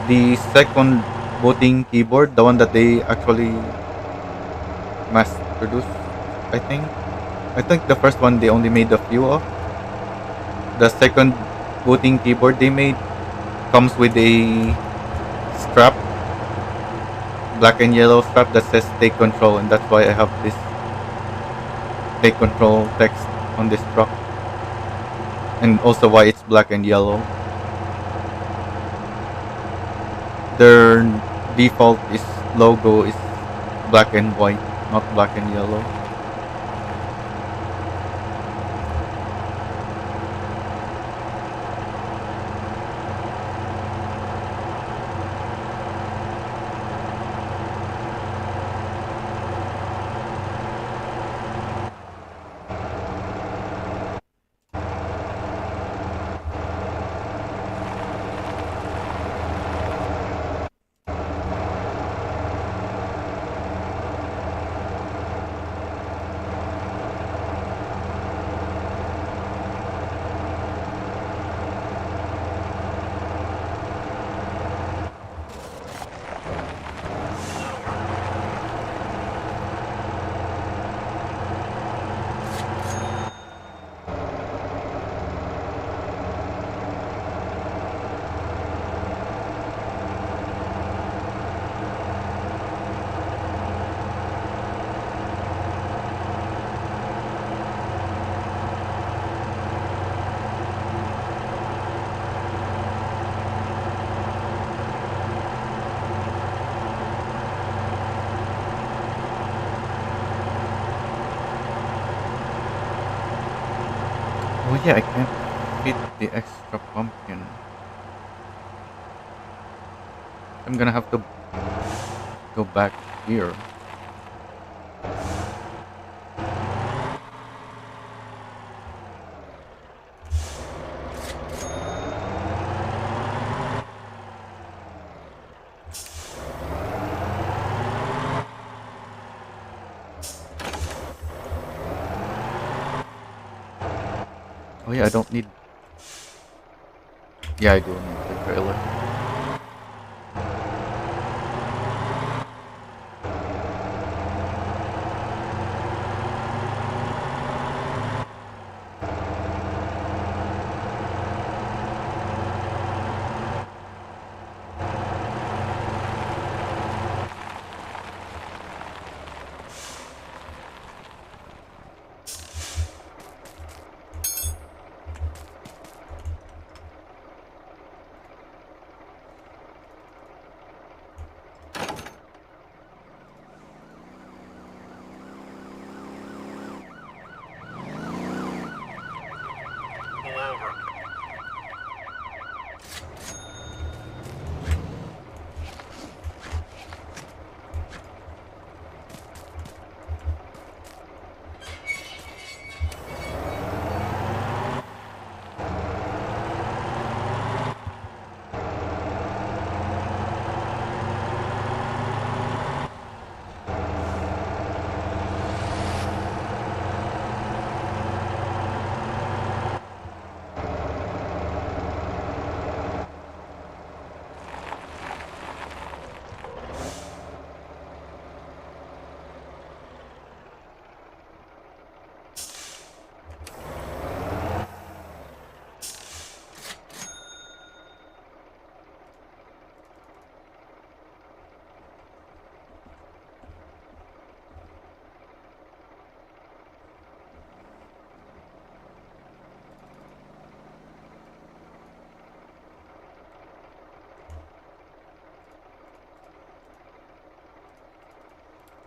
The second voting keyboard, the one that they actually mass produced, I think. I think the first one they only made a few of. The second voting keyboard they made comes with a strap, black and yellow strap that says take control, and that's why I have this take control text on this truck, and also why it's black and yellow. Their default is logo is black and white, not black and yellow. Oh yeah, I can't fit the extra pumpkin. I'm gonna have to go back here. Oh yeah, I don't need. Yeah, I do need the trailer. Pull over.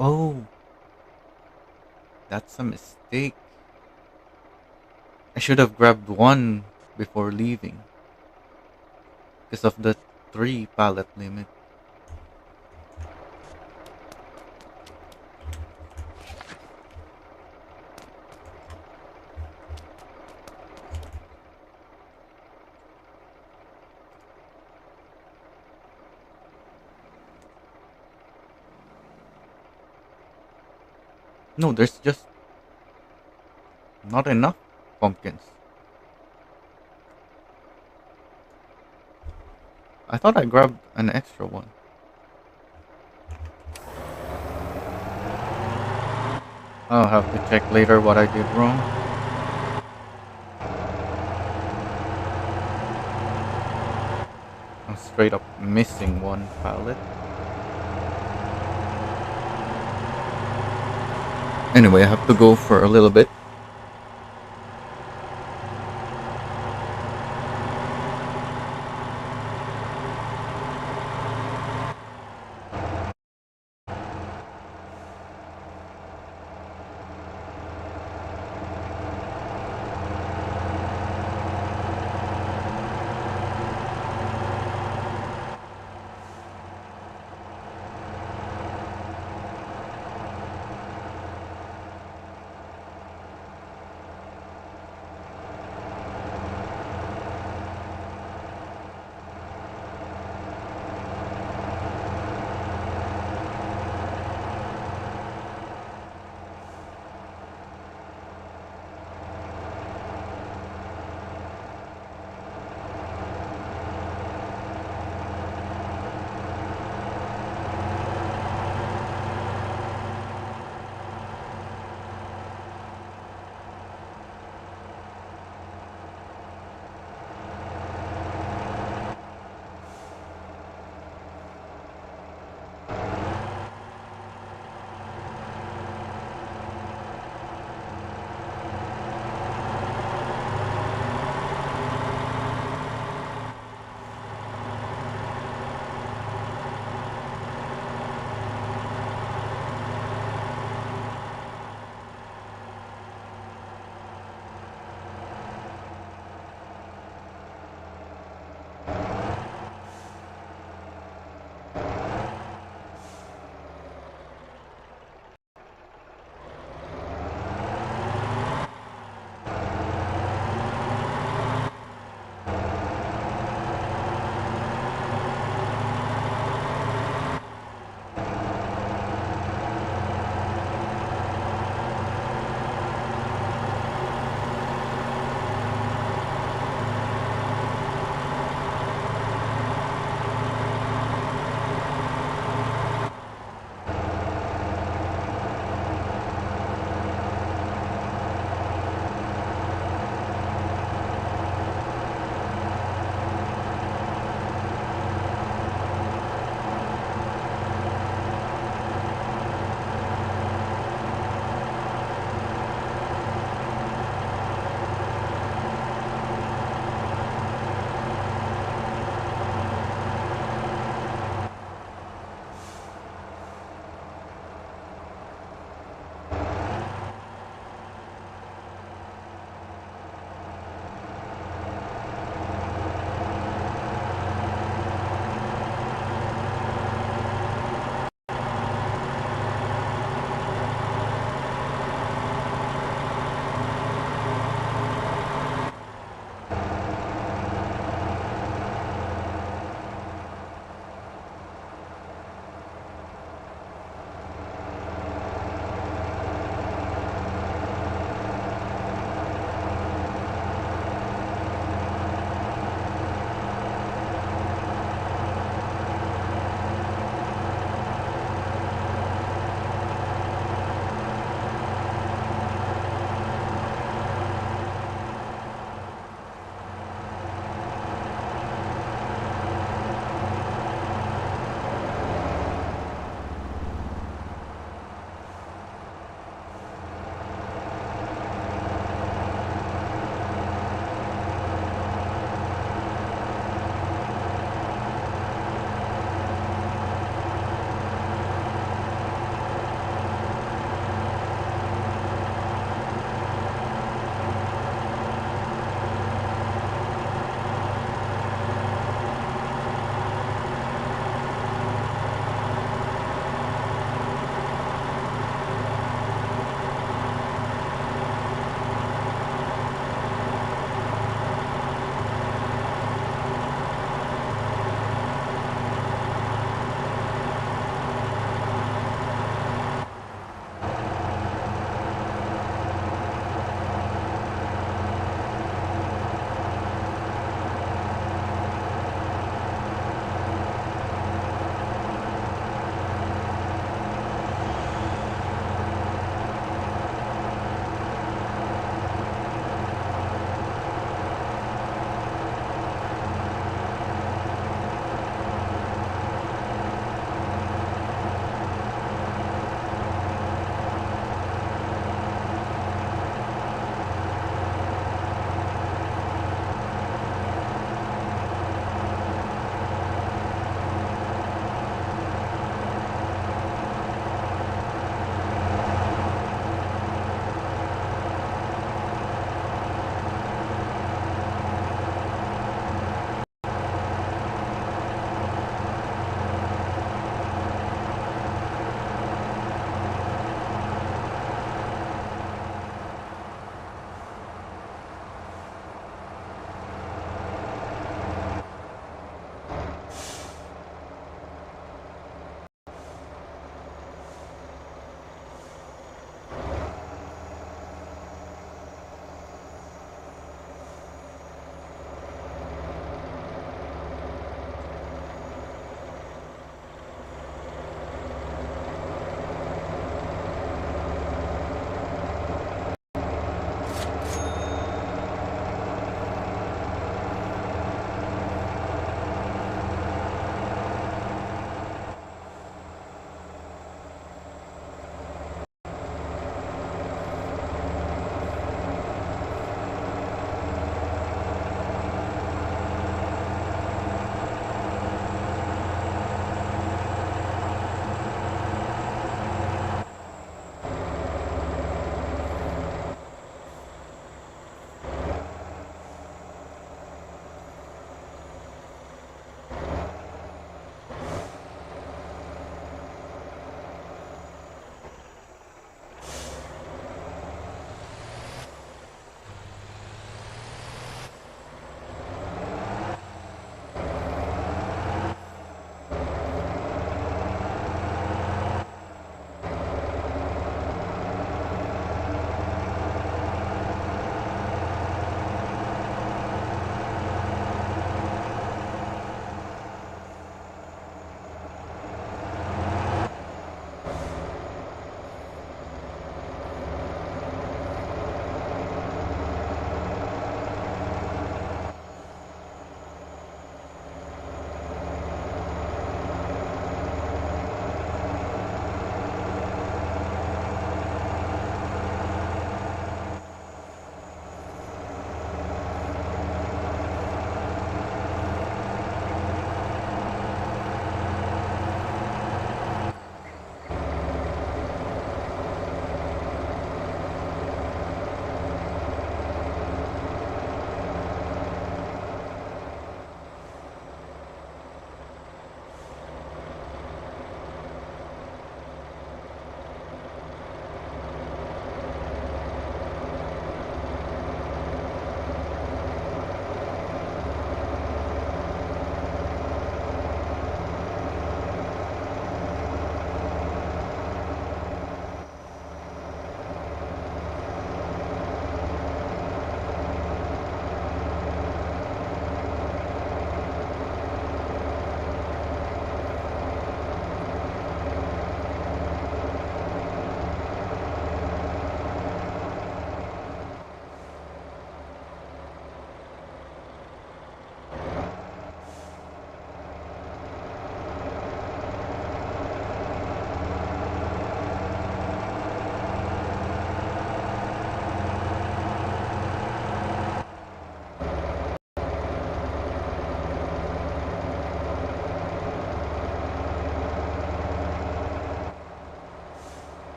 Oh, that's a mistake. I should have grabbed one before leaving because of the three pallet limit. No, there's just not enough pumpkins. I thought I grabbed an extra one. I'll have to check later what I did wrong. I'm straight up missing one pallet. Anyway, I have to go for a little bit.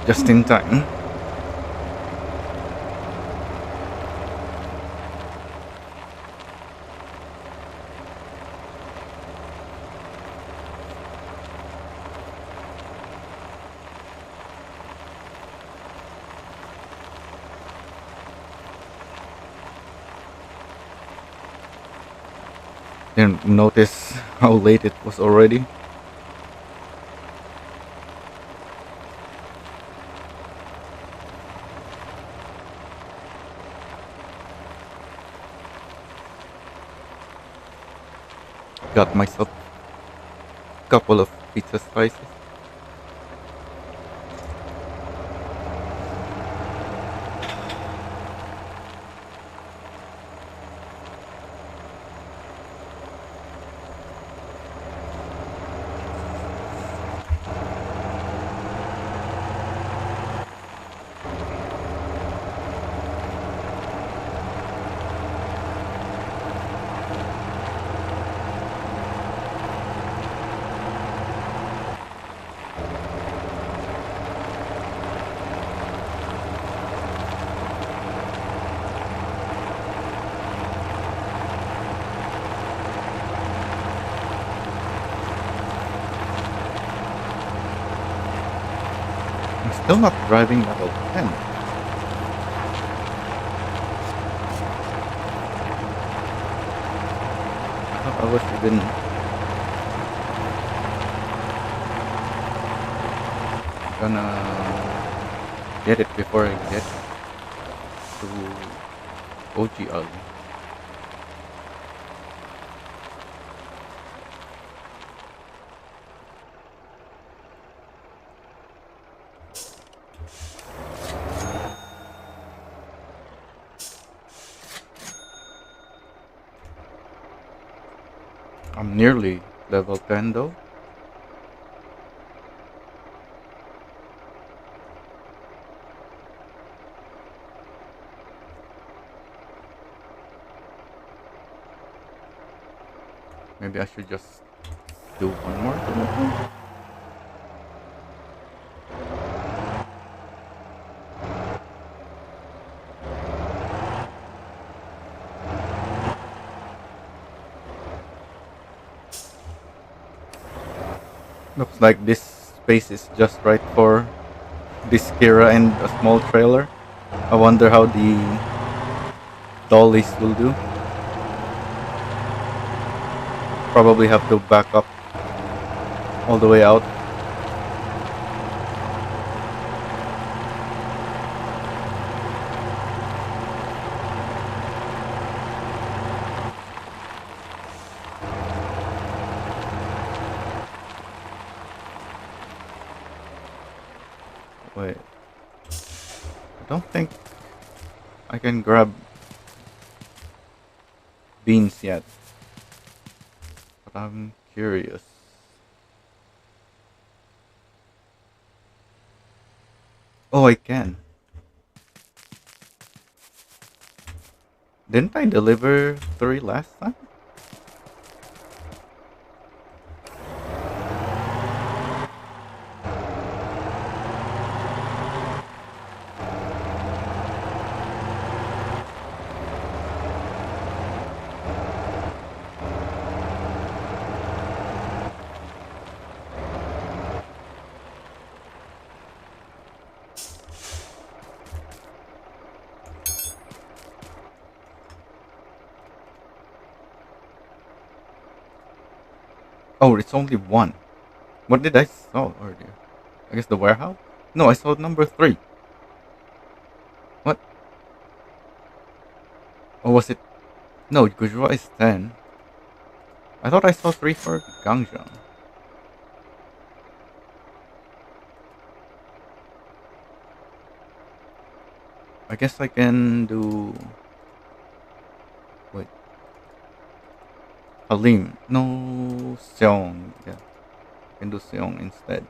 Just in time. Didn't notice how late it was already. Got myself a couple of pizza slices. I'm still not driving level 10. I thought I was even gonna get it before I get to OGL. I'm nearly level 10 though. Maybe I should just do one more delivery. Looks like this space is just right for this Kira and a small trailer. I wonder how the dollies will do. Probably have to back up all the way out. Wait. I don't think I can grab beans yet. But I'm curious. Oh, I can. Didn't I deliver 3 last time? Oh, it's only one. What did I saw earlier? I guess the warehouse? No, I saw number 3. What? Or was it? No, Gujra is 10. I thought I saw 3 for Gangjiang. I guess I can do. Wait. Halim. No, Seong. Yeah. I can do Seong instead.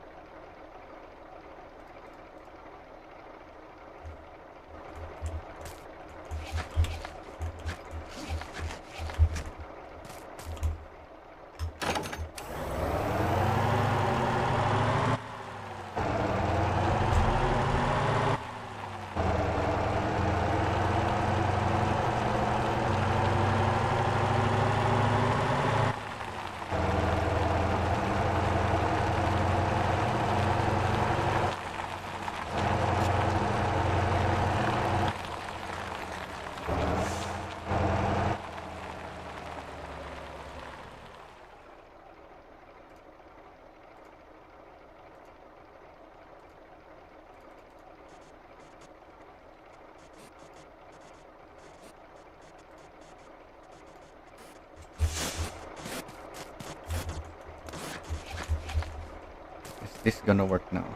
this gonna work now?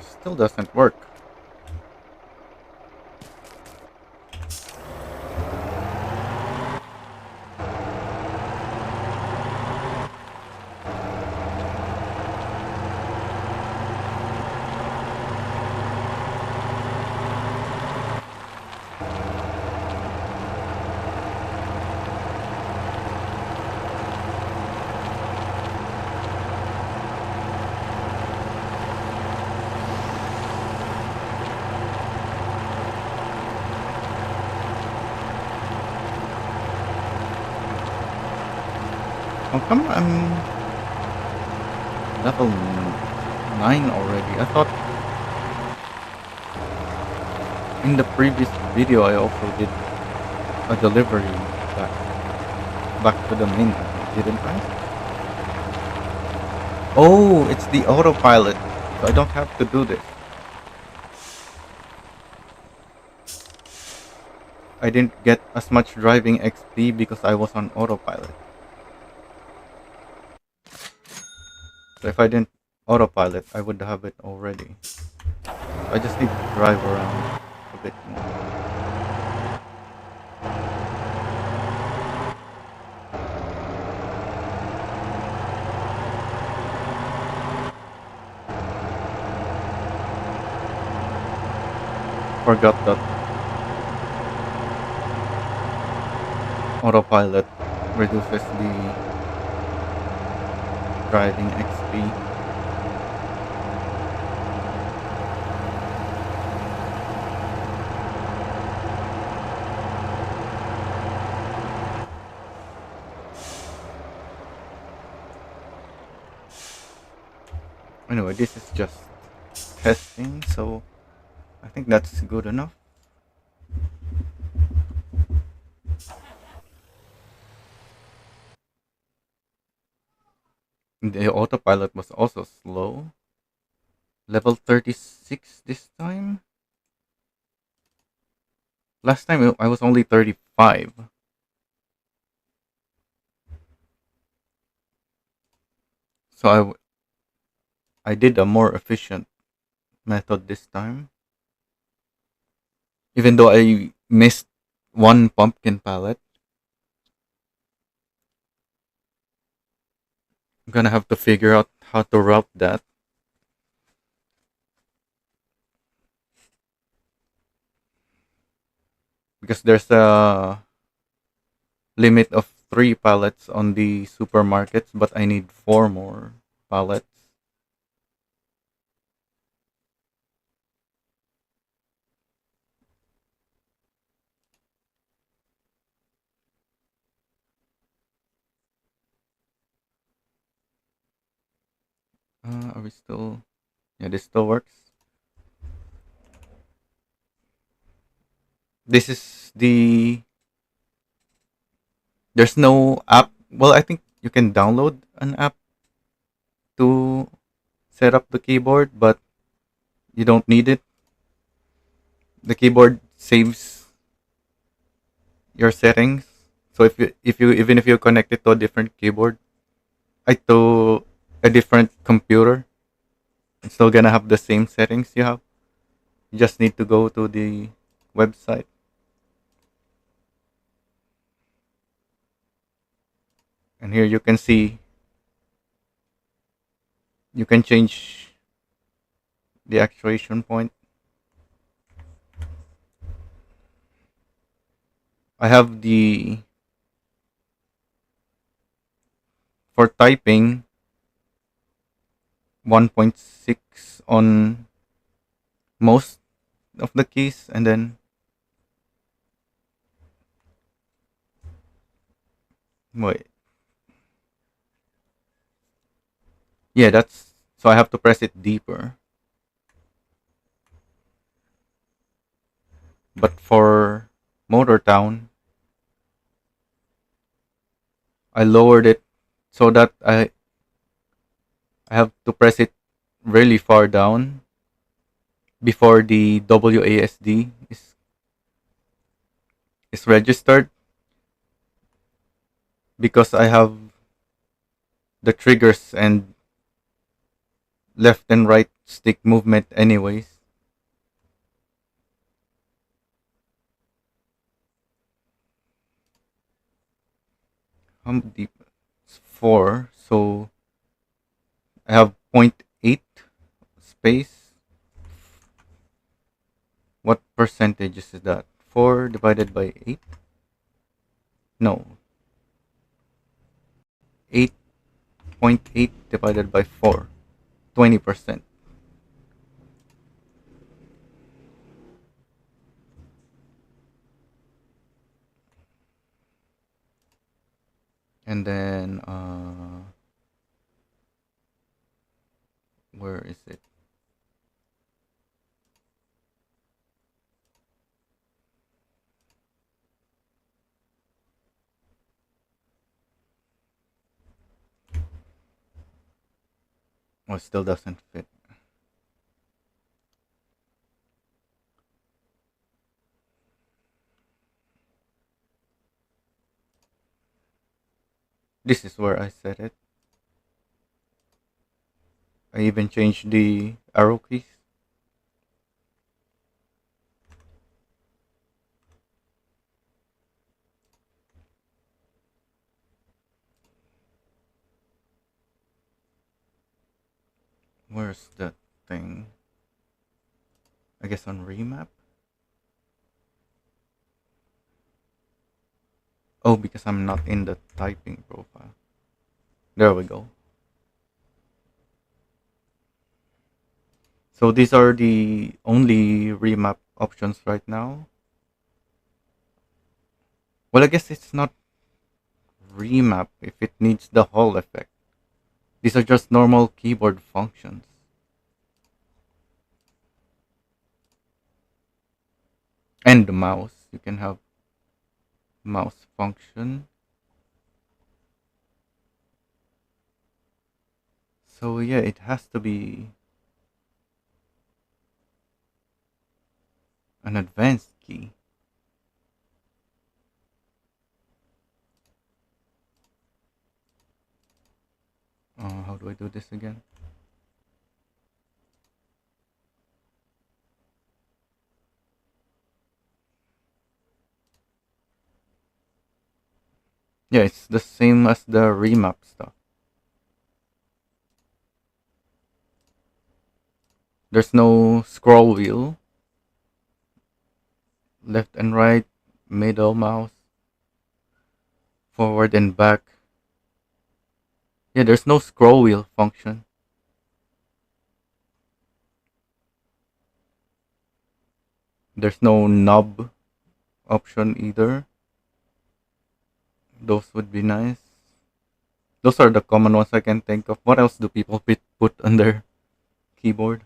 Still doesn't work. How come I'm level 9 already? I thought in the previous video I also did a delivery back, back to the main, didn't I? Oh, it's the autopilot. So I don't have to do this. I didn't get as much driving XP because I was on autopilot. So if I didn't autopilot, I would have it already. I just need to drive around a bit more. Forgot that autopilot reduces the driving XP. Anyway, this is just testing, so I think that's good enough. The autopilot was also slow. Level 36 this time. Last time I was only 35. So I did a more efficient method this time. Even though I missed one pumpkin pallet. I'm gonna have to figure out how to route that. Because there's a limit of 3 pallets on the supermarkets, but I need 4 more pallets. Are we still? Yeah, this still works. This is the. There's no app. Well, I think you can download an app to set up the keyboard, but you don't need it. The keyboard saves your settings. So if you even if you connect it to a different keyboard, to a different computer, it's still gonna have the same settings you have. You just need to go to the website. And here you can see you can change the actuation point. I have the for typing 1.6 on most of the keys, and then wait. Yeah, that's so I have to press it deeper. But for Motor Town, I lowered it so that I have to press it really far down before the WASD is registered, because I have the triggers and left and right stick movement anyways. How deep? It's 4. So I have point 0.8 space. What percentage is that? 4 divided by 8? No. 8.8 divided by 4. 20%. And then, where is it? Oh, it still doesn't fit. This is where I set it. I even changed the arrow keys. Where's that thing? I guess on remap? Oh, because I'm not in the typing profile. There we go. So these are the only remap options right now. Well, I guess it's not remap if it needs the Hall effect. These are just normal keyboard functions. And the mouse. You can have mouse function. So yeah, it has to be an advanced key. How do I do this again? Yeah, it's the same as the remap stuff. There's no scroll wheel, left and right, middle mouse, forward and back. Yeah, there's no scroll wheel function. There's no knob option either. Those would be nice. Those are the common ones I can think of. What else do people put on their keyboard?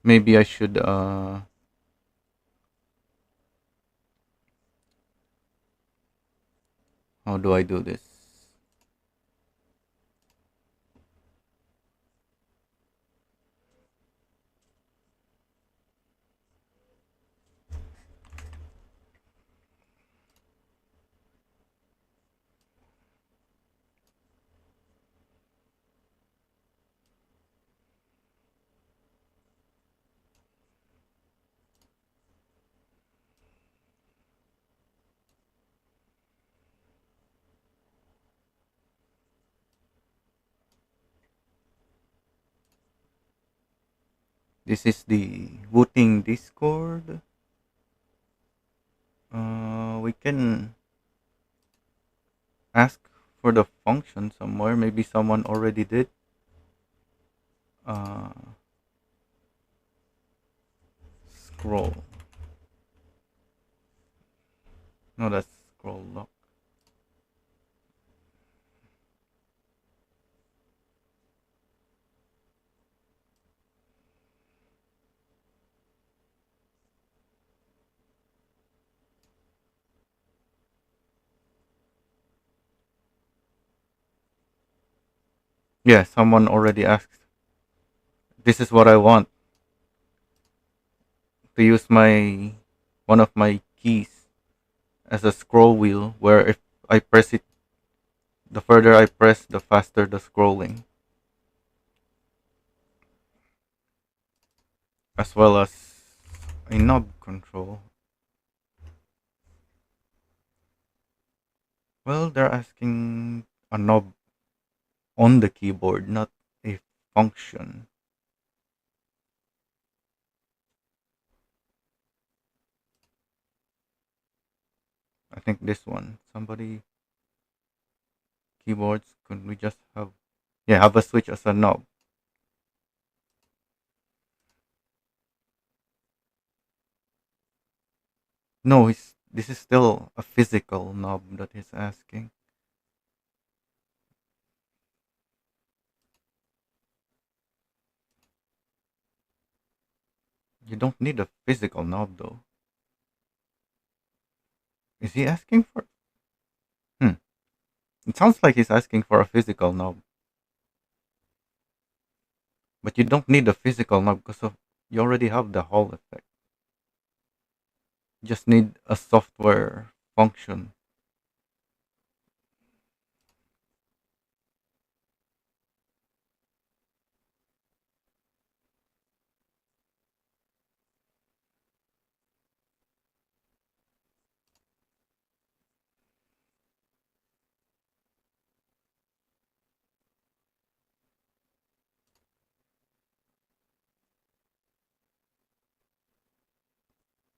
Maybe I should how do I do this? This is the Wooting Discord. We can ask for the function somewhere. Maybe someone already did. Uh, Scroll. No, that's scroll lock. Yeah, someone already asked. this is what I want, to use my one of my keys as a scroll wheel, where if I press it, the further I press, the faster the scrolling, as well as a knob control. Well, they're asking a knob on the keyboard, not a function. I think this one. Somebody keyboards. Could we just have, yeah, have a switch as a knob? No, this is still a physical knob that he's asking. You don't need a physical knob though. Is he asking for? Hmm. It sounds like he's asking for a physical knob, but you don't need a physical knob because of you already have the Hall effect. You just need a software function.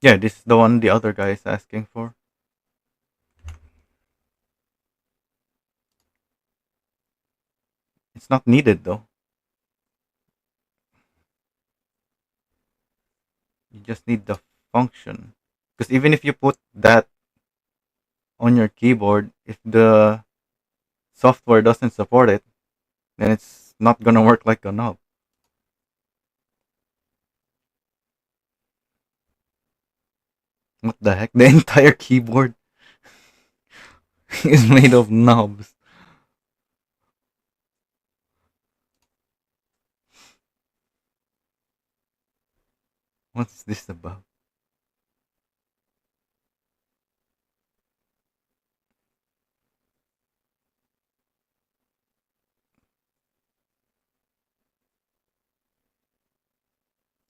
Yeah, this is the one the other guy is asking for. It's not needed though. You just need the function. Because even if you put that on your keyboard, if the software doesn't support it, then it's not gonna work like a knob. What the heck? The entire keyboard is made of knobs. What's this about?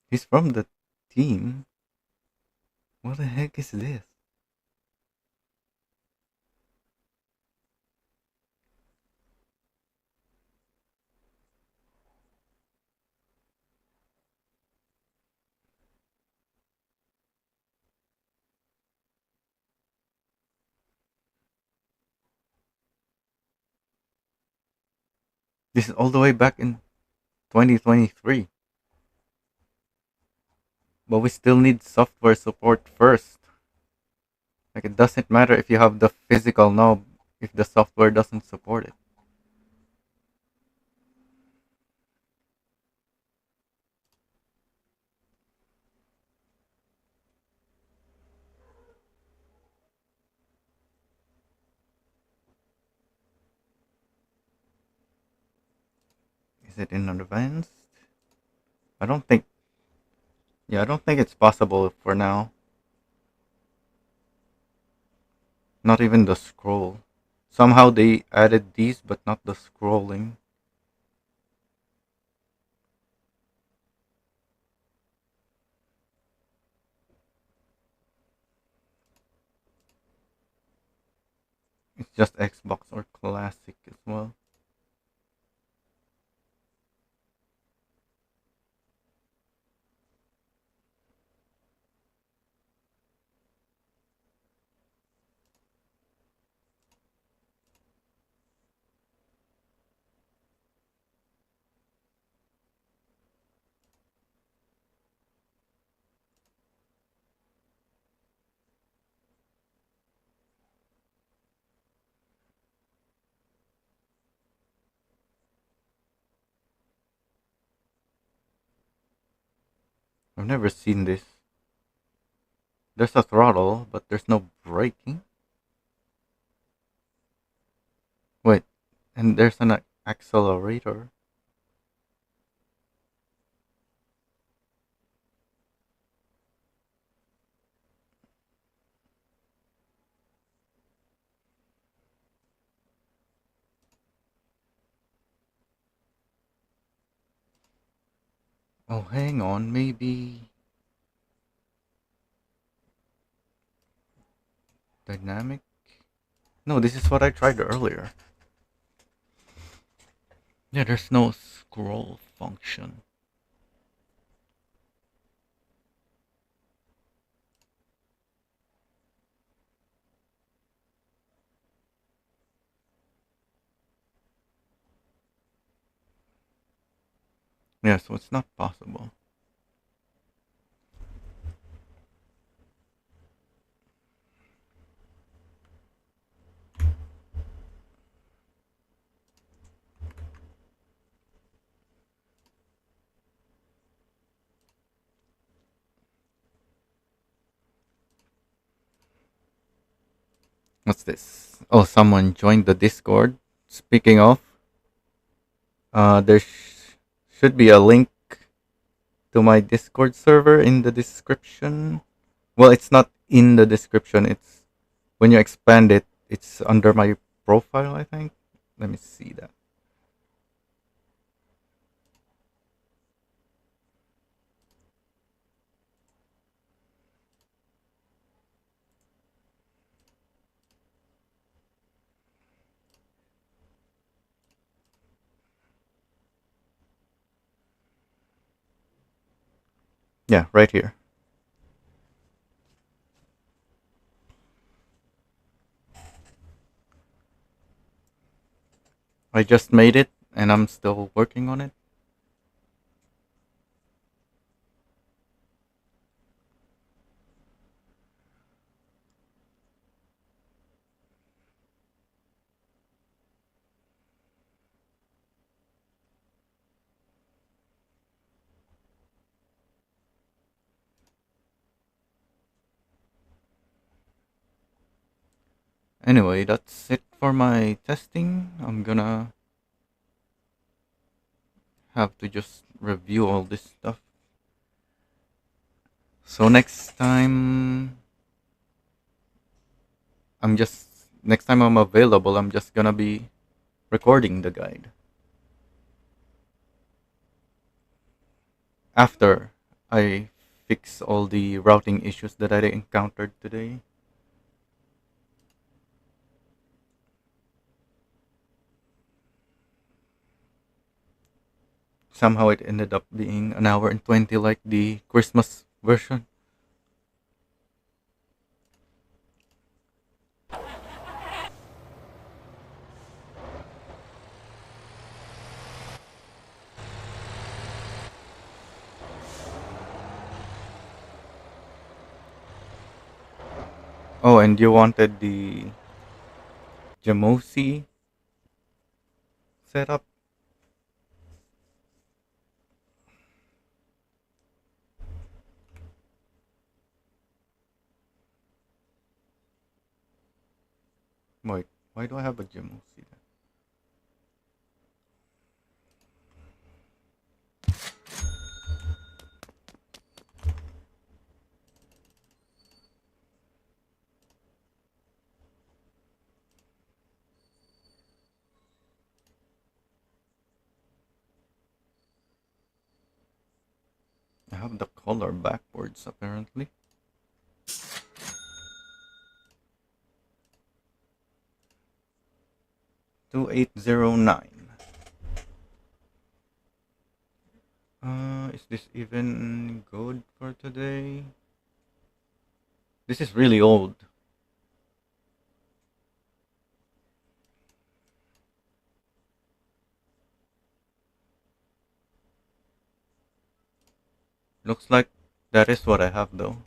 He's from the team. What the heck is this? This is all the way back in 2023. But we still need software support first. Like it doesn't matter if you have the physical knob if the software doesn't support it. Is it in advanced? I don't think. Yeah, I don't think it's possible for now. Not even the scroll. Somehow they added these, but not the scrolling. It's just Xbox or Classic as well. I've never seen this. There's a throttle, but there's no braking. Wait, and there's an accelerator. Oh, hang on, maybe dynamic. No, this is what I tried earlier. Yeah, there's no scroll function. Yeah, so it's not possible. What's this? Oh, someone joined the Discord. Speaking of, should be a link to my Discord server in the description. Well, it's not in the description. It's when you expand it, it's under my profile, I think. Let me see that. Yeah, right here. I just made it and I'm still working on it. Anyway, that's it for my testing. I'm gonna have to just review all this stuff. So next time I'm available, I'm just gonna be recording the guide. After I fix all the routing issues that I encountered today. Somehow it ended up being an hour and 20 like the Christmas version. Oh, and you wanted the Jamosi setup? Wait, why do I have a Jamosi? I have the color backwards apparently. 2809. Is this even good for today? This is really old. Looks like that is what I have though.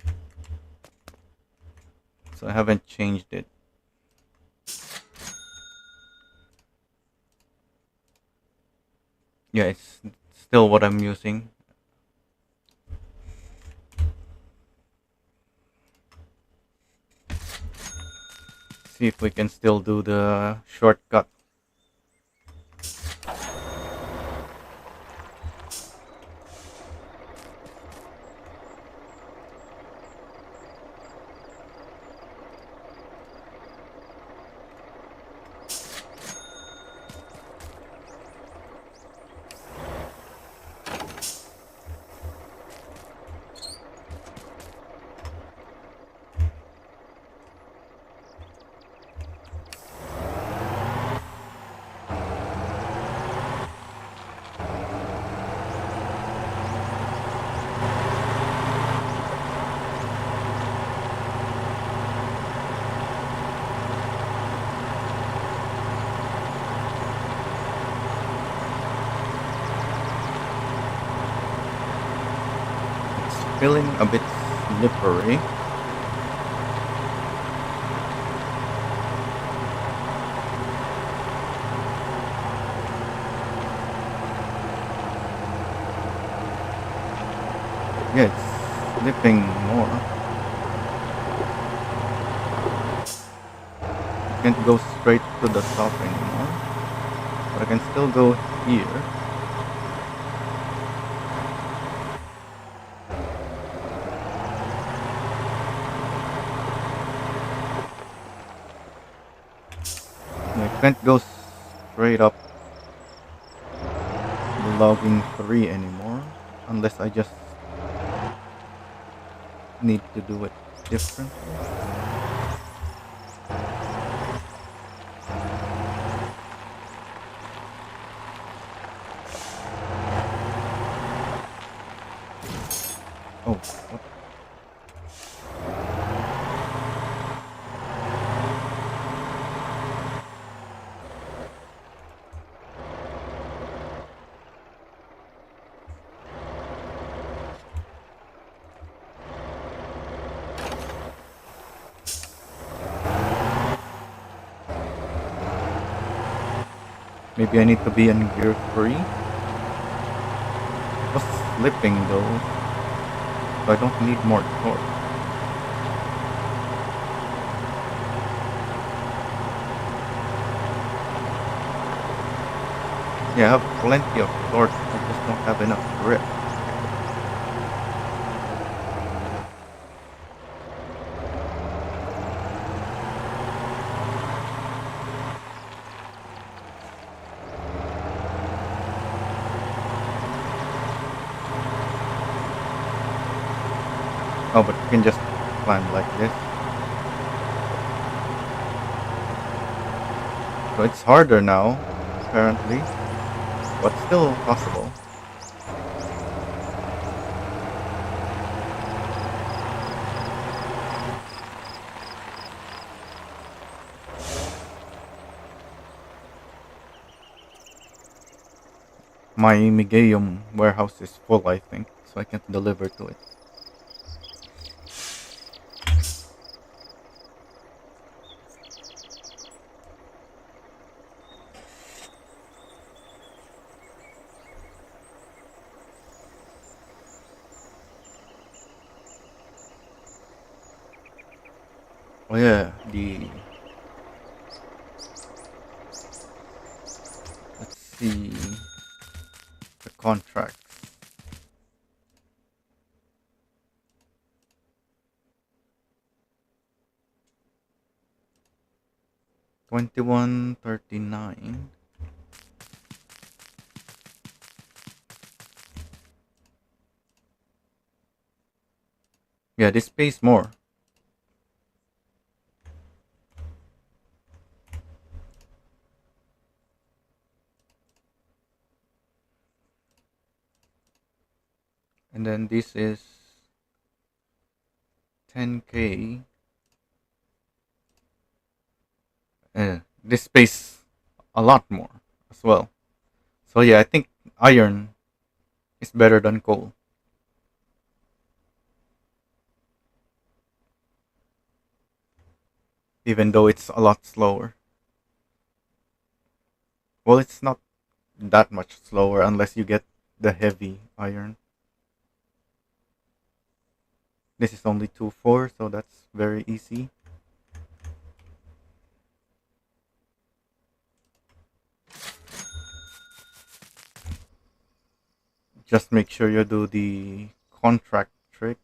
So I haven't changed it. Yeah, it's still what I'm using. See if we can still do the shortcut. feeling a bit slippery. Yeah, it's slipping more. I can't go straight to the top anymore, but I can still go here. I can't go straight up the logging 3 anymore, unless I just need to do it differently. Oh, what? Maybe I need to be in gear 3? It was slipping though, so I don't need more torque. Yeah, I have plenty of torque, I just don't have enough grip. Oh, but you can just climb like this. So it's harder now, apparently, but still possible. My Migeum warehouse is full, I think, so I can't deliver to it. Oh yeah, let's see, the contracts. 2139. Yeah, this pays more. And then this is 10K. This pays a lot more as well. So yeah, I think iron is better than coal. Even though it's a lot slower. Well, it's not that much slower unless you get the heavy iron. This is only 2-4, so that's very easy. Just make sure you do the contract trick.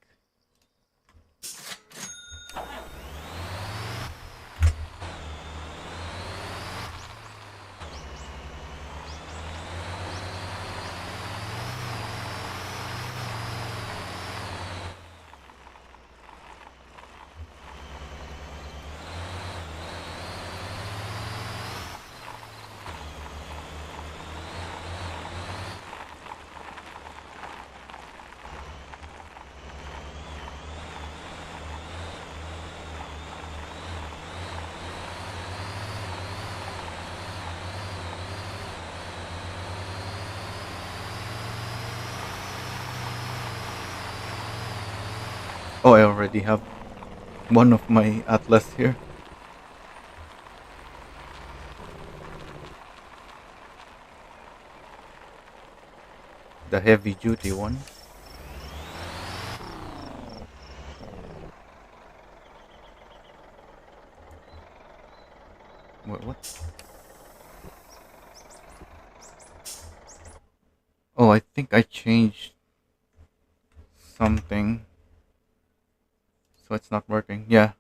Oh, I already have one of my Atlas here. The heavy duty one. What? Oh, I think I changed something. So it's not working. Yeah.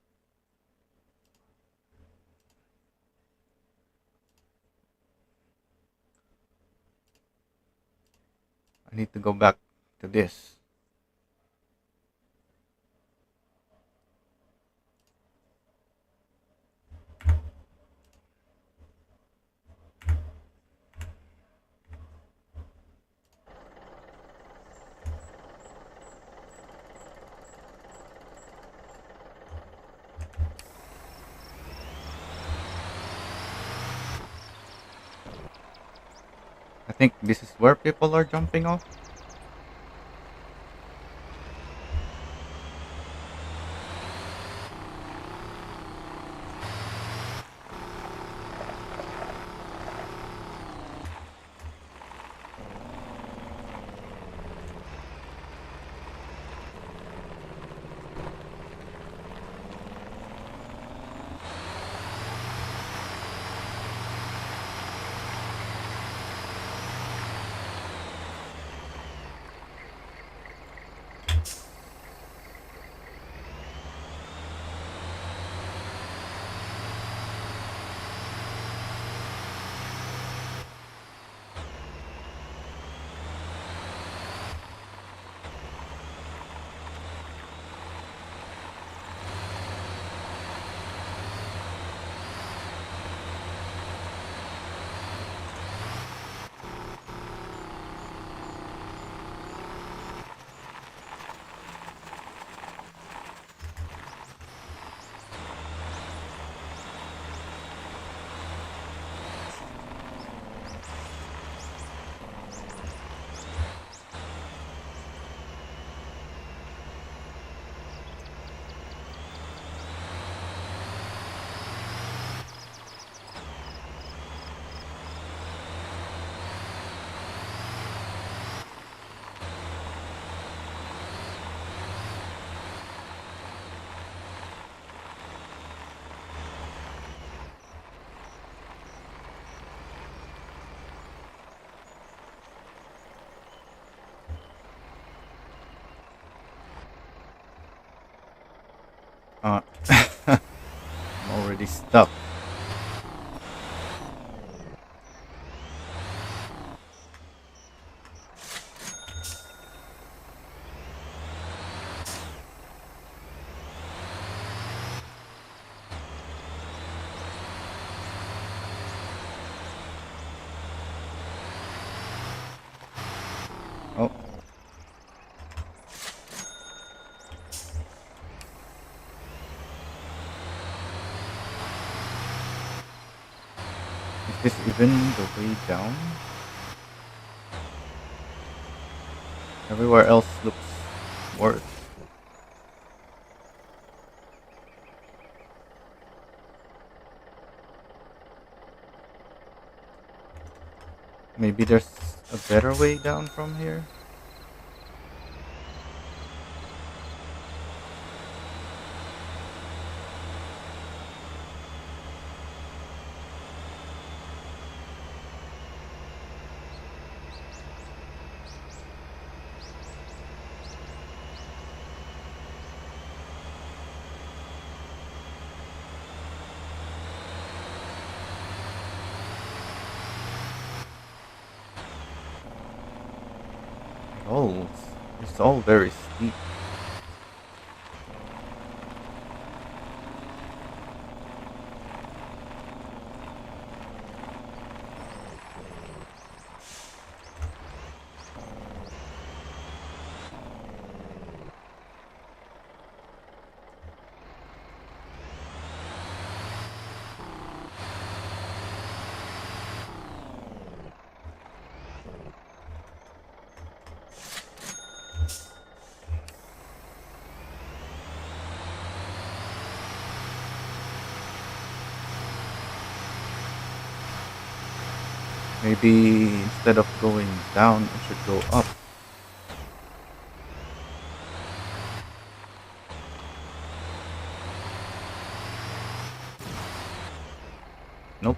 I need to go back to this. I think this is where people are jumping off. Uh, I'm already stuck. Oh, is this even the way down? Everywhere else looks worse. Maybe there's a better way down from here? Oh, it's all very steep. Maybe instead of going down, I should go up. Nope.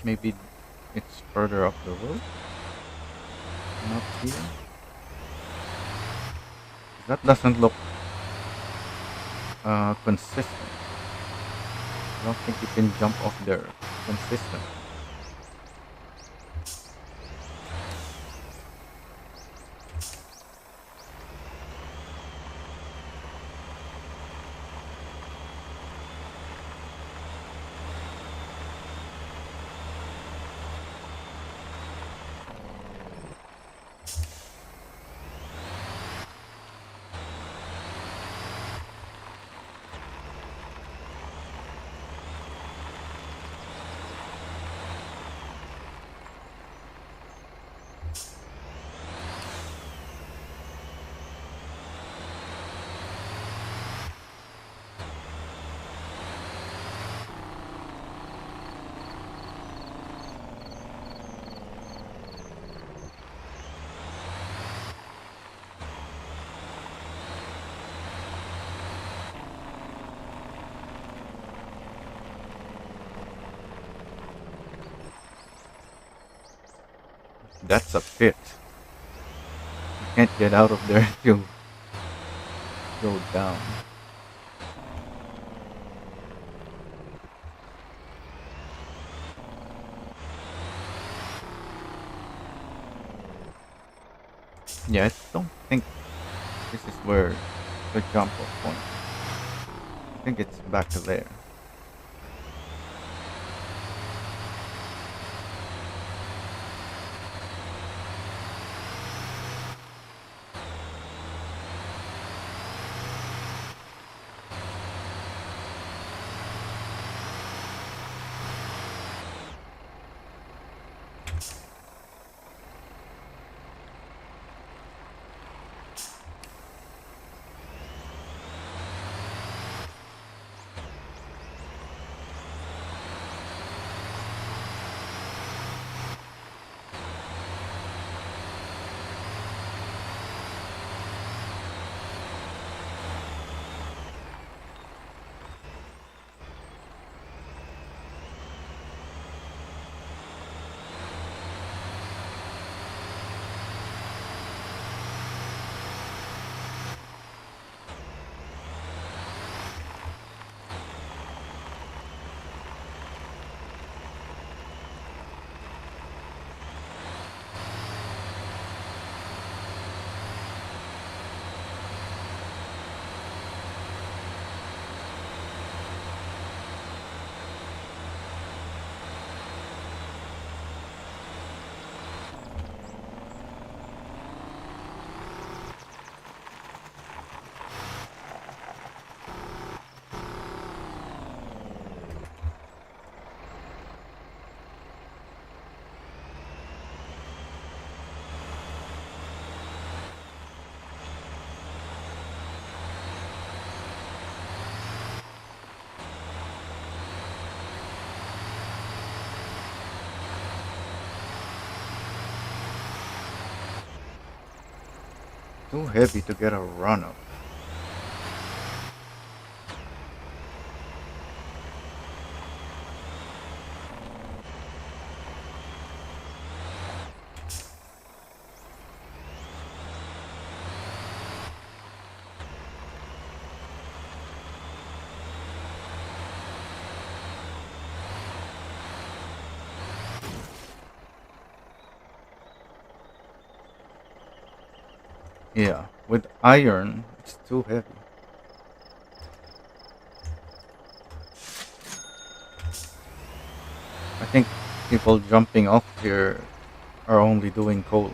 Maybe it's further up the road, not here. That doesn't look consistent. I don't think you can jump off there consistent. That's a pit. You can't get out of there if you go down. Yeah, I don't think this is where the jump off point. I think it's back to there. Too heavy to get a run up. Yeah, with iron, it's too heavy. I think people jumping off here are only doing coal.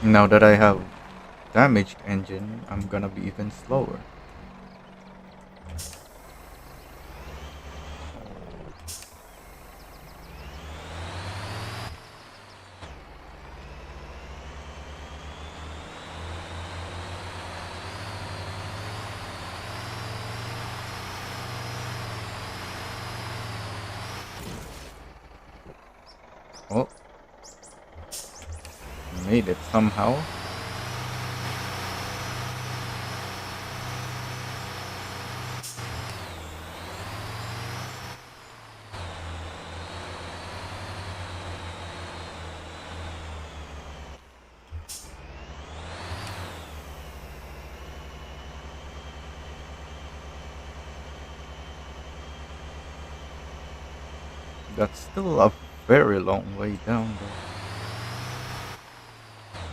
Now that I have damaged engine, I'm gonna be even slower. Oh, made it somehow. That's still a very long way down though.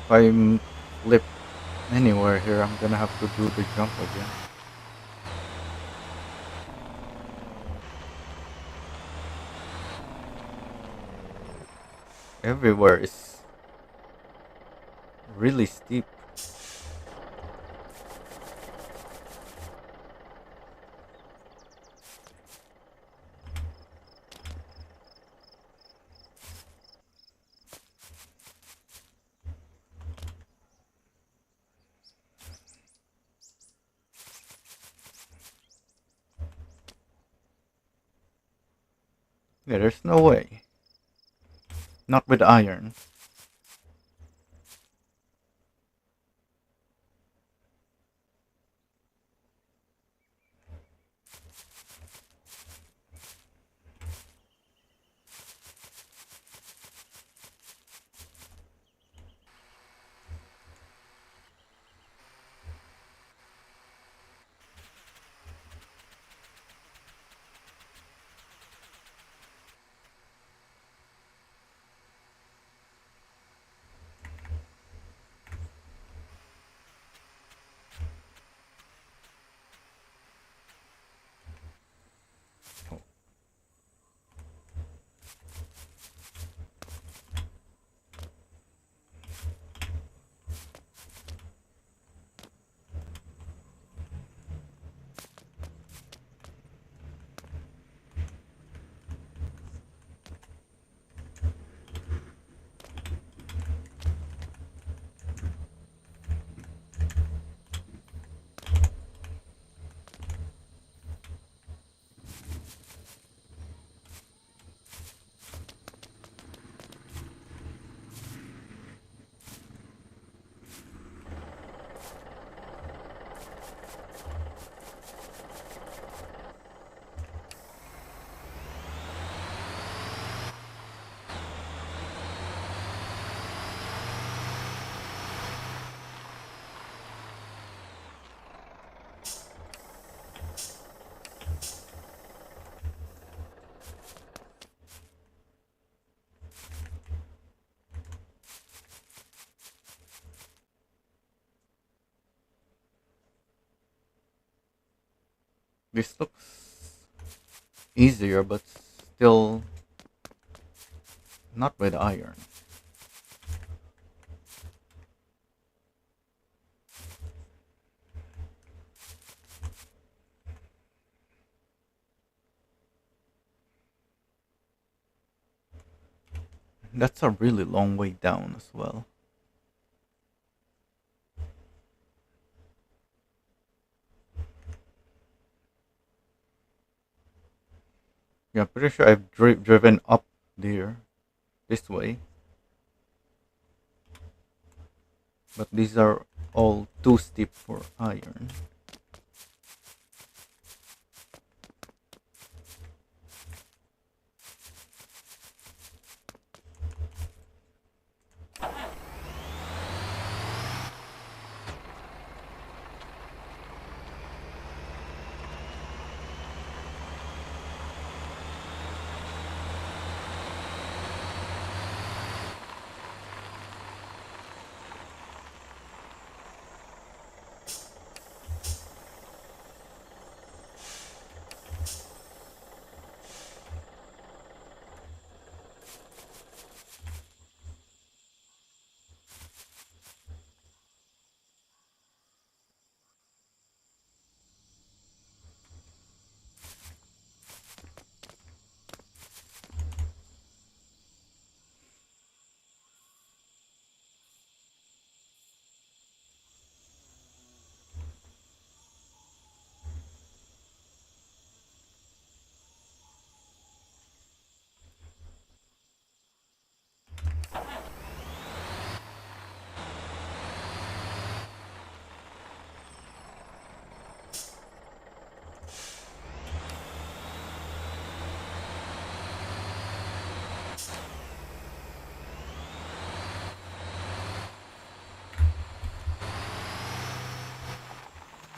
If flip anywhere here, I'm gonna have to do the jump again. Everywhere is really steep. Yeah, there's no way. Not with iron. This looks easier, but still not with iron. That's a really long way down as well. Yeah, pretty sure I've driven up there this way, but these are all too steep for iron.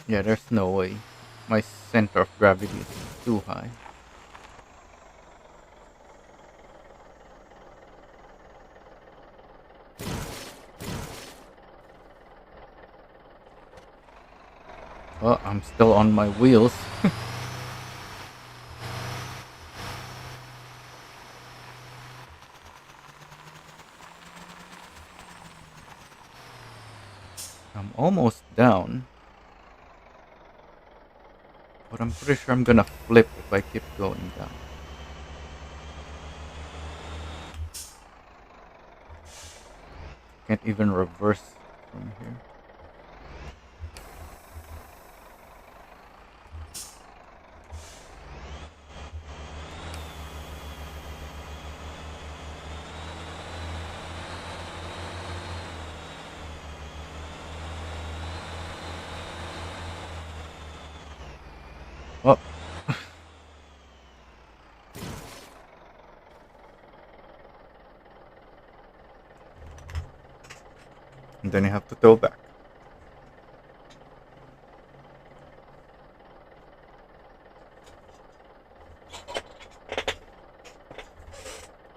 Yeah, there's no way. My center of gravity is too high. Well, I'm still on my wheels. I'm almost down. But I'm pretty sure I'm gonna flip if I keep going down. Can't even reverse from here. Oh, and then you have to throw back.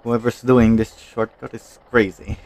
Whoever's doing this shortcut is crazy.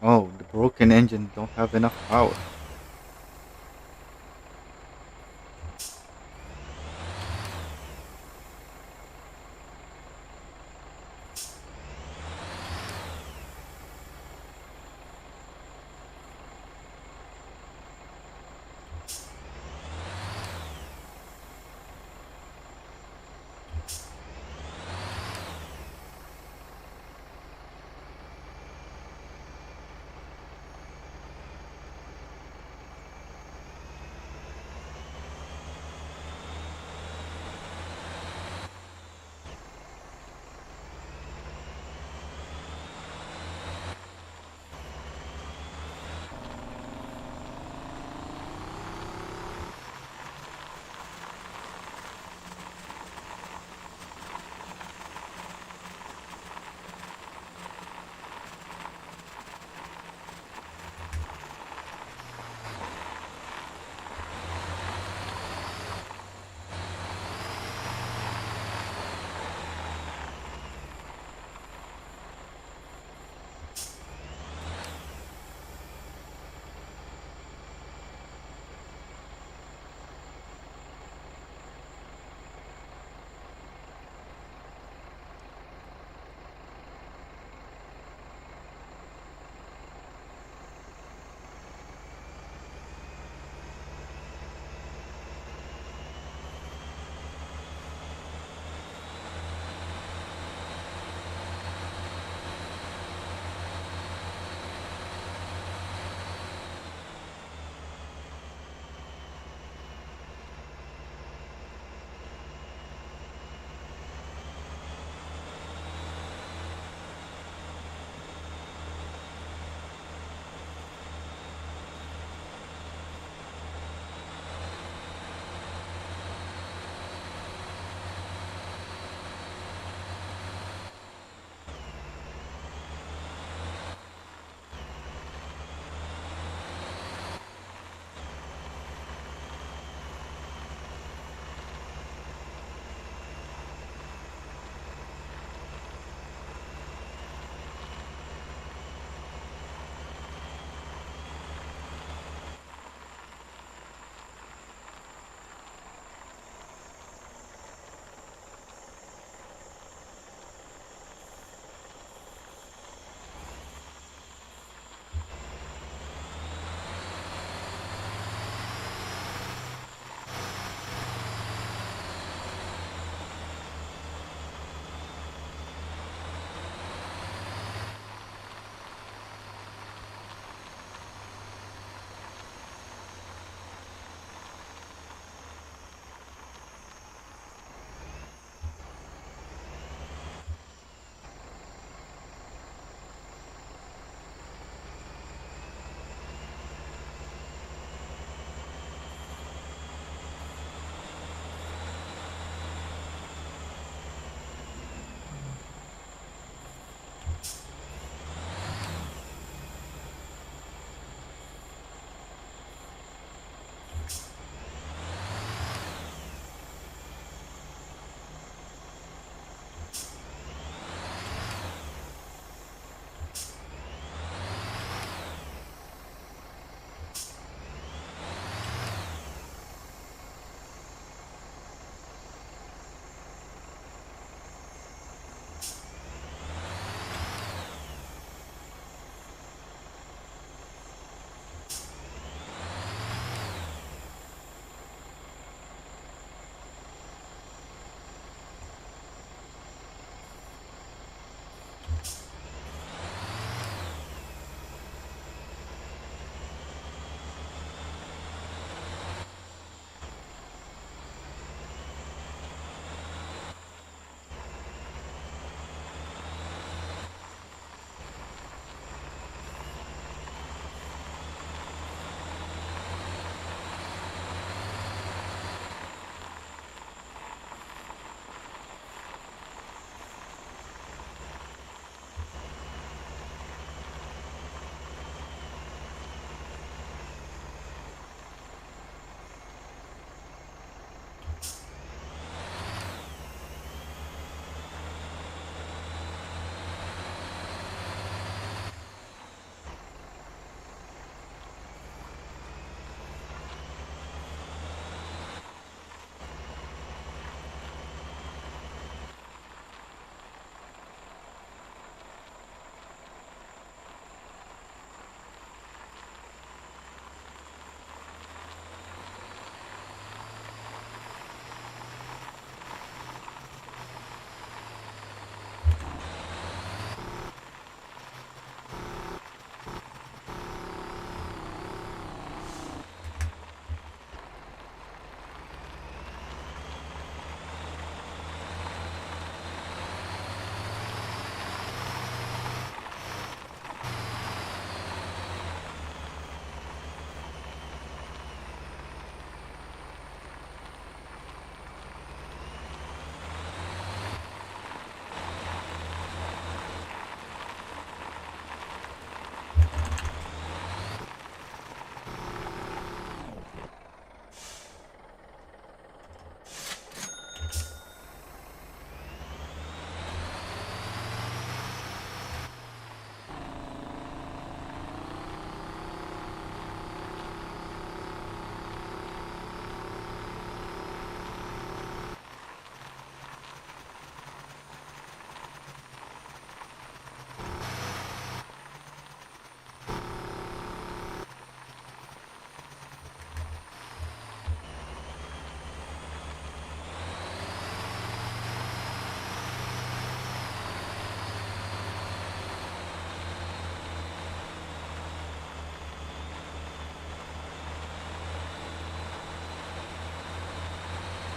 Oh, the broken engine don't have enough power.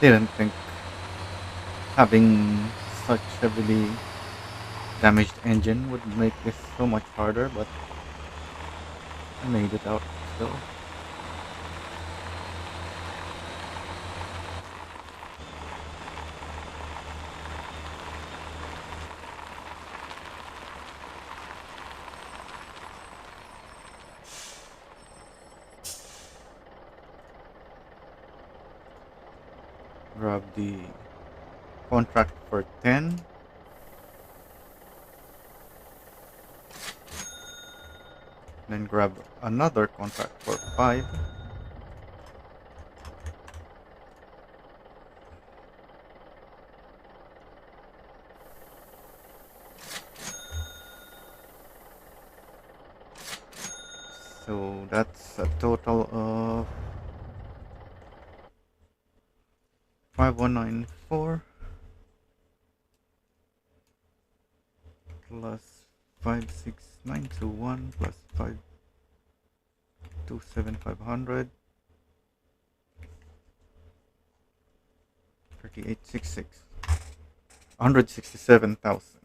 Didn't think having such heavily damaged engine would make this so much harder, but I made it out still. Grab the contract for 10. Then grab another contract for 5. So that's a total of 5194 plus 56921 plus 527500 3866 167,000.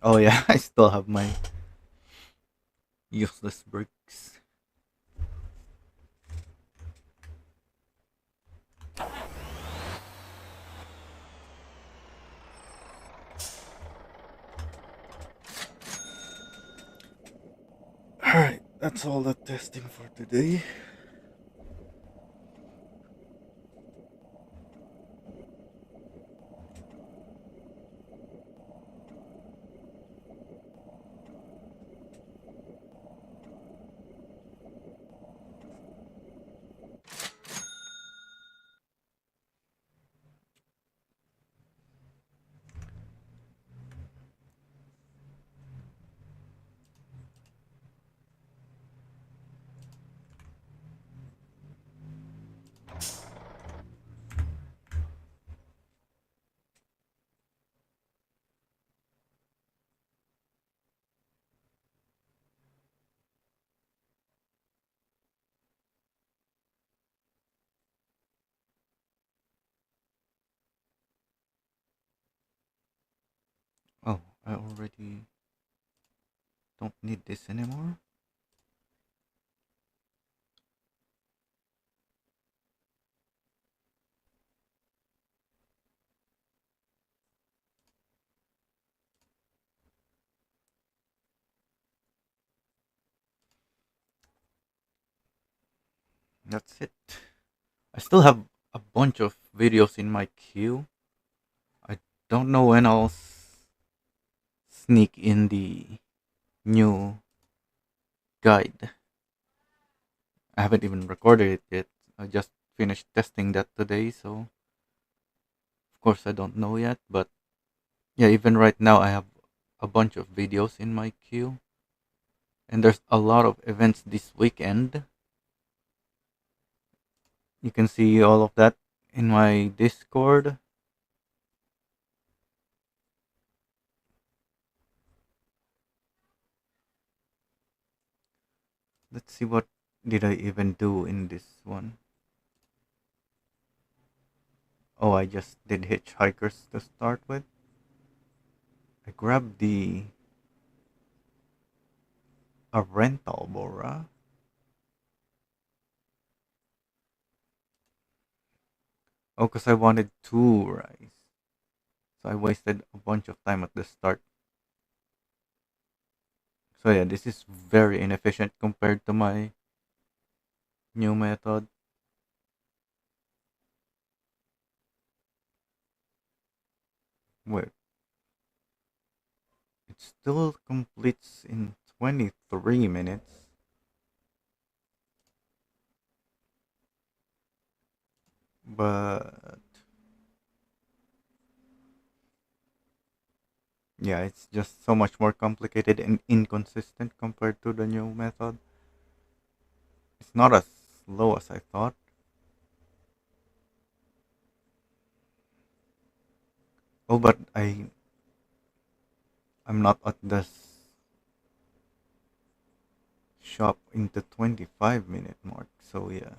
Oh yeah, I still have my useless bricks. Alright, that's all the testing for today. Oh, I already don't need this anymore. That's it. I still have a bunch of videos in my queue. I don't know when I'll sneak in the new guide. I haven't even recorded it yet. I just finished testing that today, so of course I don't know yet. But yeah, even right now I have a bunch of videos in my queue, and there's a lot of events this weekend. You can see all of that in my Discord. Let's see, what did I even do in this one? Oh, I just did Hitchhikers to start with. I grabbed a rental Bora. Oh, because I wanted two rice. So I wasted a bunch of time at the start. So yeah, this is very inefficient compared to my new method. Wait, it still completes in 23 minutes. But yeah, it's just so much more complicated and inconsistent compared to the new method. It's not as low as I thought. Oh, but I'm not at this shop in the 25-minute mark. So yeah.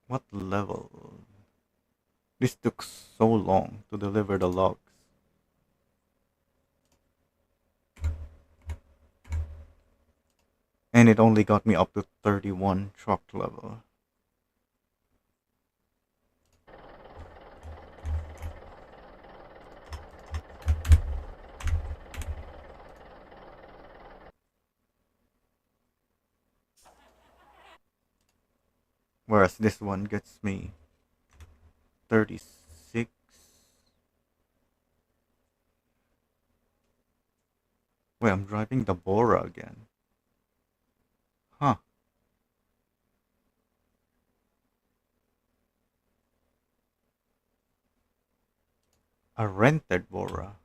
What level? This took so long to deliver the logs. And it only got me up to 31 truck level. Whereas this one gets me 36. Wait, I'm driving the Bora again. Huh. A rented Bora.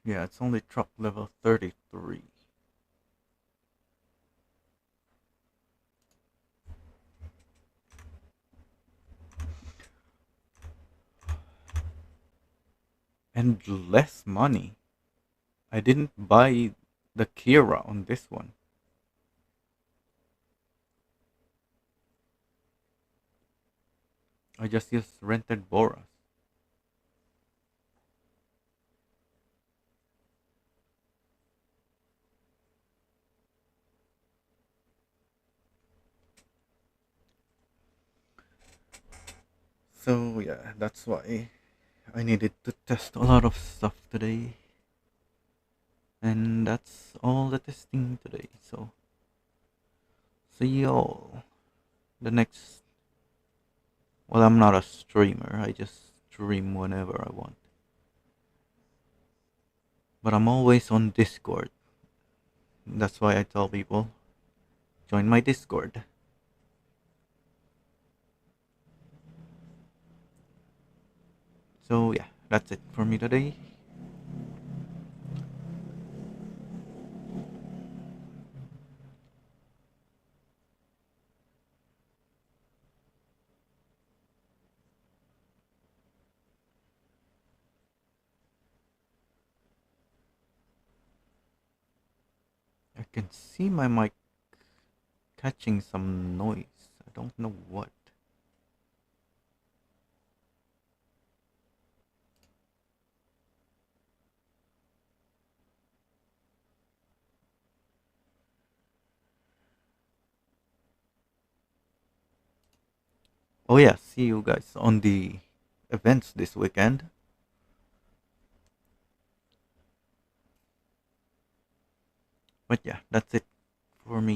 Yeah, it's only truck level 33. And less money. I didn't buy the Kira on this one. I just used rented Boras. So yeah, that's why I needed to test a lot of stuff today. And that's all the testing today. So see y'all the next. Well, I'm not a streamer. I just stream whenever I want. But I'm always on Discord. That's why I tell people join my Discord. So yeah, that's it for me today. I can see my mic catching some noise. I don't know what. Oh yeah, see you guys on the events this weekend. But yeah, that's it for me.